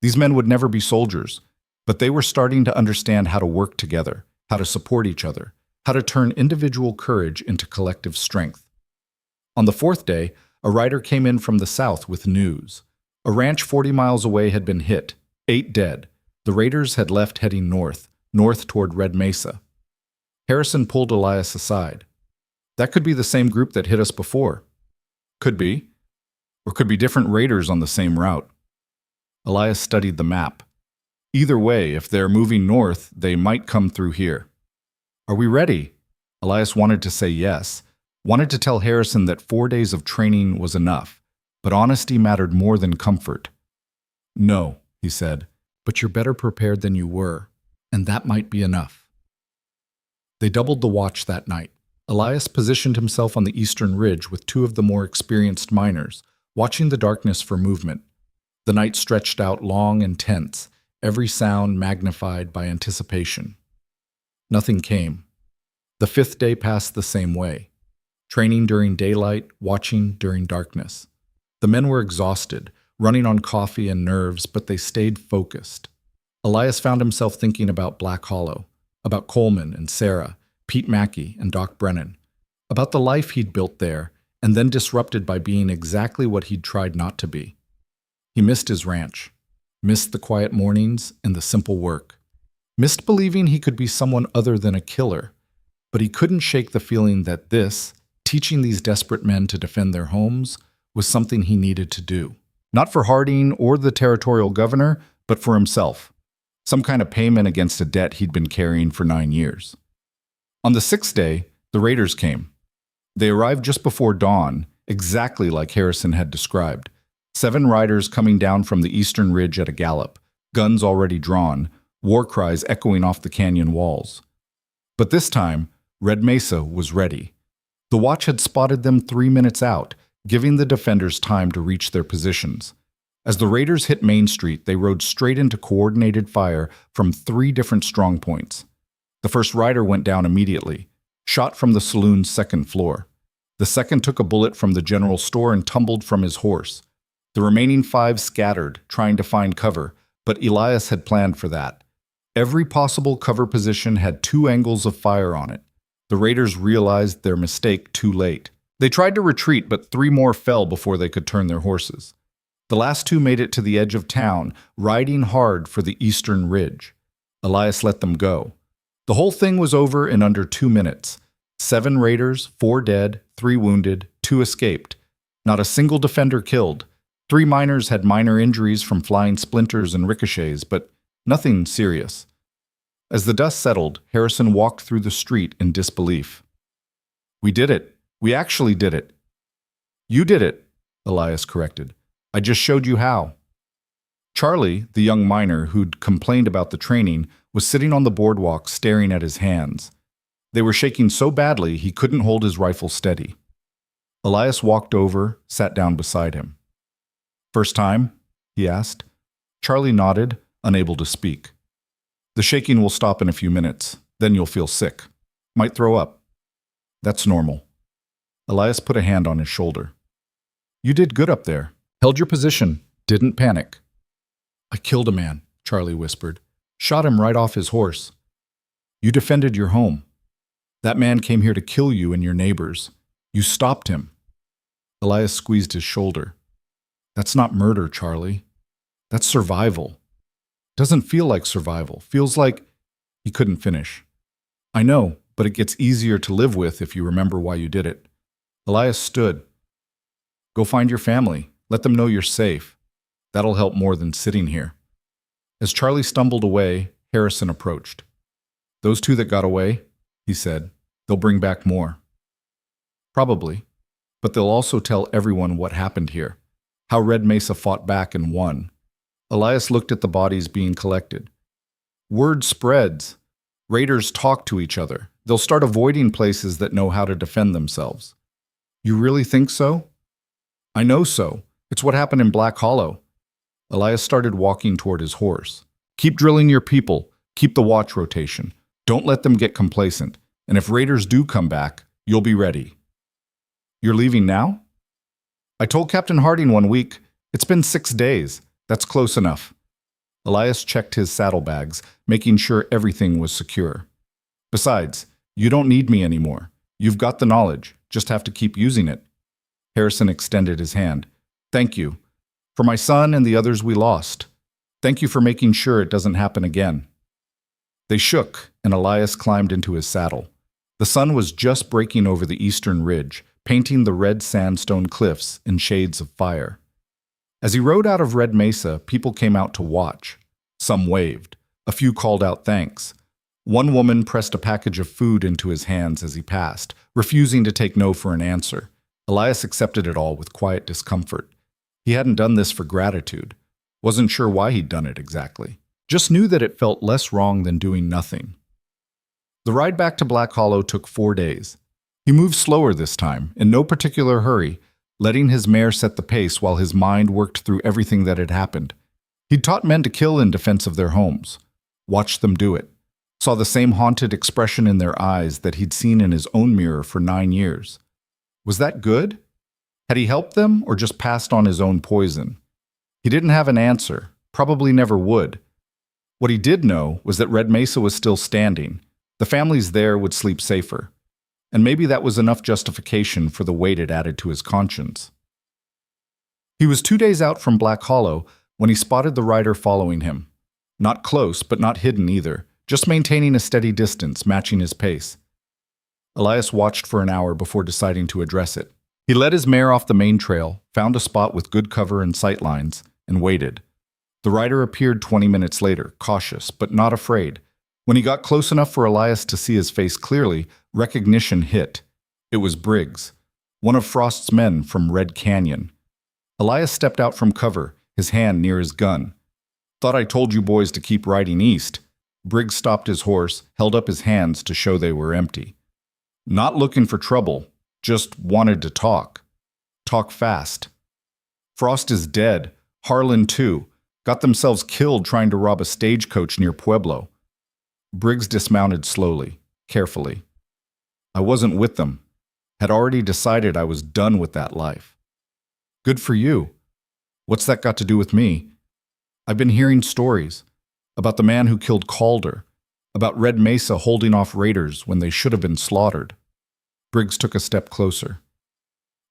Speaker 1: These men would never be soldiers, but they were starting to understand how to work together, how to support each other, how to turn individual courage into collective strength. On the fourth day, a rider came in from the south with news. A ranch 40 miles away had been hit, 8 dead. The raiders had left heading north toward Red Mesa. Harrison pulled Elias aside. "That could be the same group that hit us before." "Could be. Or could be different raiders on the same route." Elias studied the map. "Either way, if they're moving north, they might come through here." "Are we ready?" Elias wanted to say yes, wanted to tell Harrison that 4 days of training was enough, but honesty mattered more than comfort. "No," he said, "but you're better prepared than you were, and that might be enough." They doubled the watch that night. Elias positioned himself on the eastern ridge with 2 of the more experienced miners, watching the darkness for movement. The night stretched out long and tense, every sound magnified by anticipation. Nothing came. The 5th day passed the same way. Training during daylight, watching during darkness. The men were exhausted, running on coffee and nerves, but they stayed focused. Elias found himself thinking about Black Hollow, about Coleman and Sarah, Pete Mackey and Doc Brennan, about the life he'd built there, and then disrupted by being exactly what he'd tried not to be. He missed his ranch, missed the quiet mornings and the simple work, missed believing he could be someone other than a killer, but he couldn't shake the feeling that this, teaching these desperate men to defend their homes, was something he needed to do. Not for Harding or the territorial governor, but for himself. Some kind of payment against a debt he'd been carrying for 9 years. On the 6th day, the raiders came. They arrived just before dawn, exactly like Harrison had described. 7 riders coming down from the eastern ridge at a gallop, guns already drawn, war cries echoing off the canyon walls. But this time, Red Mesa was ready. The watch had spotted them 3 minutes out, giving the defenders time to reach their positions. As the raiders hit Main Street, they rode straight into coordinated fire from 3 different strongpoints. The first rider went down immediately, shot from the saloon's 2nd floor. The second took a bullet from the general store and tumbled from his horse. The remaining 5 scattered, trying to find cover, but Elias had planned for that. Every possible cover position had 2 angles of fire on it. The raiders realized their mistake too late. They tried to retreat, but 3 more fell before they could turn their horses. The last 2 made it to the edge of town, riding hard for the eastern ridge. Elias let them go. The whole thing was over in under 2 minutes. 7 raiders, 4 dead, 3 wounded, 2 escaped. Not a single defender killed. 3 miners had minor injuries from flying splinters and ricochets, but nothing serious. As the dust settled, Harrison walked through the street in disbelief. "We did it. We actually did it." "You did it," Elias corrected. "I just showed you how." Charlie, the young miner who'd complained about the training, was sitting on the boardwalk staring at his hands. They were shaking so badly he couldn't hold his rifle steady. Elias walked over, sat down beside him. "First time?" he asked. Charlie nodded, unable to speak. The shaking will stop in a few minutes. Then you'll feel sick. Might throw up. That's normal. Elias put a hand on his shoulder. You did good up there. Held your position. Didn't panic. I killed a man, Charlie whispered. Shot him right off his horse. You defended your home. That man came here to kill you and your neighbors. You stopped him. Elias squeezed his shoulder. That's not murder, Charlie. That's survival. Doesn't feel like survival. Feels like... He couldn't finish. I know, but it gets easier to live with if you remember why you did it. Elias stood. Go find your family. Let them know you're safe. That'll help more than sitting here. As Charlie stumbled away, Harrison approached. Those two that got away, he said, they'll bring back more. Probably, but they'll also tell everyone what happened here, how Red Mesa fought back and won. Elias looked at the bodies being collected. Word spreads. Raiders talk to each other. They'll start avoiding places that know how to defend themselves. You really think so? I know so. It's what happened in Black Hollow. Elias started walking toward his horse. Keep drilling your people. Keep the watch rotation. Don't let them get complacent. And if raiders do come back, you'll be ready. You're leaving now? I told Captain Harding 1 week. It's been 6 days. That's close enough. Elias checked his saddlebags, making sure everything was secure. Besides, you don't need me anymore. You've got the knowledge. Just have to keep using it. Harrison extended his hand. Thank you. For my son and the others we lost. Thank you for making sure it doesn't happen again. They shook, and Elias climbed into his saddle. The sun was just breaking over the eastern ridge, painting the red sandstone cliffs in shades of fire. As he rode out of Red Mesa, people came out to watch. Some waved. A few called out thanks. One woman pressed a package of food into his hands as he passed, refusing to take no for an answer. Elias accepted it all with quiet discomfort. He hadn't done this for gratitude. Wasn't sure why he'd done it exactly. Just knew that it felt less wrong than doing nothing. The ride back to Black Hollow took 4 days. He moved slower this time, in no particular hurry, letting his mare set the pace while his mind worked through everything that had happened. He'd taught men to kill in defense of their homes. Watched them do it. Saw the same haunted expression in their eyes that he'd seen in his own mirror for 9 years. Was that good? Had he helped them or just passed on his own poison? He didn't have an answer, probably never would. What he did know was that Red Mesa was still standing. The families there would sleep safer. And maybe that was enough justification for the weight it added to his conscience. He was 2 days out from Black Hollow when he spotted the rider following him. Not close, but not hidden either, just maintaining a steady distance, matching his pace. Elias watched for an hour before deciding to address it. He led his mare off the main trail, found a spot with good cover and sight lines, and waited. The rider appeared 20 minutes later, cautious, but not afraid. When he got close enough for Elias to see his face clearly, recognition hit. It was Briggs, one of Frost's men from Red Canyon. Elias stepped out from cover, his hand near his gun. Thought I told you boys to keep riding east. Briggs stopped his horse, held up his hands to show they were empty. Not looking for trouble, just wanted to talk. Talk fast. Frost is dead. Harlan too. Got themselves killed trying to rob a stagecoach near Pueblo. Briggs dismounted slowly, carefully. I wasn't with them. Had already decided I was done with that life. Good for you. What's that got to do with me? I've been hearing stories about the man who killed Calder, about Red Mesa holding off raiders when they should have been slaughtered. Briggs took a step closer.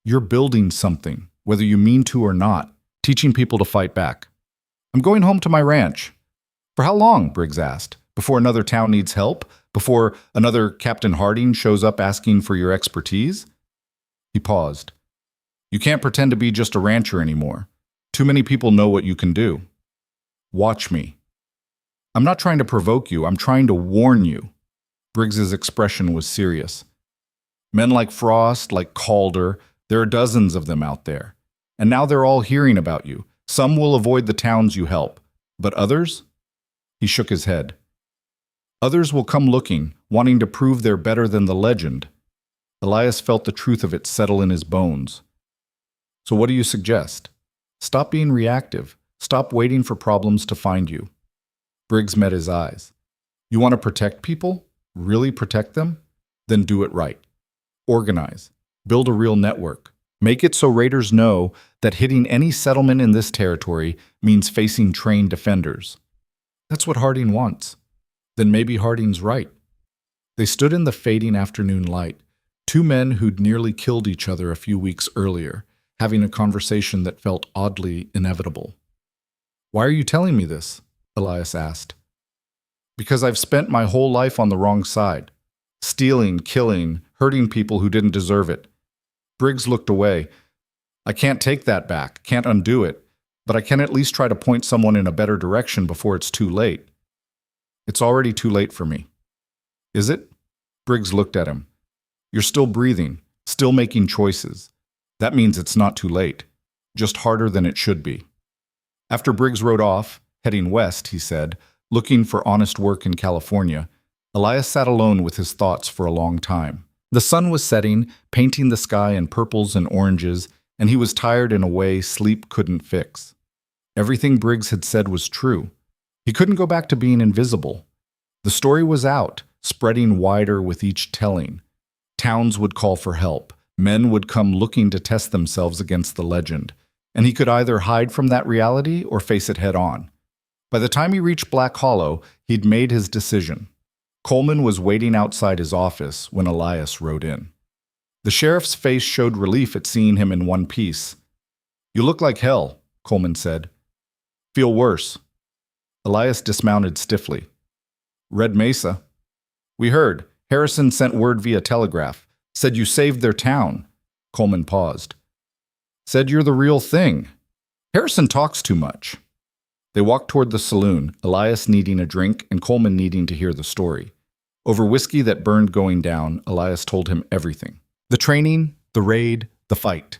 Speaker 1: You're building something, whether you mean to or not, teaching people to fight back. I'm going home to my ranch. For how long? Briggs asked. Before another town needs help? Before another Captain Harding shows up asking for your expertise? He paused. You can't pretend to be just a rancher anymore. Too many people know what you can do. Watch me. I'm not trying to provoke you. I'm trying to warn you. Briggs's expression was serious. Men like Frost, like Calder, there are dozens of them out there. And now they're all hearing about you. Some will avoid the towns you help. But others? He shook his head. Others will come looking, wanting to prove they're better than the legend. Elias felt the truth of it settle in his bones. So what do you suggest? Stop being reactive. Stop waiting for problems to find you. Briggs met his eyes. You want to protect people? Really protect them? Then do it right. Organize. Build a real network. Make it so raiders know that hitting any settlement in this territory means facing trained defenders. That's what Harding wants. Then maybe Harding's right. They stood in the fading afternoon light, two men who'd nearly killed each other a few weeks earlier, having a conversation that felt oddly inevitable. "Why are you telling me this?" Elias asked. "Because I've spent my whole life on the wrong side. Stealing, killing, hurting people who didn't deserve it." Briggs looked away. "I can't take that back, can't undo it, but I can at least try to point someone in a better direction before it's too late." "It's already too late for me." "Is it?" Briggs looked at him. "You're still breathing, still making choices. That means it's not too late, just harder than it should be." After Briggs rode off, heading west, he said, looking for honest work in California, Elias sat alone with his thoughts for a long time. The sun was setting, painting the sky in purples and oranges, and he was tired in a way sleep couldn't fix. Everything Briggs had said was true. He couldn't go back to being invisible. The story was out, spreading wider with each telling. Towns would call for help. Men would come looking to test themselves against the legend, and he could either hide from that reality or face it head on. By the time he reached Black Hollow, he'd made his decision. Coleman was waiting outside his office when Elias rode in. The sheriff's face showed relief at seeing him in one piece. "You look like hell," Coleman said. "Feel worse." Elias dismounted stiffly. "Red Mesa?" "We heard. Harrison sent word via telegraph. Said you saved their town." Coleman paused. "Said you're the real thing. Harrison talks too much." They walked toward the saloon, Elias needing a drink and Coleman needing to hear the story. Over whiskey that burned going down, Elias told him everything. The training, the raid, the fight.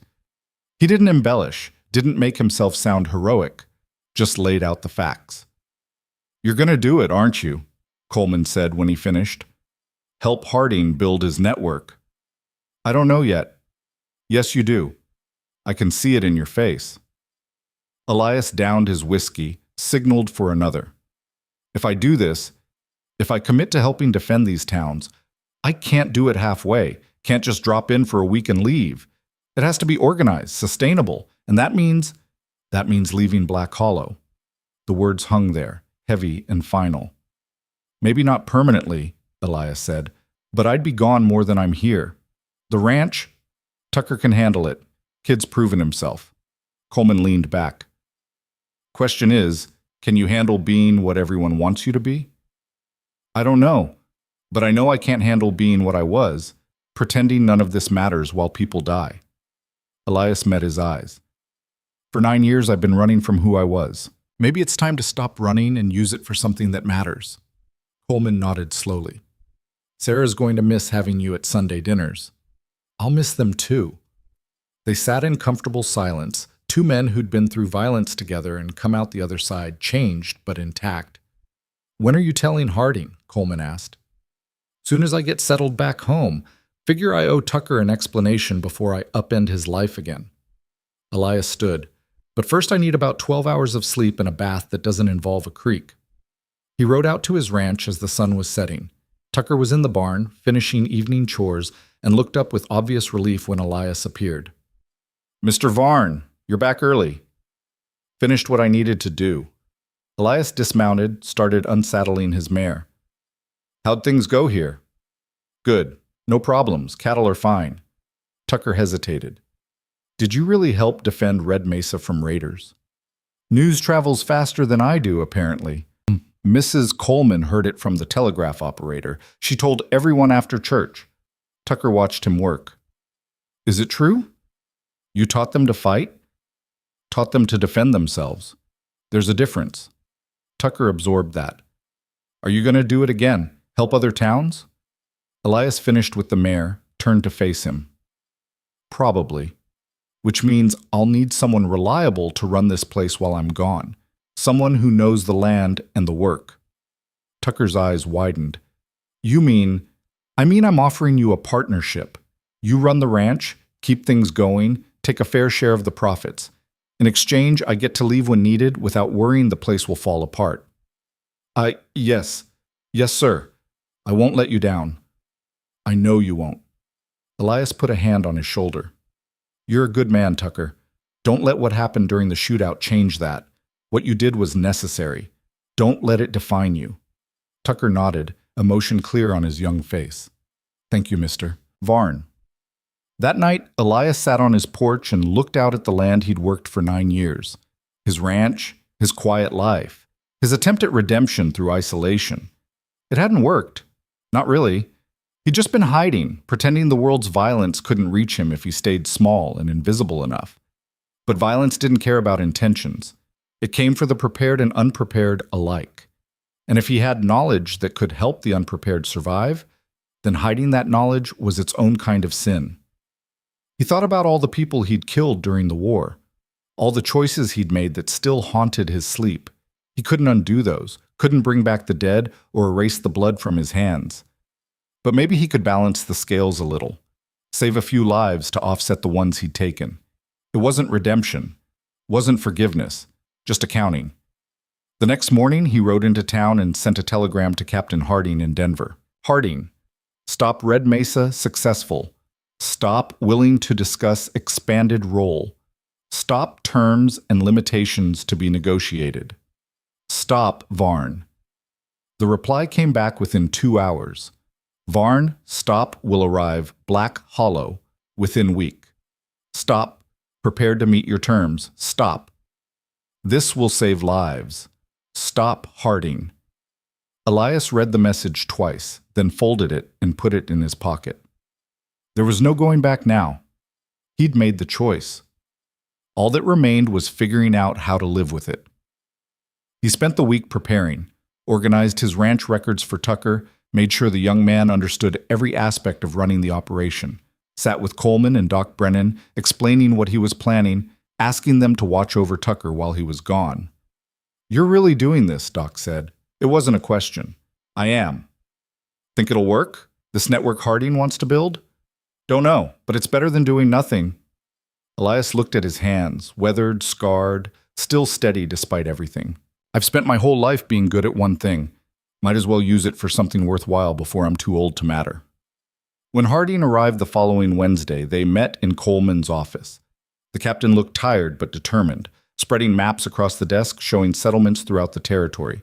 Speaker 1: He didn't embellish, didn't make himself sound heroic, just laid out the facts. "You're going to do it, aren't you?" Coleman said when he finished. "Help Harding build his network." "I don't know yet." "Yes, you do. I can see it in your face." Elias downed his whiskey, signaled for another. "If I do this, if I commit to helping defend these towns, I can't do it halfway, can't just drop in for a week and leave. It has to be organized, sustainable, and that means leaving Black Hollow." The words hung there, heavy and final. "Maybe not permanently," Elias said, "but I'd be gone more than I'm here. The ranch? Tucker can handle it. Kid's proven himself." Coleman leaned back. "Question is, can you handle being what everyone wants you to be?" "I don't know, but I know I can't handle being what I was, pretending none of this matters while people die." Elias met his eyes. "For 9 years I've been running from who I was. Maybe it's time to stop running and use it for something that matters." Coleman nodded slowly. "Sarah's going to miss having you at Sunday dinners." "I'll miss them too." They sat in comfortable silence, two men who'd been through violence together and come out the other side, changed but intact. "When are you telling Harding?" Coleman asked. "Soon as I get settled back home. Figure I owe Tucker an explanation before I upend his life again." Elias stood. "But first I need about 12 hours of sleep and a bath that doesn't involve a creek." He rode out to his ranch as the sun was setting. Tucker was in the barn, finishing evening chores, and looked up with obvious relief when Elias appeared. "Mr. Varn, you're back early." "Finished what I needed to do." Elias dismounted, started unsaddling his mare. "How'd things go here?" "Good. No problems. Cattle are fine." Tucker hesitated. "Did you really help defend Red Mesa from raiders?" "News travels faster than I do, apparently. Mrs. Coleman heard it from the telegraph operator. She told everyone after church." Tucker watched him work. "Is it true? You taught them to fight?" "Taught them to defend themselves. There's a difference." Tucker absorbed that. "Are you going to do it again? Help other towns?" Elias finished with the mare, turned to face him. "Probably. Which means I'll need someone reliable to run this place while I'm gone. Someone who knows the land and the work." Tucker's eyes widened. "You mean, I'm offering you a partnership. You run the ranch, keep things going, take a fair share of the profits. In exchange, I get to leave when needed without worrying the place will fall apart." Yes. Yes, sir. I won't let you down. I know you won't. Elias put a hand on his shoulder. You're a good man, Tucker. Don't let what happened during the shootout change that. What you did was necessary. Don't let it define you. Tucker nodded, emotion clear on his young face. Thank you, Mr. Varn. That night, Elias sat on his porch and looked out at the land he'd worked for 9 years. His ranch, his quiet life, his attempt at redemption through isolation. It hadn't worked. Not really. He'd just been hiding, pretending the world's violence couldn't reach him if he stayed small and invisible enough. But violence didn't care about intentions. It came for the prepared and unprepared alike. And if he had knowledge that could help the unprepared survive, then hiding that knowledge was its own kind of sin. He thought about all the people he'd killed during the war, all the choices he'd made that still haunted his sleep. He couldn't undo those, couldn't bring back the dead or erase the blood from his hands. But maybe he could balance the scales a little, save a few lives to offset the ones he'd taken. It wasn't redemption, wasn't forgiveness, just accounting. The next morning, he rode into town and sent a telegram to Captain Harding in Denver. Harding, stop Red Mesa successful. Stop willing to discuss expanded role. Stop terms and limitations to be negotiated. Stop Varn. The reply came back within 2 hours. Varn, stop will arrive Black Hollow within week. Stop. Prepared to meet your terms. Stop. This will save lives. Stop Harding. Elias read the message twice, then folded it and put it in his pocket. There was no going back now. He'd made the choice. All that remained was figuring out how to live with it. He spent the week preparing, organized his ranch records for Tucker, made sure the young man understood every aspect of running the operation, sat with Coleman and Doc Brennan, explaining what he was planning, asking them to watch over Tucker while he was gone. You're really doing this, Doc said. It wasn't a question. I am. Think it'll work? This network Harding wants to build? Don't know, but it's better than doing nothing. Elias looked at his hands, weathered, scarred, still steady despite everything. I've spent my whole life being good at one thing. Might as well use it for something worthwhile before I'm too old to matter. When Harding arrived the following Wednesday, they met in Coleman's office. The captain looked tired but determined, spreading maps across the desk showing settlements throughout the territory.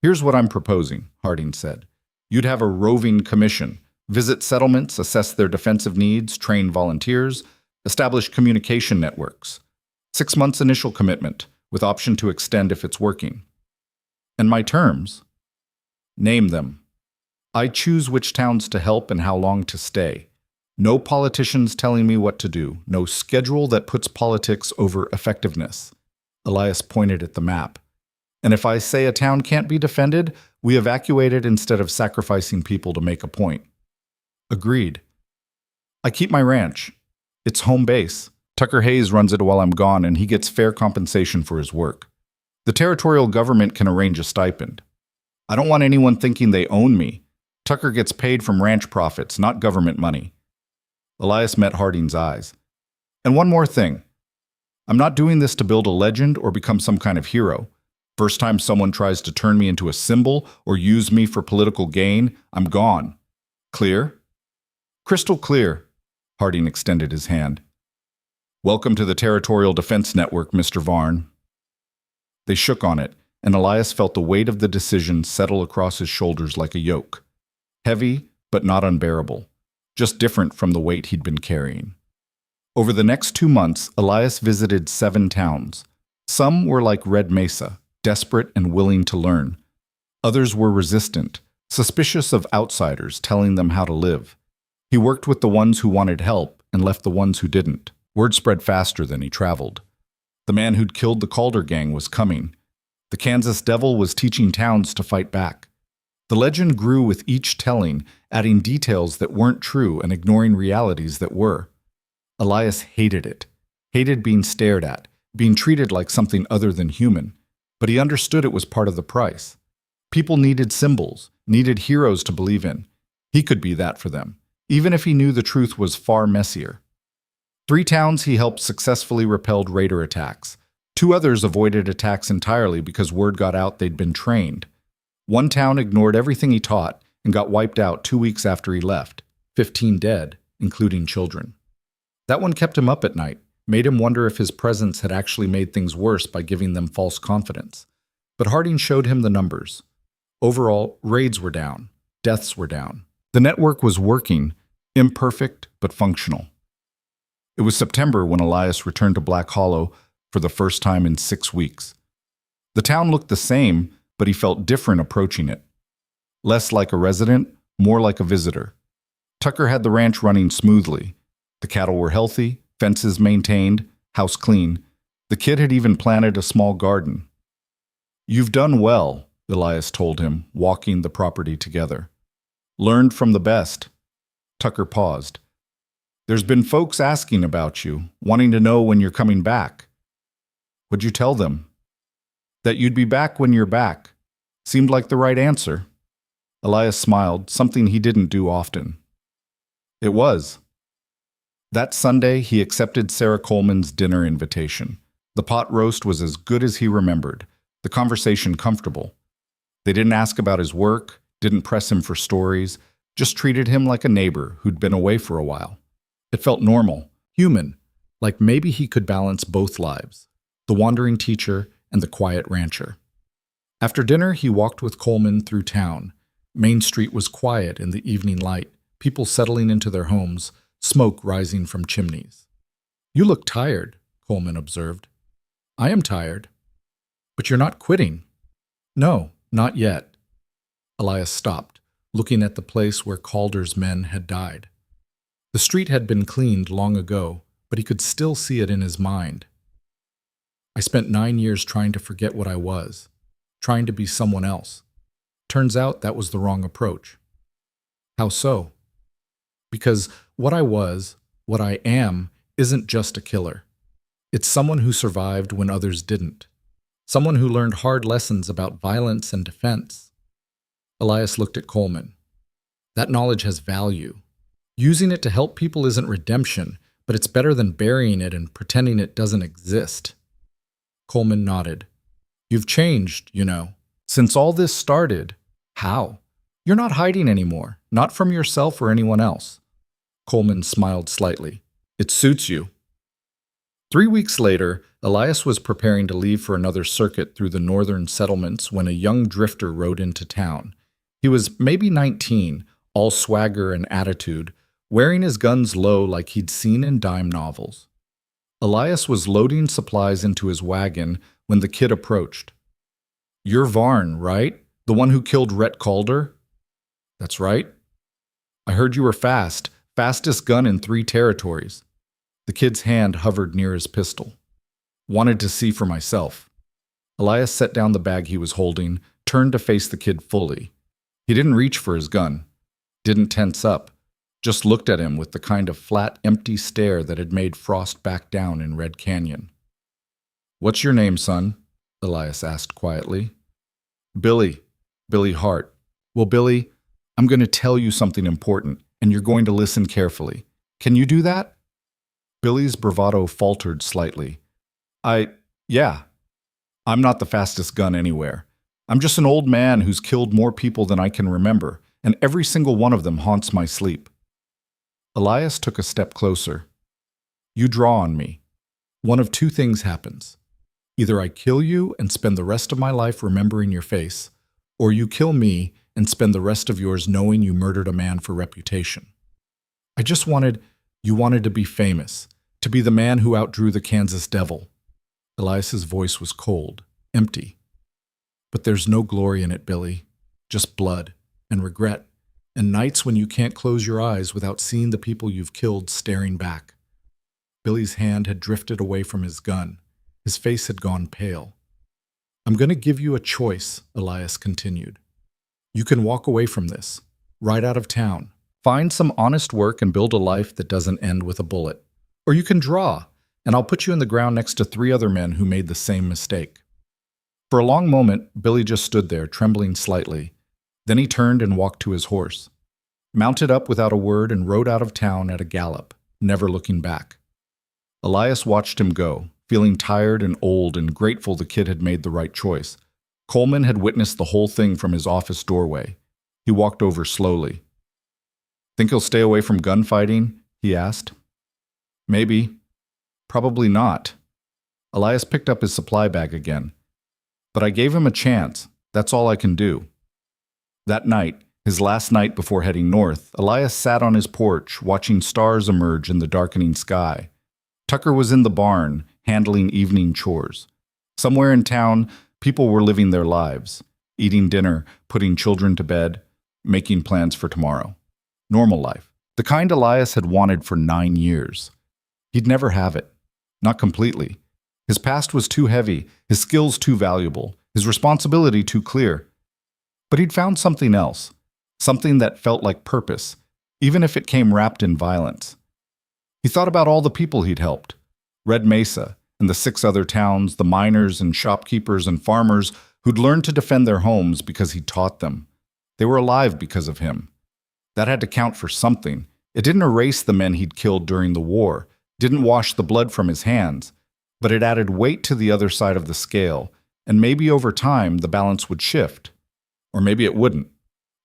Speaker 1: Here's what I'm proposing, Harding said. You'd have a roving commission, visit settlements, assess their defensive needs, train volunteers, establish communication networks. 6 months initial commitment, with option to extend if it's working. And my terms? Name them. I choose which towns to help and how long to stay. No politicians telling me what to do. No schedule that puts politics over effectiveness. Elias pointed at the map. And if I say a town can't be defended, we evacuate it instead of sacrificing people to make a point. Agreed. I keep my ranch. It's home base. Tucker Hayes runs it while I'm gone, and he gets fair compensation for his work. The territorial government can arrange a stipend. I don't want anyone thinking they own me. Tucker gets paid from ranch profits, not government money. Elias met Harding's eyes. And one more thing. I'm not doing this to build a legend or become some kind of hero. First time someone tries to turn me into a symbol or use me for political gain, I'm gone. Clear? Crystal clear. Harding extended his hand. Welcome to the Territorial Defense Network, Mr. Varn. They shook on it, and Elias felt the weight of the decision settle across his shoulders like a yoke. Heavy, but not unbearable. Just different from the weight he'd been carrying. Over the next 2 months, Elias visited 7 towns. Some were like Red Mesa, desperate and willing to learn. Others were resistant, suspicious of outsiders telling them how to live. He worked with the ones who wanted help and left the ones who didn't. Word spread faster than he traveled. The man who'd killed the Calder gang was coming. The Kansas Devil was teaching towns to fight back. The legend grew with each telling, adding details that weren't true and ignoring realities that were. Elias hated it. Hated being stared at, being treated like something other than human. But he understood it was part of the price. People needed symbols, needed heroes to believe in. He could be that for them, even if he knew the truth was far messier. 3 towns he helped successfully repelled raider attacks. 2 others avoided attacks entirely because word got out they'd been trained. One town ignored everything he taught and got wiped out 2 weeks after he left, 15 dead, including children. That one kept him up at night, made him wonder if his presence had actually made things worse by giving them false confidence. But Harding showed him the numbers. Overall, raids were down, deaths were down. The network was working, imperfect but functional. It was September when Elias returned to Black Hollow for the first time in 6 weeks. The town looked the same, but he felt different approaching it. Less like a resident, more like a visitor. Tucker had the ranch running smoothly. The cattle were healthy, fences maintained, house clean. The kid had even planted a small garden. "You've done well," Elias told him, walking the property together. "Learned from the best." Tucker paused. "There's been folks asking about you, wanting to know when you're coming back." "What'd you tell them?" "That you'd be back when you're back." Seemed like the right answer. Elias smiled, something he didn't do often. It was. That Sunday, he accepted Sarah Coleman's dinner invitation. The pot roast was as good as he remembered, the conversation comfortable. They didn't ask about his work, didn't press him for stories, just treated him like a neighbor who'd been away for a while. It felt normal, human, like maybe he could balance both lives, the wandering teacher and the quiet rancher. After dinner, he walked with Coleman through town. Main Street was quiet in the evening light, people settling into their homes, smoke rising from chimneys. "You look tired," Coleman observed. "I am tired." "But you're not quitting." "No, not yet." Elias stopped, looking at the place where Calder's men had died. The street had been cleaned long ago, but he could still see it in his mind. "I spent 9 years trying to forget what I was, trying to be someone else. Turns out that was the wrong approach." "How so?" "Because what I was, what I am, isn't just a killer. It's someone who survived when others didn't. Someone who learned hard lessons about violence and defense." Elias looked at Coleman. "That knowledge has value. Using it to help people isn't redemption, but it's better than burying it and pretending it doesn't exist." Coleman nodded. "You've changed, you know. Since all this started." "How?" "You're not hiding anymore, not from yourself or anyone else." Coleman smiled slightly. "It suits you." 3 weeks later, Elias was preparing to leave for another circuit through the northern settlements when a young drifter rode into town. He was maybe 19, all swagger and attitude, wearing his guns low like he'd seen in dime novels. Elias was loading supplies into his wagon when the kid approached. "You're Varn, right? The one who killed Rhett Calder?" "That's right." "I heard you were fast, fastest gun in 3 territories." The kid's hand hovered near his pistol. "Wanted to see for myself." Elias set down the bag he was holding, turned to face the kid fully. He didn't reach for his gun, didn't tense up, just looked at him with the kind of flat, empty stare that had made Frost back down in Red Canyon. "What's your name, son?" Elias asked quietly. "Billy. Billy Hart." "Well, Billy, I'm going to tell you something important, and you're going to listen carefully. Can you do that?" Billy's bravado faltered slightly. Yeah. I'm not the fastest gun anywhere. I'm just an old man who's killed more people than I can remember, and every single one of them haunts my sleep." Elias took a step closer. "You draw on me. One of 2 things happens. Either I kill you and spend the rest of my life remembering your face, or you kill me and spend the rest of yours knowing you murdered a man for reputation. You wanted to be famous, to be the man who outdrew the Kansas Devil." Elias's voice was cold, empty. "But there's no glory in it, Billy. Just blood and regret, and nights when you can't close your eyes without seeing the people you've killed staring back." Billy's hand had drifted away from his gun. His face had gone pale. "I'm going to give you a choice," Elias continued. "You can walk away from this, right out of town. Find some honest work and build a life that doesn't end with a bullet. Or you can draw, and I'll put you in the ground next to 3 other men who made the same mistake." For a long moment, Billy just stood there, trembling slightly. Then he turned and walked to his horse, mounted up without a word, and rode out of town at a gallop, never looking back. Elias watched him go, feeling tired and old and grateful the kid had made the right choice. Coleman had witnessed the whole thing from his office doorway. He walked over slowly. "Think he'll stay away from gunfighting?" he asked. "Maybe. Probably not." Elias picked up his supply bag again. "But I gave him a chance. That's all I can do." That night, his last night before heading north, Elias sat on his porch, watching stars emerge in the darkening sky. Tucker was in the barn, handling evening chores. Somewhere in town, people were living their lives, eating dinner, putting children to bed, making plans for tomorrow. Normal life. The kind Elias had wanted for 9 years. He'd never have it. Not completely. His past was too heavy, his skills too valuable, his responsibility too clear. But he'd found something else, something that felt like purpose, even if it came wrapped in violence. He thought about all the people he'd helped. Red Mesa and the 6 other towns, the miners and shopkeepers and farmers who'd learned to defend their homes because he taught them. They were alive because of him. That had to count for something. It didn't erase the men he'd killed during the war, didn't wash the blood from his hands, but it added weight to the other side of the scale, and maybe over time the balance would shift. Or maybe it wouldn't.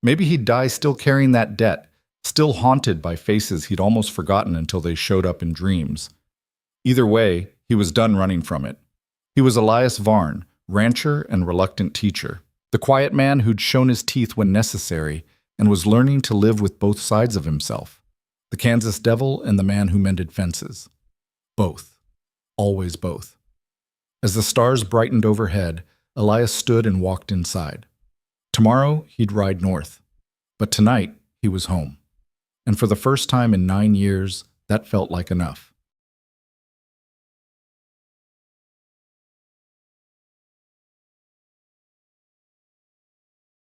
Speaker 1: Maybe he'd die still carrying that debt, still haunted by faces he'd almost forgotten until they showed up in dreams. Either way, he was done running from it. He was Elias Varn, rancher and reluctant teacher, the quiet man who'd shown his teeth when necessary and was learning to live with both sides of himself, the Kansas devil and the man who mended fences. Both. Always both. As the stars brightened overhead, Elias stood and walked inside. Tomorrow, he'd ride north. But tonight, he was home. And for the first time in 9 years, that felt like enough.